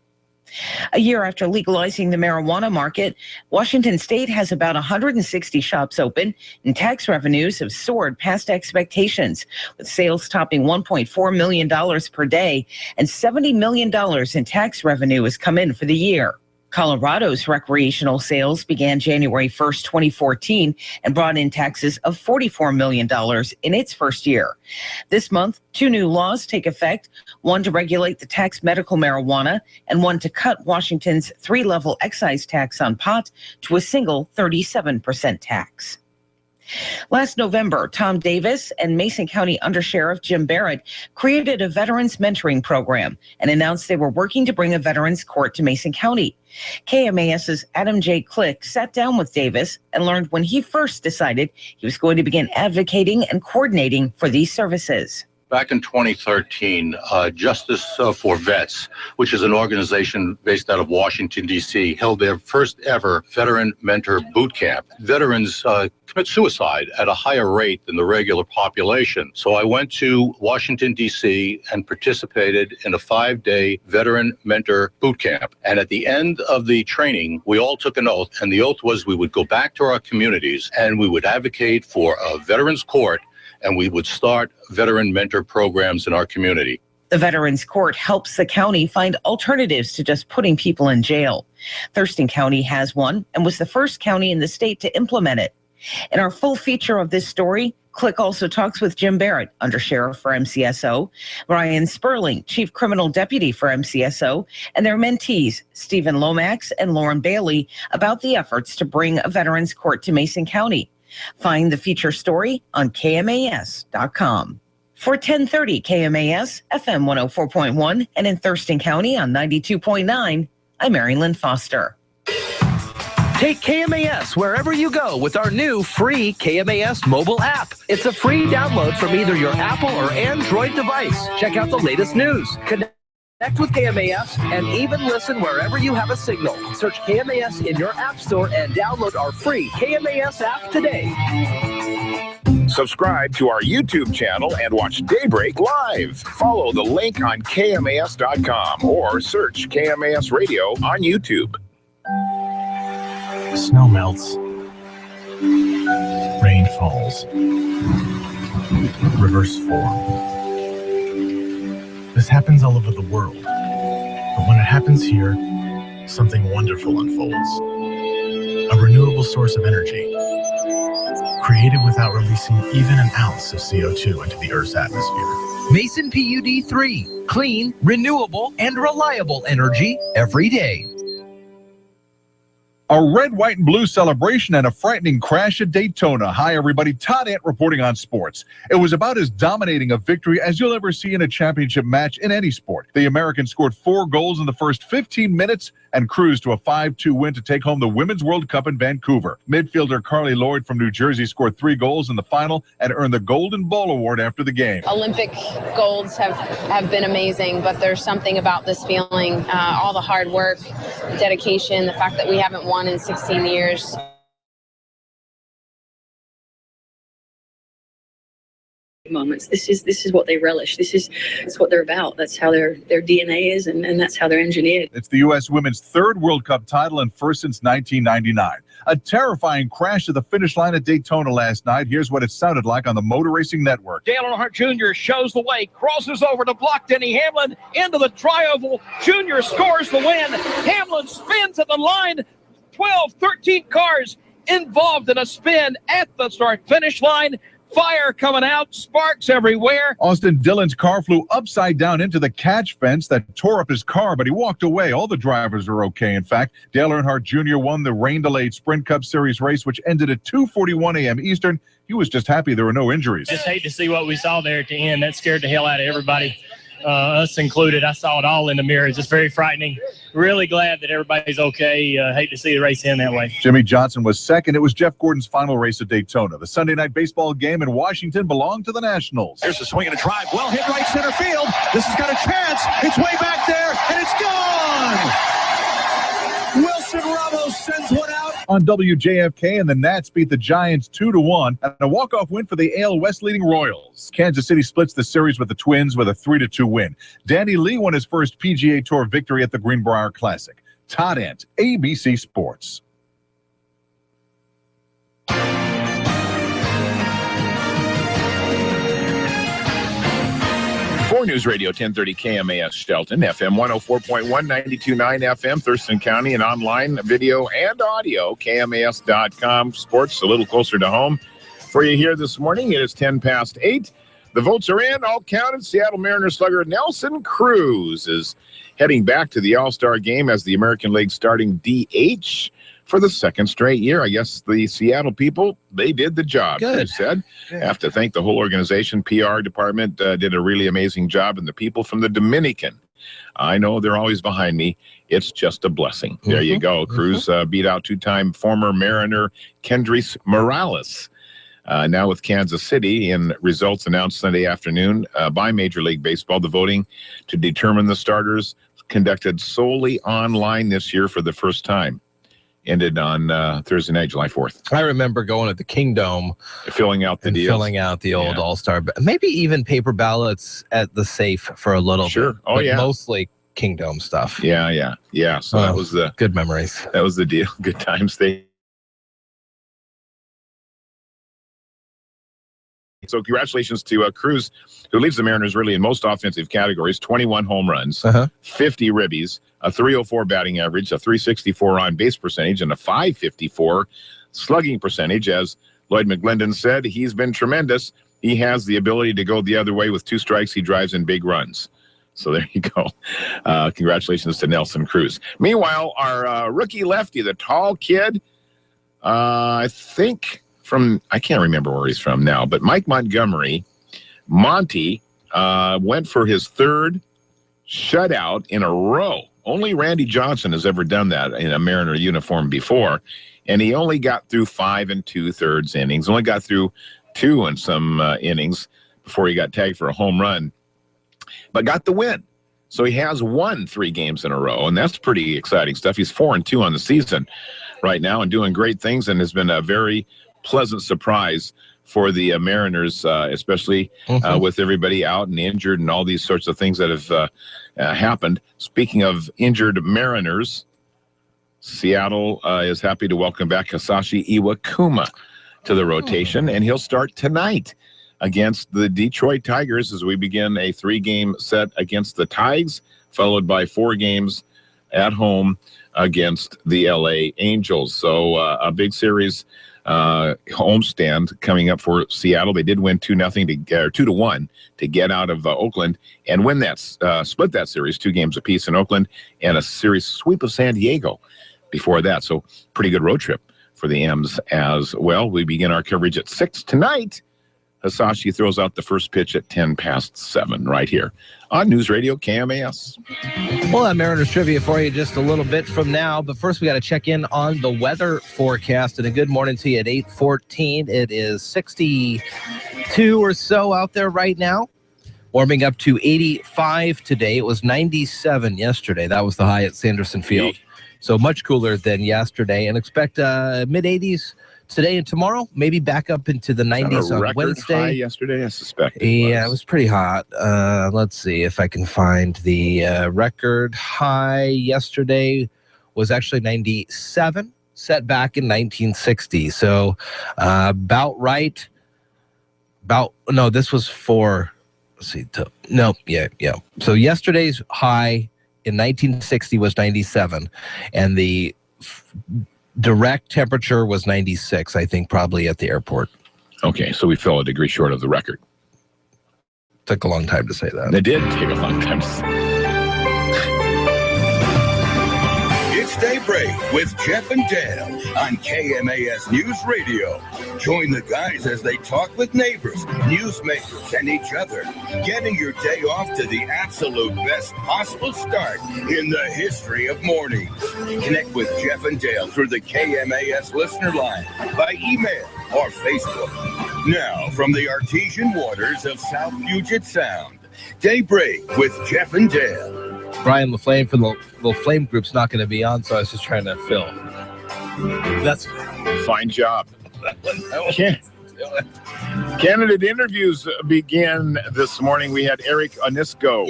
A year after legalizing the marijuana market, Washington State has about 160 shops open, and tax revenues have soared past expectations, with sales topping $1.4 million per day, and $70 million in tax revenue has come in for the year. Colorado's recreational sales began January 1st, 2014, and brought in taxes of $44 million in its first year. This month, 2 new laws take effect, one to regulate the tax medical marijuana and one to cut Washington's 3-level excise tax on pot to a single 37% tax. Last November, Tom Davis and Mason County Undersheriff Jim Barrett created a veterans mentoring program and announced they were working to bring a veterans court to Mason County. KMAS's Adam J. Click sat down with Davis and learned when he first decided he was going to begin advocating and coordinating for these services. Back in 2013, Justice for Vets, which is an organization based out of Washington, D.C., held their first ever veteran mentor boot camp. Veterans commit suicide at a higher rate than the regular population. So I went to Washington, D.C. and participated in a 5-day veteran mentor boot camp. And at the end of the training, we all took an oath, and the oath was we would go back to our communities and we would advocate for a veterans court, and we would start veteran mentor programs in our community. The Veterans Court helps the county find alternatives to just putting people in jail. Thurston County has one and was the first county in the state to implement it. In our full feature of this story, Click also talks with Jim Barrett, Undersheriff for MCSO, Ryan Sperling, Chief Criminal Deputy for MCSO, and their mentees, Stephen Lomax and Lauren Bailey, about the efforts to bring a Veterans Court to Mason County. Find the feature story on KMAS.com. For 1030 KMAS, FM 104.1, and in Thurston County on 92.9, I'm Mary Lynn Foster. Take KMAS wherever you go with our new free KMAS mobile app. It's a free download from either your Apple or Android device. Check out the latest news. Connect with KMAS and even listen wherever you have a signal. Search KMAS in your app store and download our free KMAS app today. Subscribe to our YouTube channel and watch Daybreak live. Follow the link on KMAS.com or search KMAS Radio on YouTube. Snow melts. Rain falls. Rivers form. This happens all over the world. But when it happens here, something wonderful unfolds. A renewable source of energy, created without releasing even an ounce of CO2 into the Earth's atmosphere. Mason PUD 3. Clean, renewable, and reliable energy every day. A red, white, and blue celebration and a frightening crash at Daytona. Hi, everybody. Todd Ant reporting on sports. It was about as dominating a victory as you'll ever see in a championship match in any sport. The Americans scored 4 goals in the first 15 minutes and cruised to a 5-2 win to take home the Women's World Cup in Vancouver. Midfielder Carly Lloyd from New Jersey scored 3 goals in the final and earned the Golden Ball Award after the game. Olympic golds have been amazing, but there's something about this feeling, all the hard work, the dedication, the fact that we haven't won in 16 years. Moments. This is what they relish. That's what they're about. That's how their DNA is, and that's how they're engineered. It's the U.S. women's 3rd World Cup title and first since 1999. A terrifying crash to the finish line at Daytona last night. Here's what it sounded like on the Motor Racing Network. Dale Earnhardt Jr. shows the way, crosses over to block Denny Hamlin into the tri-oval. Jr. scores the win. Hamlin spins at the line. 12, 13 cars involved in a spin at the start-finish line. Fire coming out, sparks everywhere. Austin Dillon's car flew upside down into the catch fence that tore up his car, but he walked away. All the drivers are okay. In fact, Dale Earnhardt Jr. won the rain-delayed Sprint Cup Series race, which ended at 2:41 a.m. Eastern. He was just happy there were no injuries. Just hate to see what we saw there at the end. That scared the hell out of everybody. us included. I saw it all in the mirror. It's just very frightening. Really glad that everybody's okay. Hate to see the race end that way. Jimmy Johnson was second. It was Jeff Gordon's final race at Daytona. The Sunday night baseball game in Washington belonged to the Nationals. Here's a swing and a drive. Well hit right center field. This has got a chance. It's way back there, and it's gone. Wilson Ramos sends one out. On WJFK, and the Nats beat the Giants 2-1, and a walk-off win for the AL West leading Royals. Kansas City splits the series with the Twins with a 3-2 win. Danny Lee won his first PGA Tour victory at the Greenbrier Classic. Todd Ent, ABC Sports. For News Radio 1030 KMAS Shelton, FM 104.1, 92.9 FM, Thurston County, and online video and audio, KMAS.com. Sports a little closer to home for you here this morning. It is 10 past 8. The votes are in, all counted. Seattle Mariners slugger Nelson Cruz is heading back to the All-Star game as the American League starting DH for the second straight year. I guess the Seattle people, they did the job. Good. Cruz said. I have to thank the whole organization. PR department did a really amazing job, and the people from the Dominican. I know they're always behind me. It's just a blessing. There you go. Cruz beat out two-time former Mariner Kendrys Morales. Now with Kansas City, in results announced Sunday afternoon by Major League Baseball. The voting to determine the starters conducted solely online this year for the first time. Ended on Thursday night, July 4th. I remember going at the Kingdom, filling out the deals. Filling out the old All-Star, maybe even paper ballots at the safe for a little bit. Oh, but yeah. Mostly Kingdom stuff. Yeah. So that was the good memories. That was the deal. Good times. So congratulations to Cruz, who leads the Mariners really in most offensive categories. 21 home runs, 50 ribbies, a 304 batting average, a 364 on base percentage, and a 554 slugging percentage. As Lloyd McGlendon said, he's been tremendous. He has the ability to go the other way. With 2 strikes, he drives in big runs. So there you go. Congratulations to Nelson Cruz. Meanwhile, our rookie lefty, the tall kid, I think I can't remember where he's from now, but Mike Montgomery, Monty, went for his 3rd shutout in a row. Only Randy Johnson has ever done that in a Mariner uniform before, and he only got through 5 2/3 innings. Only got through 2 in some innings before he got tagged for a home run, but got the win. So he has won 3 games in a row, and that's pretty exciting stuff. He's 4-2 on the season right now and doing great things, and has been a very pleasant surprise for the Mariners, especially with everybody out and injured and all these sorts of things that have happened. Speaking of injured Mariners, Seattle is happy to welcome back Hisashi Iwakuma to the rotation, and he'll start tonight against the Detroit Tigers as we begin a 3-game set against the Tigers, followed by 4 games at home against the LA Angels. So a big series homestand coming up for Seattle. They did win 2-1 to get out of Oakland and win that, split that series 2 games apiece in Oakland, and a series sweep of San Diego before that. So pretty good road trip for the M's as well. We begin our coverage at 6 tonight. Hisashi throws out the first pitch at 10 past 7 right here on News Radio KMAS. We'll have Mariners trivia for you just a little bit from now, but first we got to check in on the weather forecast. And a good morning to you at 8:14. It is 62 or so out there right now, warming up to 85 today. It was 97 yesterday. That was the high at Sanderson Field. So much cooler than yesterday, and expect mid-80s today and tomorrow, maybe back up into the 90s on Wednesday. High yesterday, I suspect. It was pretty hot. Let's see if I can find the record high yesterday was actually 97, set back in 1960. So about right. No, this was for, let's see. Yeah. So yesterday's high in 1960 was 97, and the direct temperature was 96, I think, probably at the airport. Okay, so we fell a degree short of the record. Took a long time to say that. It did take a long time to say. It's Daybreak Daybreak with Jeff and Dale on KMAS News Radio. Join the guys as they talk with neighbors, newsmakers, and each other, getting your day off to the absolute best possible start in the history of mornings. Connect with Jeff and Dale through the KMAS listener line, by email or Facebook. Now, from the artesian waters of South Puget Sound, Daybreak with Jeff and Dale. Brian LaFlame from the LaFlame Group's not going to be on, so I was just trying to fill. That's fine job. Candidate interviews began this morning. We had Eric Onisco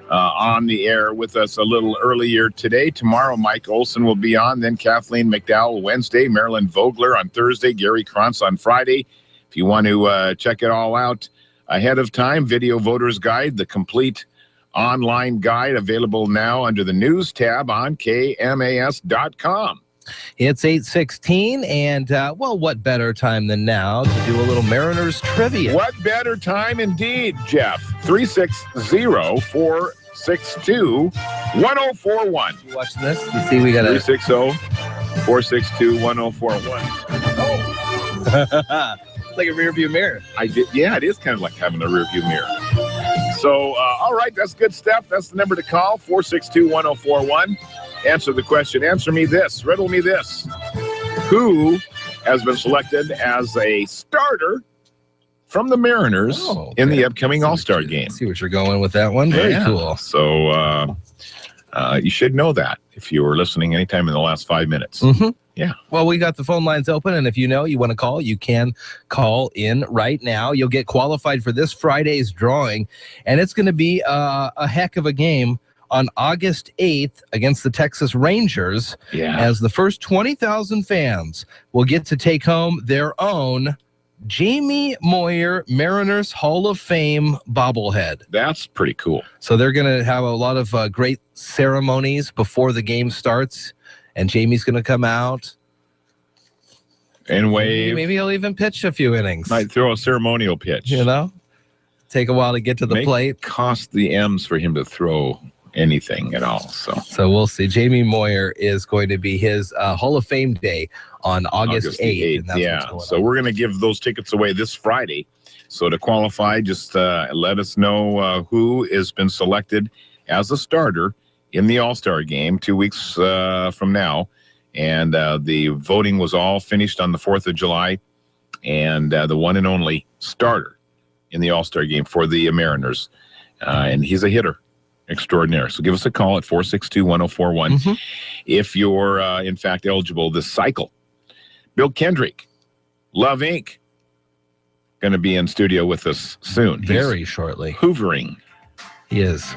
on the air with us a little earlier today. Tomorrow, Mike Olson will be on. Then Kathleen McDowell Wednesday, Marilyn Vogler on Thursday, Gary Krantz on Friday. If you want to check it all out ahead of time, Video Voters Guide, the complete online guide, available now under the news tab on KMAS.com. It's 8:16, and well, what better time than now to do a little Mariners trivia? What better time indeed, Jeff? 360-462-1041. You watch this? You see, we got a 360-462-1041. It's like a rear view mirror. I did. Yeah, it is kind of like having a rear view mirror. So, all right, that's good stuff. That's the number to call, 462-1041. Answer the question. Answer me this. Riddle me this. Who has been selected as a starter from the Mariners in the upcoming All-Star game? See what you're going with that one. Very cool. So, you should know that if you were listening anytime in the last 5 minutes. Mm-hmm. Yeah. Well, we got the phone lines open, and if you want to call, you can call in right now. You'll get qualified for this Friday's drawing, and it's going to be a heck of a game on August 8th against the Texas Rangers, as the first 20,000 fans will get to take home their own Jamie Moyer Mariners Hall of Fame bobblehead. That's pretty cool. So they're going to have a lot of great ceremonies before the game starts. And Jamie's going to come out and wave. Maybe he'll even pitch a few innings. Might throw a ceremonial pitch. You know, take a while to get to the plate. Cost the M's for him to throw anything at all. So we'll see. Jamie Moyer is going to be his Hall of Fame day on August 8th. And that's so we're going to give those tickets away this Friday. So to qualify, just let us know who has been selected as a starter in the All-Star game 2 weeks from now. And the voting was all finished on the 4th of July. And the one and only starter in the All-Star game for the Mariners. And he's a hitter extraordinaire. So give us a call at 462-1041 if you're, in fact, eligible this cycle. Bill Kendrick, Love Inc., going to be in studio with us soon. Very shortly. Hoovering. He is.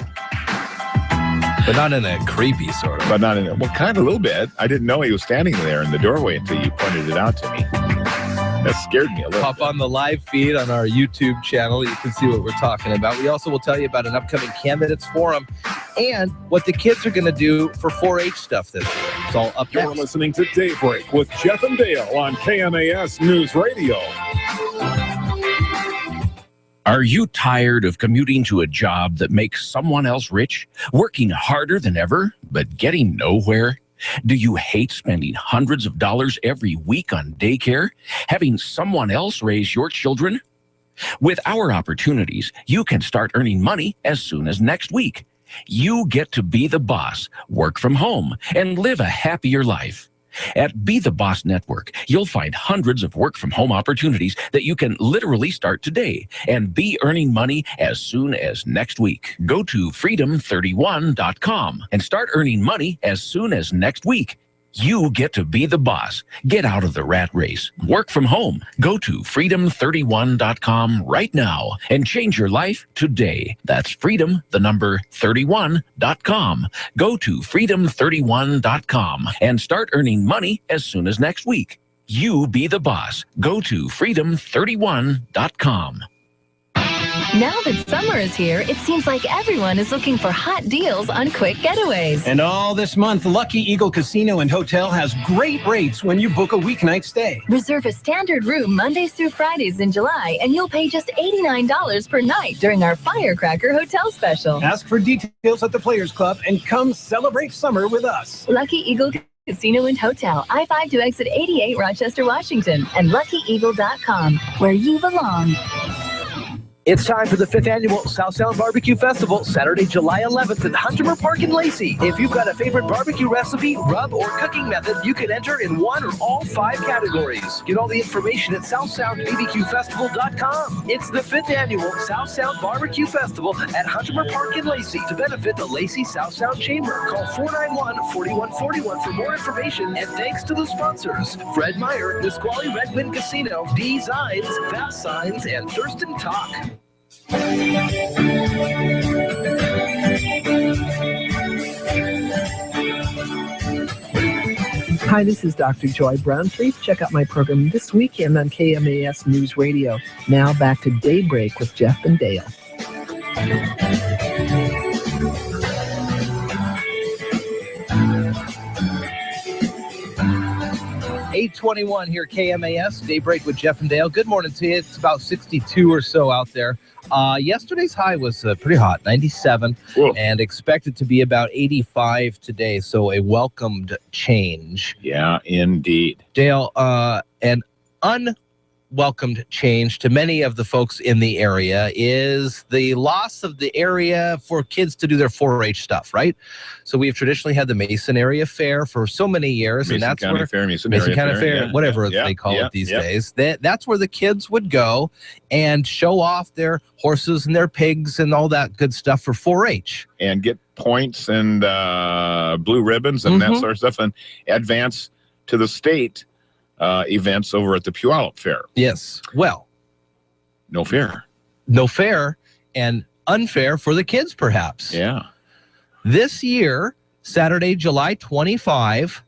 But not in a creepy sort of. But not in a, well, kind of a little bit. I didn't know he was standing there in the doorway until you pointed it out to me. That scared me a little. Pop on the live feed on our YouTube channel. You can see what we're talking about. We also will tell you about an upcoming candidates forum and what the kids are going to do for 4-H stuff this year. It's all up You're next. listening to Daybreak with Jeff and Dale on KMAS News Radio. Are you tired of commuting to a job that makes someone else rich, working harder than ever, but getting nowhere? Do you hate spending hundreds of dollars every week on daycare, having someone else raise your children? With our opportunities, you can start earning money as soon as next week. You get to be the boss, work from home, and live a happier life. At Be the Boss Network, you'll find hundreds of work-from-home opportunities that you can literally start today and be earning money as soon as next week. Go to freedom31.com and start earning money as soon as next week. You get to be the boss. Get out of the rat race. Work from home. Go to freedom31.com right now and change your life today. That's freedom, the number 31.com. Go to freedom31.com and start earning money as soon as next week. You be the boss. Go to freedom31.com. Now that summer is here, it seems like everyone is looking for hot deals on quick getaways. And all this month, Lucky Eagle Casino and Hotel has great rates when you book a weeknight stay. Reserve a standard room Mondays through Fridays in July, and you'll pay just $89 per night during our Firecracker Hotel special. Ask for details at the Players Club and come celebrate summer with us. Lucky Eagle Casino and Hotel, I-5 to exit 88 Rochester, Washington, and LuckyEagle.com, where you belong. It's time for the 5th annual South Sound Barbecue Festival, Saturday, July 11th at Huntermer Park in Lacey. If you've got a favorite barbecue recipe, rub, or cooking method, you can enter in one or all 5 categories. Get all the information at SouthSoundBBQFestival.com. It's the 5th annual South Sound Barbecue Festival at Huntermer Park in Lacey to benefit the Lacey South Sound Chamber. Call 491-4141 for more information, and thanks to the sponsors, Fred Meyer, Nisqually Red Wind Casino, D-Signs, Fast Signs, and Thurston Talk. Hi, this is Dr. Joy Brown. Please check out my program this weekend on KMAS News Radio. Now back to Daybreak with Jeff and Dale. 8:21 here, KMAS, Daybreak with Jeff and Dale. Good morning to you. It's about 62 or so out there. Yesterday's high was pretty hot, 97, and expected to be about 85 today, so a welcomed change. Yeah, indeed. Dale, an unwelcomed change to many of the folks in the area is the loss of the area for kids to do their 4-H stuff, right? So we've traditionally had the Mason Area Fair for so many years, Mason and that's County where Fair, Mason County Area Fair, yeah, whatever yeah, they call yeah, it these yeah. days. That's where the kids would go and show off their horses and their pigs and all that good stuff for 4-H. And get points and blue ribbons and that sort of stuff, and advance to the state events over at the Puyallup Fair. Yes. Well, no fair. No fair, and unfair for the kids, perhaps. Yeah. This year, Saturday, July 25,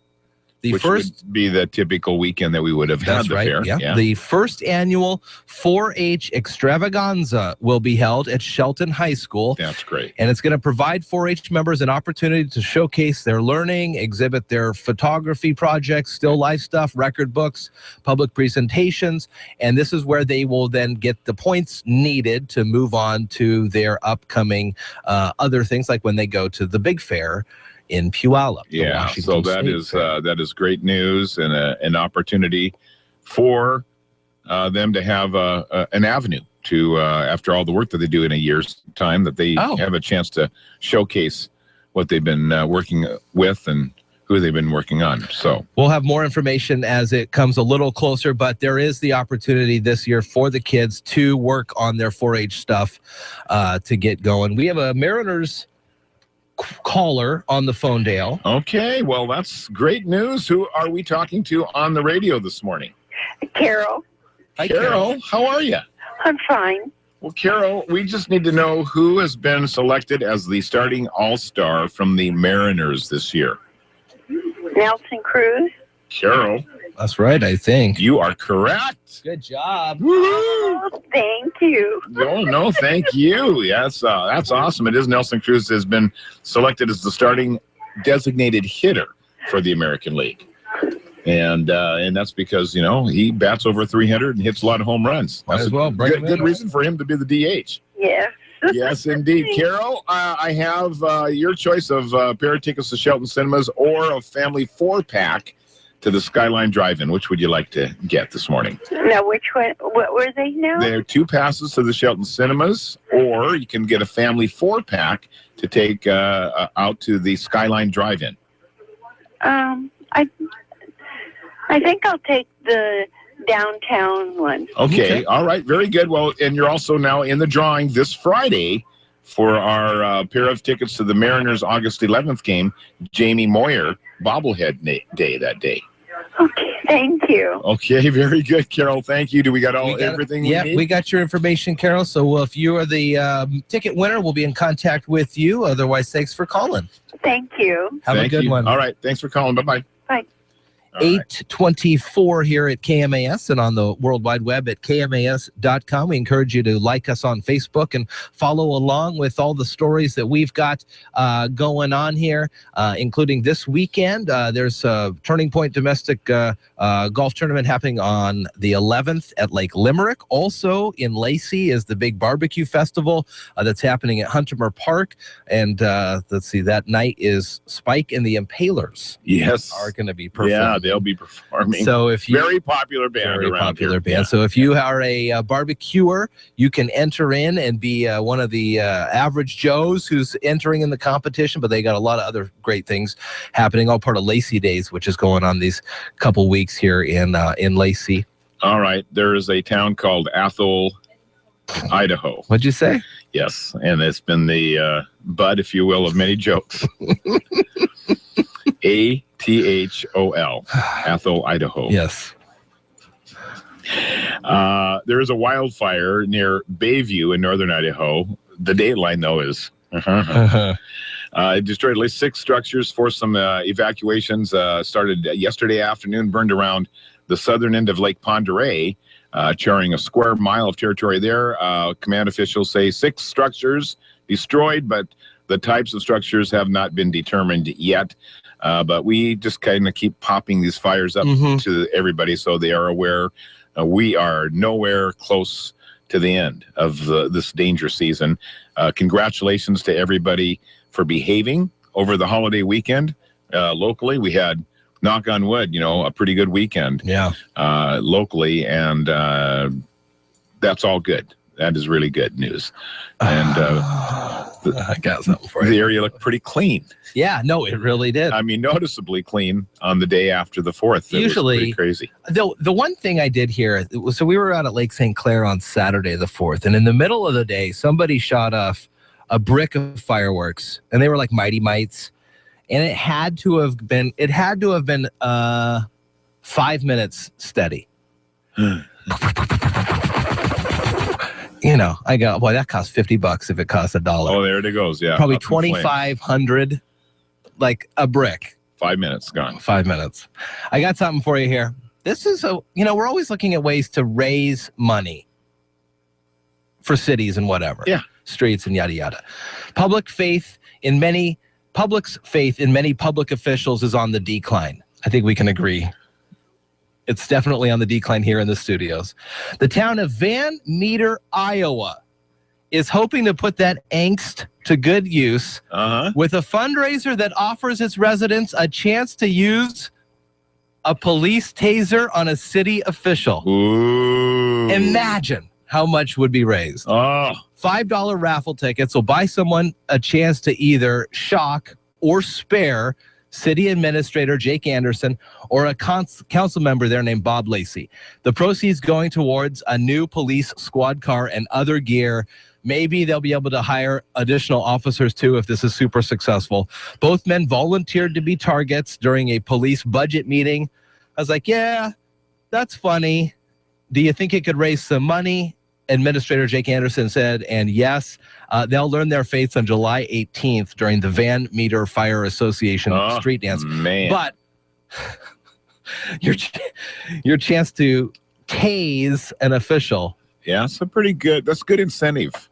Which would be the typical weekend that we would have had the fair. Yeah. The first annual 4-H extravaganza will be held at Shelton High School. That's great. And it's going to provide 4-H members an opportunity to showcase their learning, exhibit their photography projects, still life stuff, record books, public presentations. And this is where they will then get the points needed to move on to their upcoming other things, like when they go to the big fair in Puyallup. Yeah, so that is great news and an opportunity for them to have an avenue to, after all the work that they do in a year's time, that they have a chance to showcase what they've been working with and who they've been working on. So we'll have more information as it comes a little closer, but there is the opportunity this year for the kids to work on their 4-H stuff to get going. We have a Mariners caller on the phone, Dale. Okay, well, that's great news. Who are we talking to on the radio this morning? Carol. Hi, Carol. How are you? I'm fine. Well, Carol, we just need to know who has been selected as the starting all-star from the Mariners this year. Nelson Cruz. Carol. That's right, I think. You are correct. Good job. Oh, thank you. No, thank you. Yes, that's awesome. It is. Nelson Cruz has been selected as the starting designated hitter for the American League. And that's because, he bats over 300 and hits a lot of home runs. Might as well bring him in. Good reason for him to be the DH. Yes. Yes, indeed. Carol, I have your choice of a pair of tickets to Shelton Cinemas or a family 4-pack to the Skyline Drive-In. Which would you like to get this morning? Now, which one? What were they now? There are 2 passes to the Shelton Cinemas, or you can get a family 4-pack to take out to the Skyline Drive-In. I think I'll take the downtown one. Okay. All right. Very good. Well, and you're also now in the drawing this Friday for our pair of tickets to the Mariners August 11th game, Jamie Moyer bobblehead day that day. Okay, thank you. Okay, very good, Carol. Thank you. Do we got everything we need? Yeah, we got your information, Carol. So if you are the ticket winner, we'll be in contact with you. Otherwise, thanks for calling. Thank you. Have a good one. All right. Thanks for calling. Bye-bye. Bye. 8:24 here at KMAS and on the World Wide Web at KMAS.com. We encourage you to like us on Facebook and follow along with all the stories that we've got going on here, including this weekend. There's a Turning Point Domestic Golf Tournament happening on the 11th at Lake Limerick. Also in Lacey is the big barbecue festival that's happening at Huntermore Park. And let's see, that night is Spike and the Impalers. Yes. Are going to be performing. Yeah, they'll be performing. So if you very popular band around here. Yeah. So if you are a barbecuer, you can enter in and be one of the average Joes who's entering in the competition. But they got a lot of other great things happening. All part of Lacey Days, which is going on these couple weeks here in Lacey. All right, there is a town called Athol, Idaho. What'd you say? Yes, and it's been the butt, if you will, of many jokes. Athol, Athol, Idaho. Yes. There is a wildfire near Bayview in northern Idaho. The dateline, though, is... It destroyed at least 6 structures, forced some evacuations. Started yesterday afternoon, burned around the southern end of Lake Ponderay, charring a square mile of territory there. Command officials say 6 structures destroyed, but the types of structures have not been determined yet. But we just kind of keep popping these fires up to everybody so they are aware. We are nowhere close to the end of this dangerous season. Congratulations to everybody for behaving over the holiday weekend. Locally, we had, knock on wood, a pretty good weekend. Yeah. Locally, and that's all good. That is really good news. And I got something for you. The area looked pretty clean. Yeah, no, it really did. I mean, noticeably clean on the day after the 4th. Usually, was pretty crazy. The one thing I did here, so we were out at Lake St. Clair on Saturday the 4th, and in the middle of the day, somebody shot off a brick of fireworks, and they were like Mighty Mites, and it had to have been 5 minutes steady. I go, boy, that costs $50 if it costs $1. Oh, there it goes. Yeah, probably 2,500, like a brick. 5 minutes gone. 5 minutes. I got something for you here. This is we're always looking at ways to raise money for cities and whatever. Yeah. Streets and yada yada. Public's faith in many public officials is on the decline. I think we can agree. It's definitely on the decline here in the studios. The town of Van Meter, Iowa, is hoping to put that angst to good use with a fundraiser that offers its residents a chance to use a police taser on a city official. Ooh. Imagine how much would be raised. Oh. $5 raffle tickets will buy someone a chance to either shock or spare City Administrator Jake Anderson or a council member there named Bob Lacey. The proceeds going towards a new police squad car and other gear. Maybe they'll be able to hire additional officers too if this is super successful. Both men volunteered to be targets during a police budget meeting. I was like, yeah, that's funny. Do you think it could raise some money? Administrator Jake Anderson said, and yes, they'll learn their fates on July 18th during the Van Meter Fire Association street dance. Man. But your chance to tase an official. Yeah, that's that's good incentive.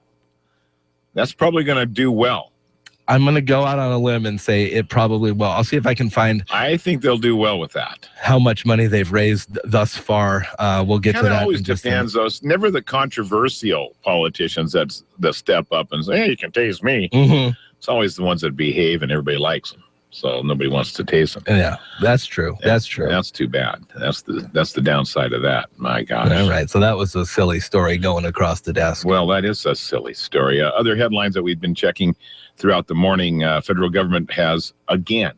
That's probably going to do well. I'm going to go out on a limb and say it probably will. I'll see if I can find. I think they'll do well with that. How much money they've raised thus far. We'll get to that. It always depends, though. It's never the controversial politicians that step up and say, hey, you can tase me. Mm-hmm. It's always the ones that behave and everybody likes them. So nobody wants to tase them. Yeah, that's true. That's true. That's too bad. That's the downside of that. My gosh. All right. So that was a silly story going across the desk. Well, that is a silly story. Other headlines that we've been checking throughout the morning, federal government has again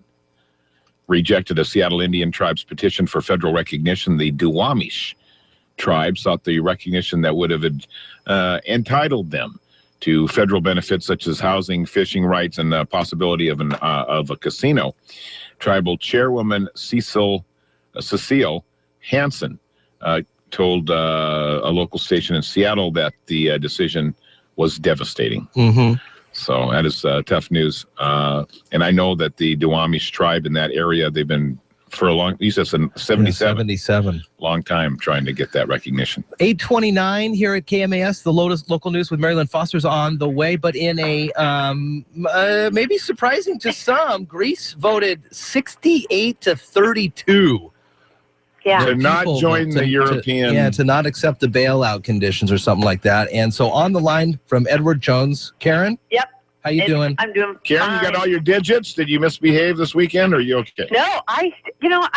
rejected a Seattle Indian tribe's petition for federal recognition. The Duwamish tribe sought the recognition that would have entitled them to federal benefits such as housing, fishing rights, and the possibility of a casino. Tribal chairwoman Cecile Hansen told a local station in Seattle that the decision was devastating. Mm-hmm. So that is tough news. And I know that the Duwamish tribe in that area, they've been for a long, he says 77. Yeah, 77. Long time trying to get that recognition. 8:29 here at KMAS. The local news with Marilyn Foster's on the way, but in a maybe surprising to some, Greece voted 68-32. Yeah. To not join the European. To not accept the bailout conditions or something like that. And so on the line from Edward Jones, Karen. Yep. How you doing? I'm doing Karen, fine. you got all your digits? Did you misbehave this weekend, or are you okay? No, I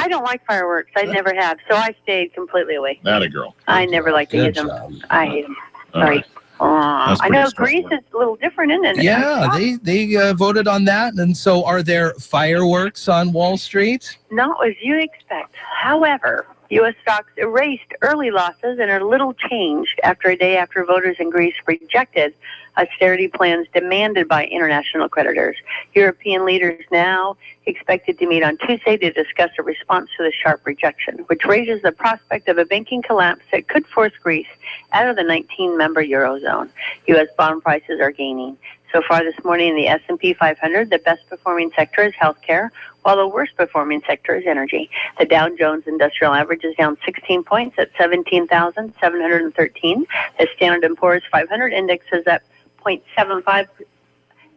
don't like fireworks. I never have, so I stayed completely away. Not a girl. I never like to hit them. I hate them. Sorry. I know Greece is a little different, isn't it? Yeah, they voted on that. And so are there fireworks on Wall Street? Not as you expect. However, U.S. stocks erased early losses and are little changed after a day after voters in Greece rejected austerity plans demanded by international creditors. European leaders now expected to meet on Tuesday to discuss a response to the sharp rejection, which raises the prospect of a banking collapse that could force Greece out of the 19-member Eurozone. U.S. bond prices are gaining. So far this morning in the S&P 500, the best performing sector is healthcare, while the worst performing sector is energy. The Dow Jones Industrial Average is down 16 points at 17,713. The Standard & Poor's 500 index is up 0.75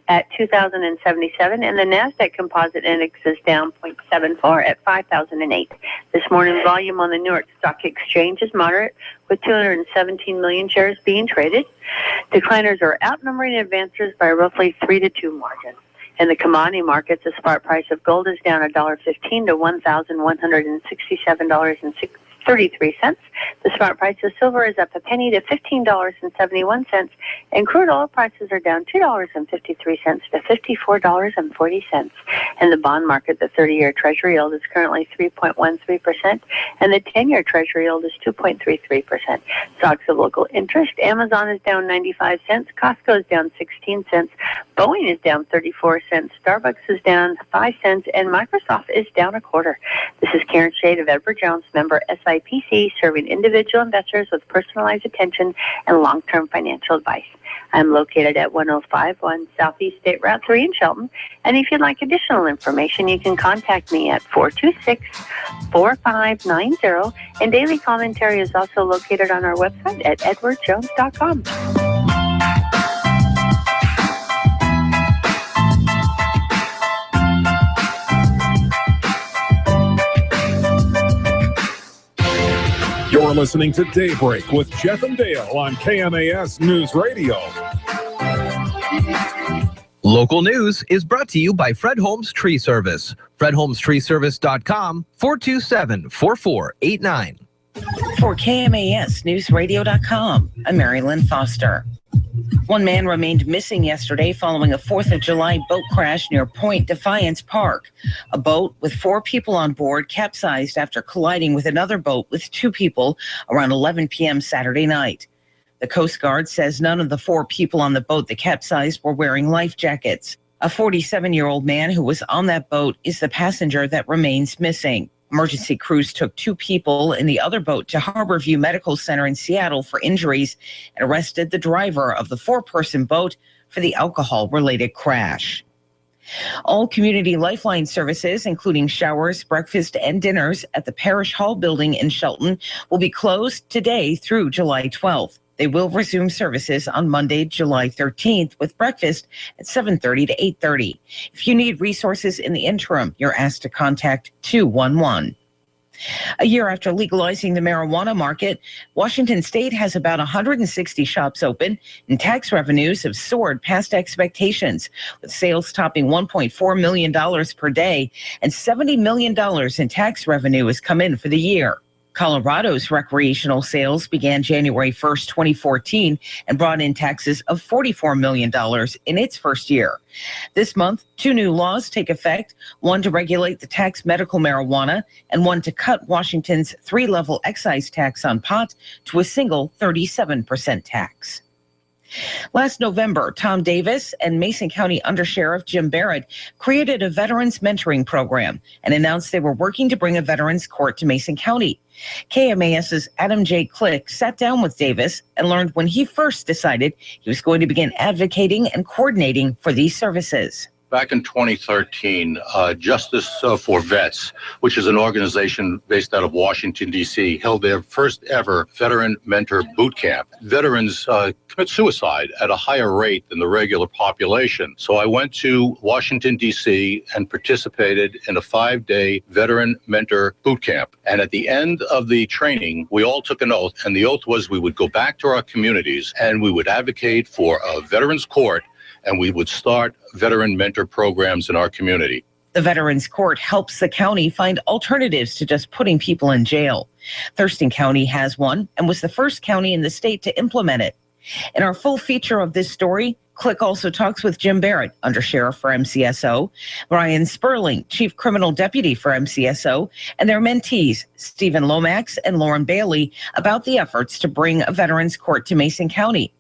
at 2,077, and the NASDAQ Composite Index is down 0.74 at 5,008. This morning's volume on the New York Stock Exchange is moderate, with 217 million shares being traded. Decliners are outnumbering advancers by roughly 3-2 margin. In the commodity markets, the spot price of gold is down $1.15 to $1,167.33. The spot price of silver is up a penny to $15.71, and crude oil prices are down $2.53 to $54.40. In the bond market, the 30-year Treasury yield is currently 3.13%, and the 10-year Treasury yield is 2.33%. Stocks of local interest: Amazon is down 95 cents, Costco is down 16 cents, Boeing is down 34 cents, Starbucks is down 5 cents, and Microsoft is down a quarter. This is Karen Shade of Edward Jones, member SIPC, serving individual investors with personalized attention and long-term financial advice. I'm located at 1051 Southeast State Route 3 in Shelton, and if you'd like additional information, you can contact me at 426-4590, and daily commentary is also located on our website at edwardjones.com. You're listening to Daybreak with Jeff and Dale on KMAS News Radio. Local news is brought to you by Fred Holmes Tree Service. FredHolmesTreeService.com, 427-4489. For KMASNewsRadio.com, I'm Marilyn Foster. One man remained missing yesterday following a 4th of July boat crash near Point Defiance Park. A boat with 4 people on board capsized after colliding with another boat with 2 people around 11 p.m. Saturday night. The Coast Guard says none of the 4 people on the boat that capsized were wearing life jackets. A 47-year-old man who was on that boat is the passenger that remains missing. Emergency crews took 2 people in the other boat to Harborview Medical Center in Seattle for injuries and arrested the driver of the 4-person boat for the alcohol-related crash. All community lifeline services, including showers, breakfast, and dinners at the Parish Hall building in Shelton, will be closed today through July 12th. They will resume services on Monday, July 13th, with breakfast at 7:30 to 8:30. If you need resources in the interim, you're asked to contact 211. A year after legalizing the marijuana market, Washington State has about 160 shops open, and tax revenues have soared past expectations, with sales topping $1.4 million per day, and $70 million in tax revenue has come in for the year. Colorado's recreational sales began January 1st, 2014, and brought in taxes of $44 million in its first year. This month, 2 new laws take effect, one to regulate the tax medical marijuana and one to cut Washington's 3-level excise tax on pot to a single 37% tax. Last November, Tom Davis and Mason County Undersheriff Jim Barrett created a veterans mentoring program and announced they were working to bring a veterans court to Mason County. KMAS's Adam J. Click sat down with Davis and learned when he first decided he was going to begin advocating and coordinating for these services. Back in 2013, Justice for Vets, which is an organization based out of Washington, D.C., held their first ever veteran mentor boot camp. Veterans commit suicide at a higher rate than the regular population. So I went to Washington, D.C. and participated in a 5-day veteran mentor boot camp. And at the end of the training, we all took an oath, and the oath was we would go back to our communities and we would advocate for a veterans court, and we would start veteran mentor programs in our community. The Veterans Court helps the county find alternatives to just putting people in jail. Thurston County has one and was the first county in the state to implement it. In our full feature of this story, Click also talks with Jim Barrett, Undersheriff for MCSO, Brian Sperling, Chief Criminal Deputy for MCSO, and their mentees, Stephen Lomax and Lauren Bailey, about the efforts to bring a Veterans Court to Mason County.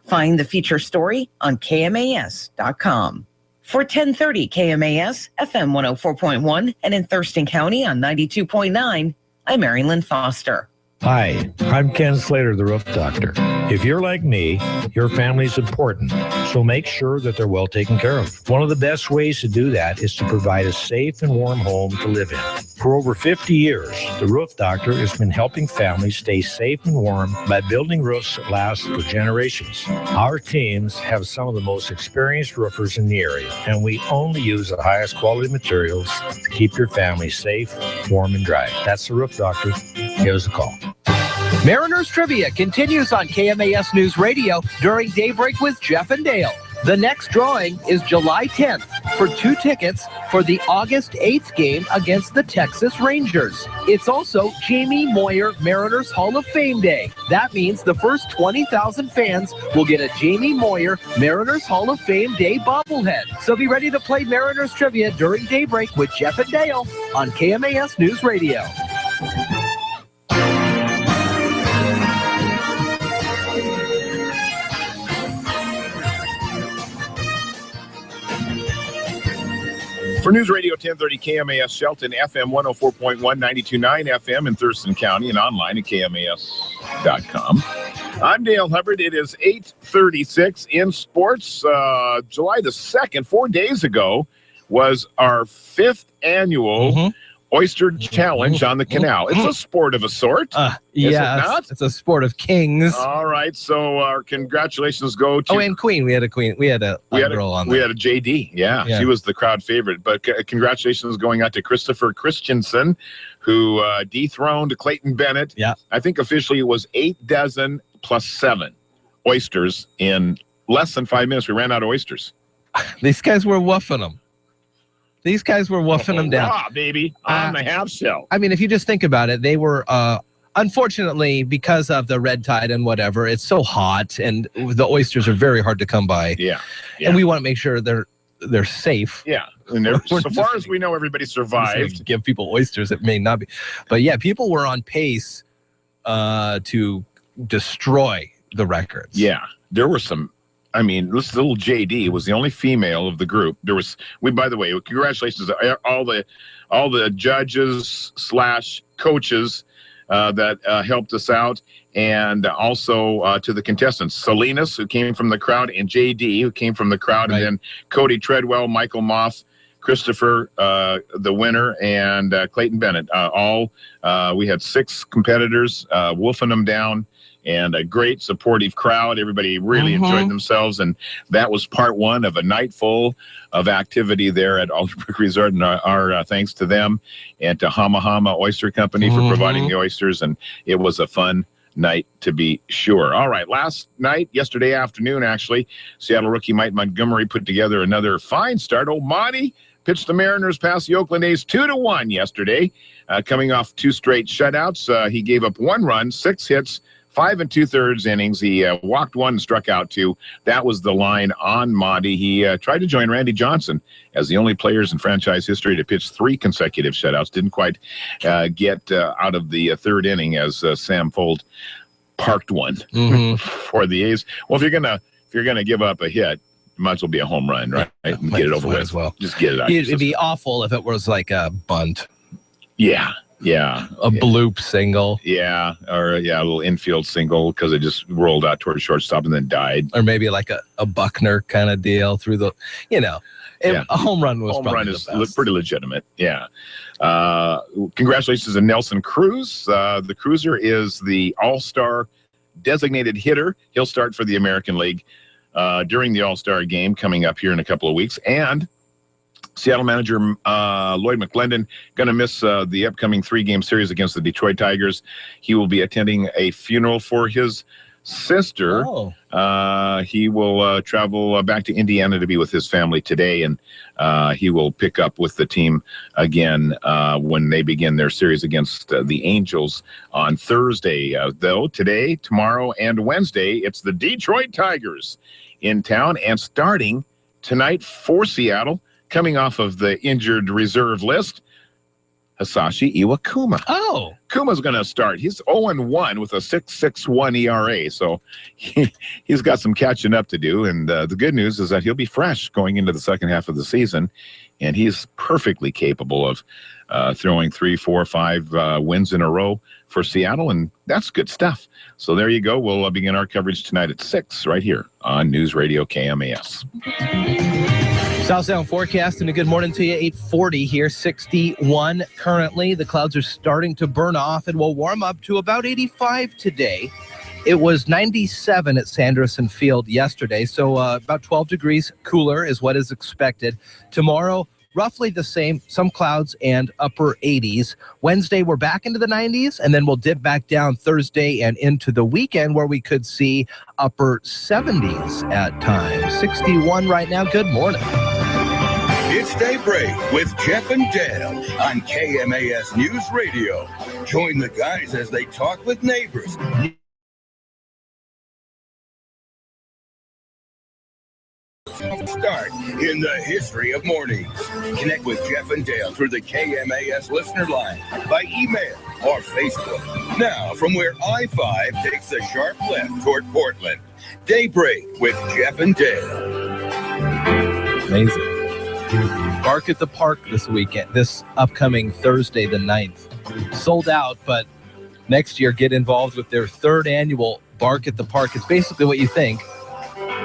Find the feature story on KMAS.com. For 1030 KMAS, FM 104.1, and in Thurston County on 92.9, I'm Mary Lynn Foster. Hi, I'm Ken Slater, the Roof Doctor. If you're like me, your family's important, so make sure that they're well taken care of. One of the best ways to do that is to provide a safe and warm home to live in. For over 50 years, the Roof Doctor has been helping families stay safe and warm by building roofs that last for generations. Our teams have some of the most experienced roofers in the area, and we only use the highest quality materials to keep your family safe, warm, and dry. That's the Roof Doctor. Give us a call. Mariners Trivia continues on KMAS News Radio during Daybreak with Jeff and Dale. The next drawing is July 10th for 2 tickets for the August 8th game against the Texas Rangers. It's also Jamie Moyer Mariners Hall of Fame Day. That means the first 20,000 fans will get a Jamie Moyer Mariners Hall of Fame Day bobblehead. So be ready to play Mariners Trivia during Daybreak with Jeff and Dale on KMAS News Radio. For News Radio 1030 KMAS Shelton, FM 104.1, 92.9 FM in Thurston County and online at KMAS.com. I'm Dale Hubbard. It is 8:36 in sports. July the 2nd, 4 days ago, was our 5th annual Oyster Challenge on the canal. It's a sport of a sort. Yeah, it's a sport of kings. All right, so our congratulations go to... Oh, and Queen. We had a Queen. We had a girl on there. We had a JD. Yeah, she was the crowd favorite. But congratulations going out to Christopher Christensen, who dethroned Clayton Bennett. Yeah. I think officially it was 8 dozen plus 7 oysters in less than 5 minutes. We ran out of oysters. These guys were woofing them. These guys were woofing them down. Raw, baby, on the half shell. I mean, if you just think about it, they were, unfortunately, because of the red tide and whatever, it's so hot, and the oysters are very hard to come by. Yeah. And we want to make sure they're safe. Yeah. And so far as we know, everybody survived. Give people oysters, it may not be. But yeah, people were on pace to destroy the records. Yeah. There were some... I mean, this little JD was the only female of the group. By the way, congratulations to all the judges / coaches that helped us out, and also to the contestants, Salinas, who came from the crowd, and JD, who came from the crowd, and then Cody Treadwell, Michael Moth, Christopher, the winner, and Clayton Bennett. We had 6 competitors, wolfing them down. And a great supportive crowd. Everybody really enjoyed themselves. And that was part 1 of a night full of activity there at Alderbrook Resort. And our thanks to them and to Hama Hama Oyster Company for providing the oysters. And it was a fun night to be sure. All right. Yesterday afternoon, actually, Seattle rookie Mike Montgomery put together another fine start. Monty pitched the Mariners past the Oakland A's 2-1 yesterday, coming off 2 straight shutouts. He gave up 1 run, 6 hits, 5 2/3 innings. He walked 1 and struck out 2. That was the line on Monty. He tried to join Randy Johnson as the only players in franchise history to pitch 3 consecutive shutouts. Didn't quite get out of the 3rd inning as Sam Fold parked one for the A's. Well, if you're gonna give up a hit, it might as well be a home run, right? And get it over with. As well. Just get it out. It'd be awful if it was like a bunt. Yeah. A bloop single. Yeah, or a little infield single because it just rolled out towards shortstop and then died. Or maybe like a Buckner kind of deal through the, A home run was home probably run the is best. pretty legitimate. Yeah. Congratulations to Nelson Cruz. The Cruiser is the All-Star designated hitter. He'll start for the American League during the All-Star game coming up here in a couple of weeks. And Seattle manager Lloyd McClendon going to miss the upcoming 3-game series against the Detroit Tigers. He will be attending a funeral for his sister. He will travel back to Indiana to be with his family today, and he will pick up with the team again when they begin their series against the Angels on Thursday. Though today, tomorrow, and Wednesday, it's the Detroit Tigers in town, and starting tonight for Seattle, coming off of the injured reserve list, Hisashi Iwakuma. Kuma's going to start. He's 0-1 with a 6.61 ERA, so he's got some catching up to do. And the good news is that he'll be fresh going into the second half of the season, and he's perfectly capable of throwing 3, 4, 5 wins in a row for Seattle, and that's good stuff. So there you go. We'll begin our coverage tonight at 6 right here on News Radio KMAS. South Sound forecast and a good morning to you. 8:40 here, 61 currently. The clouds are starting to burn off and will warm up to about 85 today. It was 97 at Sanderson Field yesterday, so about 12 degrees cooler is what is expected. Tomorrow, roughly the same, some clouds and upper 80s. Wednesday, we're back into the 90s, and then we'll dip back down Thursday and into the weekend where we could see upper 70s at times. 61 right now. Good morning. It's Daybreak with Jeff and Dale on KMAS News Radio. Join the guys as they talk with neighbors. Start in the history of mornings. Connect with Jeff and Dale through the KMAS listener line by email or Facebook. Now, from where I-5 takes a sharp left toward Portland, Daybreak with Jeff and Dale. Amazing. Bark at the Park this weekend, this upcoming Thursday, the 9th. Sold out, but next year get involved with their 3rd annual Bark at the Park. It's basically what you think.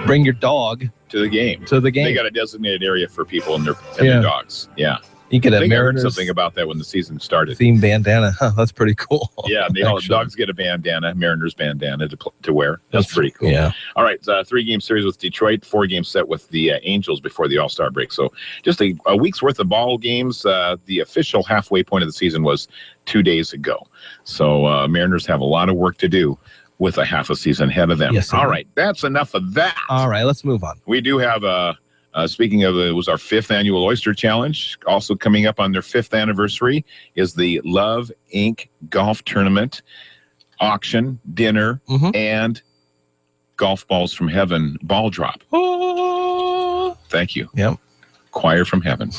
Bring your dog to the game. They got a designated area for people and their dogs. Yeah. You could have I heard Mariners something about that when the season started. theme bandana. Huh, that's pretty cool. Yeah, dogs get a bandana, Mariners bandana to wear. That's pretty cool. Yeah. All right, 3-game series with Detroit, 4-game set with the Angels before the All-Star break. So just a week's worth of ball games. The official halfway point of the season was 2 days ago. So Mariners have a lot of work to do with a half a season ahead of them. Yes, all right, that's enough of that. All right, let's move on. We do have speaking of, it was our 5th annual Oyster Challenge. Also coming up on their 5th anniversary is the Love Inc. Golf Tournament, auction, dinner, and Golf Balls from Heaven ball drop. Thank you. Yep. Choir from Heaven.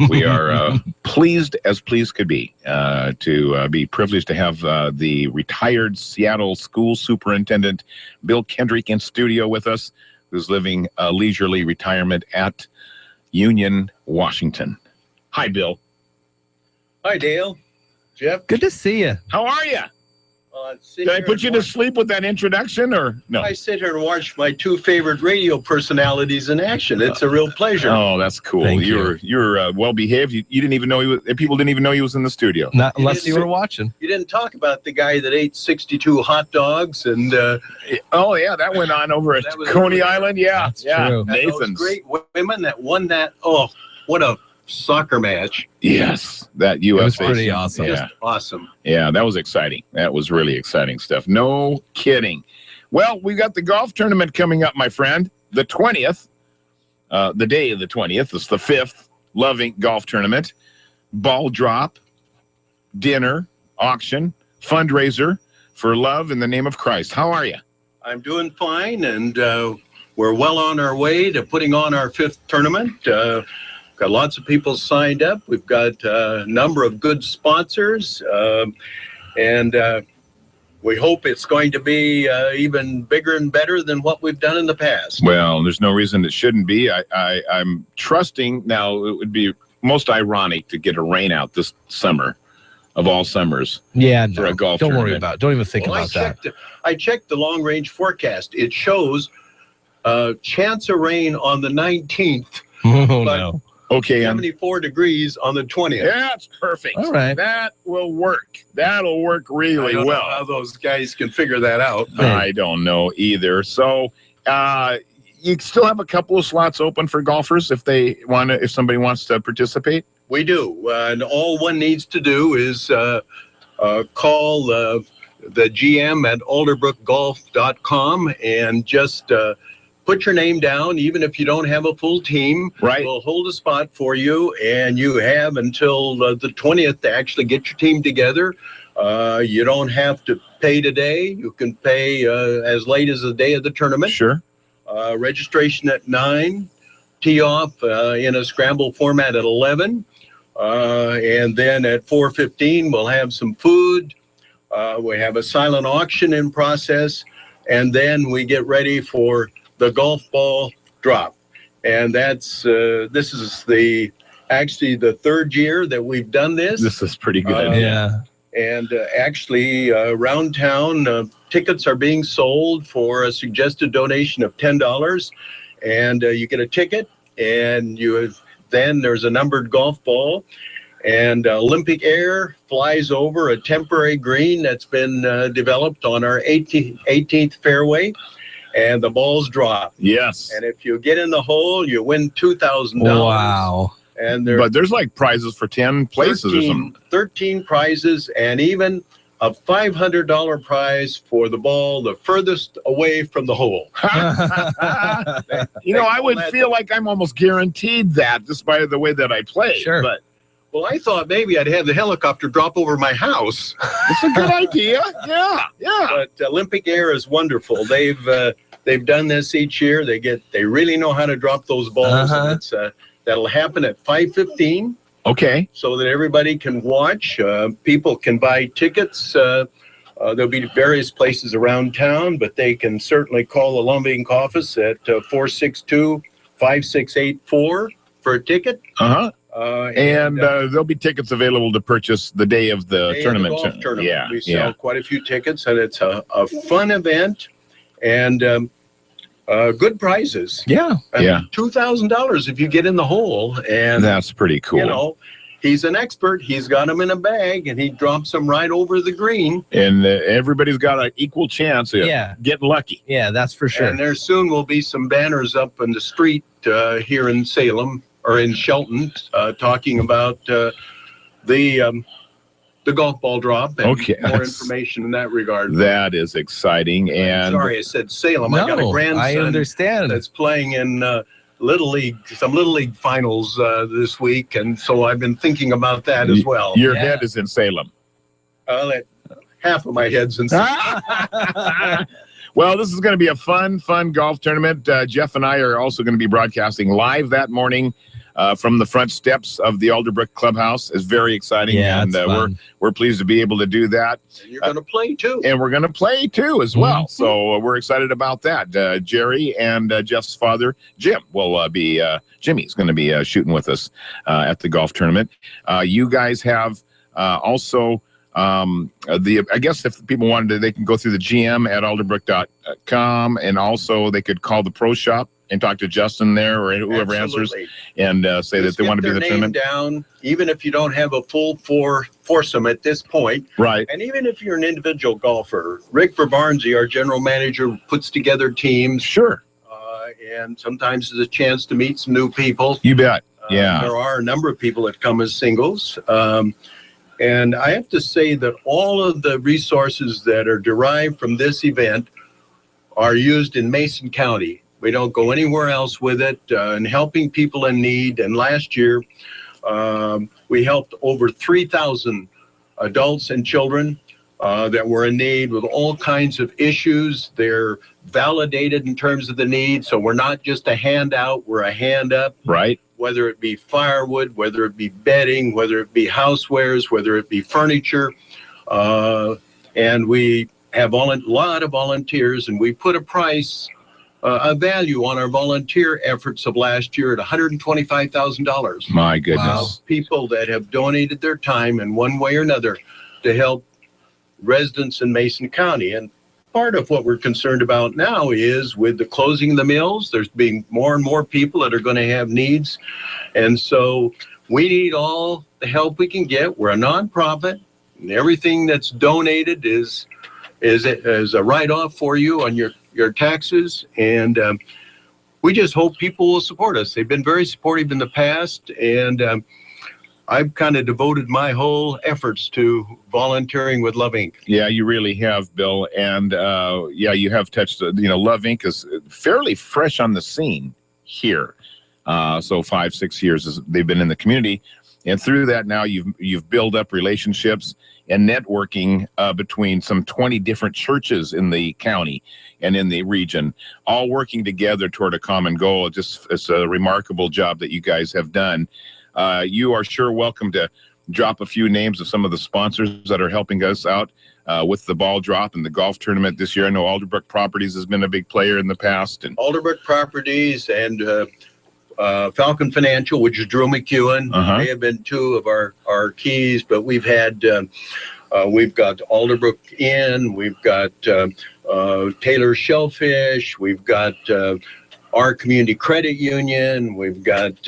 We are pleased as pleased could be to be privileged to have the retired Seattle school superintendent, Bill Kendrick, in studio with us, who's living a leisurely retirement at Union, Washington. Hi, Bill. Hi, Dale. Jeff. Good to see you. How are you? Did I put you to sleep with that introduction, or no? I sit here and watch my 2 favorite radio personalities in action. It's a real pleasure. Oh, that's cool. You're well behaved. You didn't even know people didn't even know he was in the studio. Not unless you were watching. You didn't talk about the guy that ate 62 hot dogs and. Oh yeah, that went on over at Coney Island. Yeah, that's true. Nathan's great women that won that. Oh, what a soccer match. Yes, that U.S. It was pretty awesome. Yeah. Just awesome. Yeah, that was exciting. That was really exciting stuff. No kidding. Well, we got the golf tournament coming up, my friend. The 20th, the day of the 20th, is the 5th Love Inc. Golf Tournament. Ball drop, dinner, auction, fundraiser for love in the name of Christ. How are you? I'm doing fine, and we're well on our way to putting on our 5th tournament. Got lots of people signed up. We've got a number of good sponsors, and we hope it's going to be even bigger and better than what we've done in the past. Well, there's no reason it shouldn't be. I'm trusting. Now, it would be most ironic to get a rain out this summer, of all summers. Yeah, for a golf don't tournament. worry about it. Don't even think about that. I checked the long-range forecast. It shows chance of rain on the 19th Oh, But no. Okay. 74 degrees on the 20th. That's perfect. All right. That will work. That'll work really I don't well. know how those guys can figure that out. I don't know either. So you still have a couple of slots open for golfers if somebody wants to participate? We do. And all one needs to do is call the GM at alderbrookgolf.com and just put your name down. Even if you don't have a full team, right, we'll hold a spot for you, and you have until the 20th to actually get your team together. You don't have to pay today. You can pay as late as the day of the tournament. Sure. Registration at 9, tee off in a scramble format at 11, and then at 4:15 we'll have some food. We have a silent auction in process, and then we get ready for the golf ball drop. And that's this is actually the third year that we've done this. This is pretty good. Yeah. And actually, around town, tickets are being sold for a suggested donation of $10. And you get a ticket, and then there's a numbered golf ball. And Olympic Air flies over a temporary green that's been developed on our 18th fairway, and the balls drop. Yes. And if you get in the hole, you win $2,000. Wow. And but there's like prizes for 10 places or something. 13 prizes, and even a $500 prize for the ball the furthest away from the hole. I would feel like I'm almost guaranteed that just by the way that I play. Sure. But well, I thought maybe I'd have the helicopter drop over my house. It's a good idea. Yeah. But Olympic Air is wonderful. They've done this each year. They really know how to drop those balls. And it's that'll happen at 5:15. Okay. So that everybody can watch. People can buy tickets. There'll be various places around town, but they can certainly call the Lumbing office at 462-5684 for a ticket. And there'll be tickets available to purchase the day of the tournament. Golf tournament. Yeah. We sell quite a few tickets, and it's a fun event and good prizes. Yeah. $2,000 if you get in the hole. And that's pretty cool. He's an expert. He's got them in a bag, and he drops them right over the green. And everybody's got an equal chance of getting lucky. Yeah, that's for sure. And there soon will be some banners up in the street here in Salem or in Shelton talking about the golf ball drop and more information in that regard. That is exciting. And sorry, I said Salem. I got a grandson. I understand. That's playing in Little League finals this week, and so I've been thinking about that as well. Your head is in Salem. Half of my head's in Salem. Well, this is going to be a fun golf tournament. Jeff and I are also going to be broadcasting live that morning from the front steps of the Alderbrook Clubhouse. It's very exciting, and we're pleased to be able to do that. And you're going to play too. And we're going to play too as well. So we're excited about that. Jerry and Jeff's father, Jim, will be Jimmy's going to be shooting with us at the golf tournament. You guys have also. I guess if people wanted to, they can go through the GM at alderbrook.com, and also they could call the pro shop and talk to Justin there or whoever answers and say that they want to be in the tournament. Down, even if you don't have a full foursome at this point. Right. And even if you're an individual golfer, Rick Verbarnzi, our general manager, puts together teams. Sure. And sometimes there's a chance to meet some new people. You bet. Yeah. There are a number of people that come as singles. And I have to say that all of the resources that are derived from this event are used in Mason County. We don't go anywhere else with it, and helping people in need. And last year, we helped over 3,000 adults and children that were in need with all kinds of issues. They're validated in terms of the need. So we're not just a handout, we're a hand up. Right. Whether it be firewood, whether it be bedding, whether it be housewares, whether it be furniture. And we have a lot of volunteers, and we put a price, a value on our volunteer efforts of last year at $125,000. My goodness. People that have donated their time in one way or another to help residents in Mason County. And Part of what we're concerned about now is with the closing of the mills, there's being more and more people that are going to have needs. And so we need all the help we can get. We're a nonprofit, and everything that's donated is a write-off for you on your taxes. And we just hope people will support us. They've been very supportive in the past, and I've kind of devoted my whole efforts to volunteering with Love Inc. Yeah, you really have, Bill. And yeah, you have touched, Love Inc. is fairly fresh on the scene here. So 5-6 years they've been in the community. And through that now you've built up relationships and networking between some 20 different churches in the county and in the region, all working together toward a common goal. It's a remarkable job that you guys have done. You are sure welcome to drop a few names of some of the sponsors that are helping us out with the ball drop and the golf tournament this year. I know Alderbrook Properties has been a big player in the past. And Alderbrook Properties and Falcon Financial, which is Drew McEwen. They have been two of our keys, but we've had we've got Alderbrook Inn, we've got Taylor Shellfish, we've got our Community Credit Union, we've got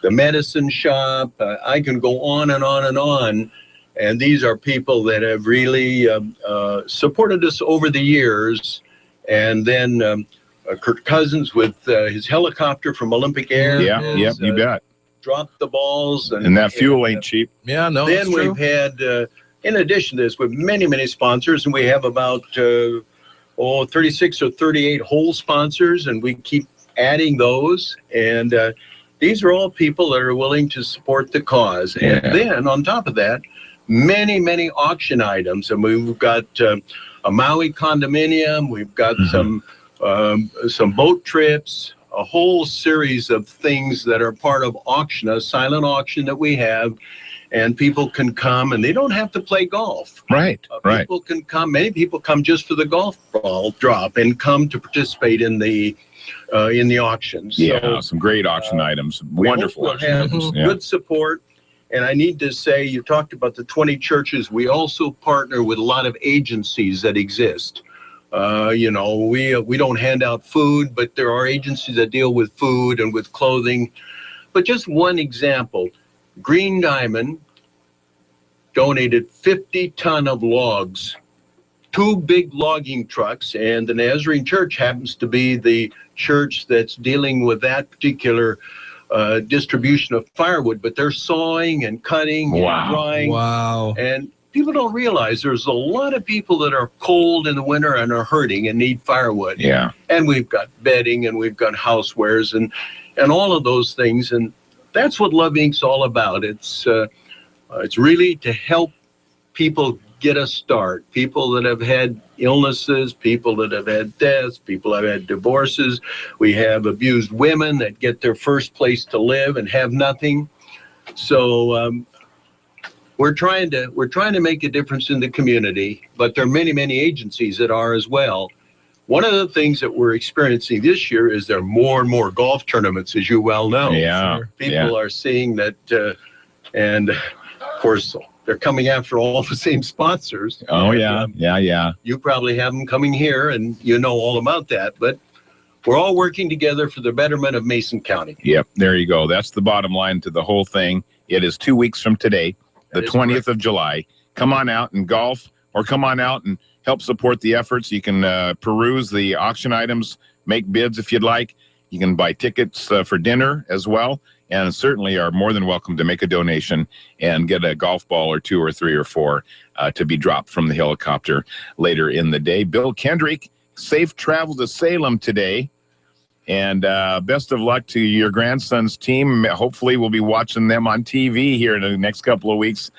the Medicine Shop. I can go on and on and on. And these are people that have really supported us over the years. And then Kurt Cousins with his helicopter from Olympic Air. Yeah, you bet. Dropped the balls. And that fuel ain't cheap. Yeah, no, Then we've had, in addition to this, with many, many sponsors, and we have about 36 or 38 whole sponsors, and we keep adding those. And these are all people that are willing to support the cause. And then on top of that, many, many auction items. And we've got a Maui condominium. We've got some boat trips, a whole series of things that are part of auction, a silent auction that we have. And people can come, and they don't have to play golf. Right, right. People can come. Many people come just for the golf ball drop and come to participate in the auctions. Yeah, so, some great auction items. Wonderful we'll auction have items. good support. And I need to say, you talked about the 20 churches. We also partner with a lot of agencies that exist. We don't hand out food, but there are agencies that deal with food and with clothing. But just one example, Green Diamond donated 50 ton of logs, 2 big logging trucks, and the Nazarene Church happens to be the church that's dealing with that particular distribution of firewood, but they're sawing and cutting and drying. Wow. And people don't realize there's a lot of people that are cold in the winter and are hurting and need firewood. Yeah. And we've got bedding and we've got housewares and all of those things. And that's what Love Inc.'s all about. It's really to help people get a start. People that have had illnesses, people that have had deaths, people that have had divorces. We have abused women that get their first place to live and have nothing. So we're trying to make a difference in the community, but there are many, many agencies that are as well. One of the things that we're experiencing this year is there are more and more golf tournaments, as you well know. Yeah. People are seeing that, and of course, they're coming after all the same sponsors. Oh, and, yeah. You probably have them coming here, and you know all about that. But we're all working together for the betterment of Mason County. Yep, there you go. That's the bottom line to the whole thing. It is 2 weeks from today, the 20th of July. Come on out and golf, or come on out and help support the efforts. You can peruse the auction items, make bids if you'd like. You can buy tickets for dinner as well, and certainly are more than welcome to make a donation and get a golf ball or 2 or 3 or 4 to be dropped from the helicopter later in the day. Bill Kendrick, safe travel to Salem today. And best of luck to your grandson's team. Hopefully we'll be watching them on TV here in the next couple of weeks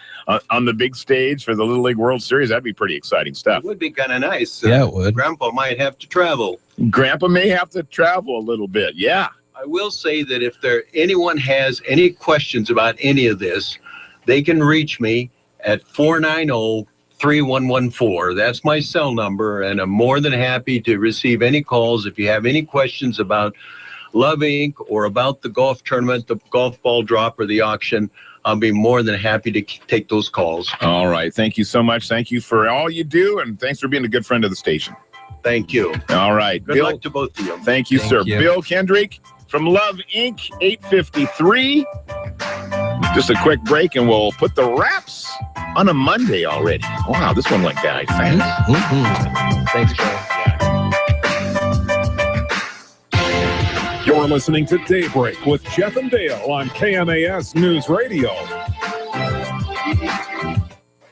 on the big stage for the Little League World Series. That'd be pretty exciting stuff. It would be kind of nice. Yeah, it would. Grandpa might have to travel. Grandpa may have to travel a little bit, yeah. I will say that if anyone has any questions about any of this, they can reach me at 490-3114. That's my cell number, and I'm more than happy to receive any calls. If you have any questions about Love Inc. or about the golf tournament, the golf ball drop, or the auction, I'll be more than happy to take those calls. All right. Thank you so much. Thank you for all you do, and thanks for being a good friend of the station. Thank you. All right. Good luck to both of you. Thank you, sir. Bill Kendrick from Love Inc., 853. Just a quick break, and we'll put the wraps on a Monday already. Wow, this one went by fast. Thanks, Joe. You're listening to Daybreak with Jeff and Dale on KMAS News Radio.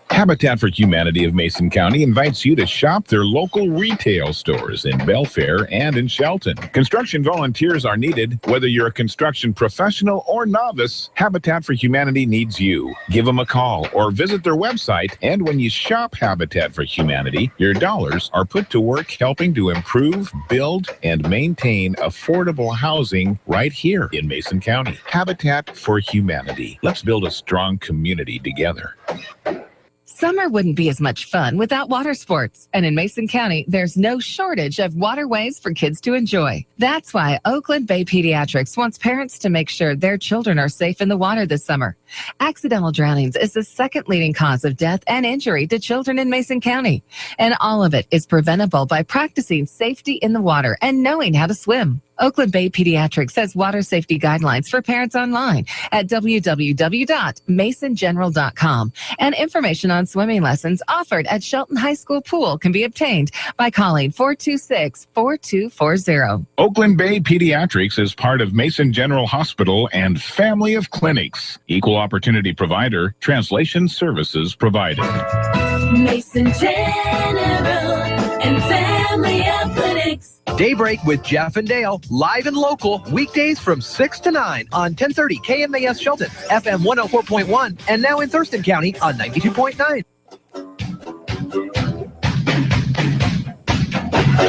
Habitat for Humanity of Mason County invites you to shop their local retail stores in Belfair and in Shelton. Construction volunteers are needed. Whether you're a construction professional or novice, Habitat for Humanity needs you. Give them a call or visit their website, and when you shop Habitat for Humanity, your dollars are put to work helping to improve, build, and maintain affordable housing right here in Mason County. Habitat for Humanity. Let's build a strong community together. Summer wouldn't be as much fun without water sports. And in Mason County, there's no shortage of waterways for kids to enjoy. That's why Oakland Bay Pediatrics wants parents to make sure their children are safe in the water this summer. Accidental drownings is the second leading cause of death and injury to children in Mason County. And all of it is preventable by practicing safety in the water and knowing how to swim. Oakland Bay Pediatrics has water safety guidelines for parents online at www.masongeneral.com. And information on swimming lessons offered at Shelton High School Pool can be obtained by calling 426-4240. Oakland Bay Pediatrics is part of Mason General Hospital and family of clinics. Equal opportunity provider, translation services provided. Mason General and family of clinics. Daybreak with Jeff and Dale, live and local, weekdays from 6 to 9 on 1030 KMAS Shelton, FM 104.1, and now in Thurston County on 92.9.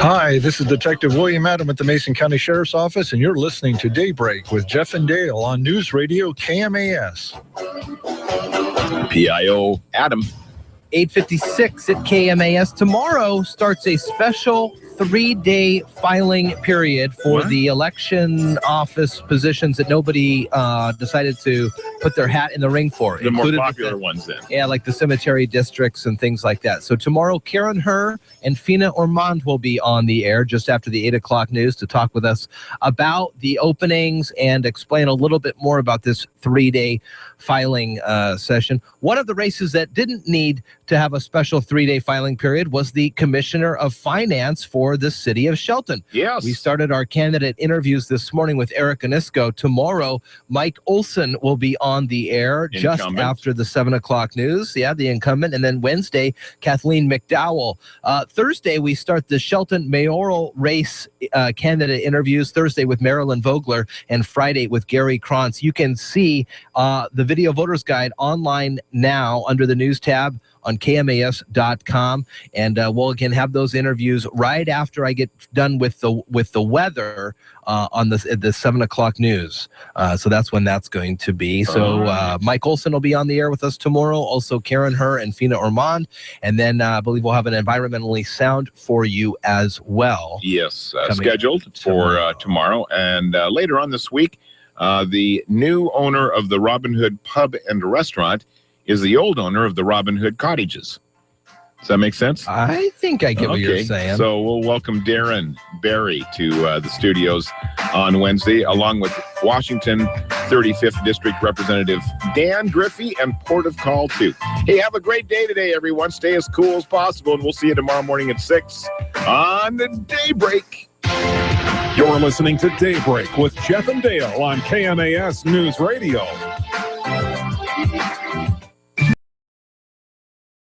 Hi, this is Detective William Adam at the Mason County Sheriff's Office, and you're listening to Daybreak with Jeff and Dale on News Radio KMAS. PIO Adam. 8:56 at KMAS. Tomorrow starts a special 3-day filing period for the election office positions that nobody decided to put their hat in the ring for. The more popular ones then. Yeah, like the cemetery districts and things like that. So tomorrow, Karen Herr and Fina Ormond will be on the air just after the 8 o'clock news to talk with us about the openings and explain a little bit more about this 3-day filing session. One of the races that didn't need to have a special 3-day filing period was the Commissioner of Finance for the city of Shelton. Yes. We started our candidate interviews this morning with Eric Anisco. Tomorrow, Mike Olson will be on the air just after the 7 o'clock news. Yeah, the incumbent. And then Wednesday, Kathleen McDowell. Thursday, we start the Shelton mayoral race candidate interviews. Thursday with Marilyn Vogler and Friday with Gary Krantz. You can see the video voters guide online now under the news tab on KMAS.com, and we'll again have those interviews right after I get done with the weather on the 7 o'clock news. So that's when that's going to be. So Mike Olson will be on the air with us tomorrow. Also Karen Herr and Fina Ormond, and then I believe we'll have an environmentally sound for you as well. Yes, scheduled for tomorrow, and later on this week, the new owner of the Robin Hood Pub and Restaurant is the old owner of the Robin Hood Cottages. Does that make sense? I think I get what you're saying. So we'll welcome Darren Barry to the studios on Wednesday, along with Washington 35th District Representative Dan Griffey and Port of Call, too. Hey, have a great day today, everyone. Stay as cool as possible, and we'll see you tomorrow morning at 6 on the Daybreak. You're listening to Daybreak with Jeff and Dale on KMAS News Radio.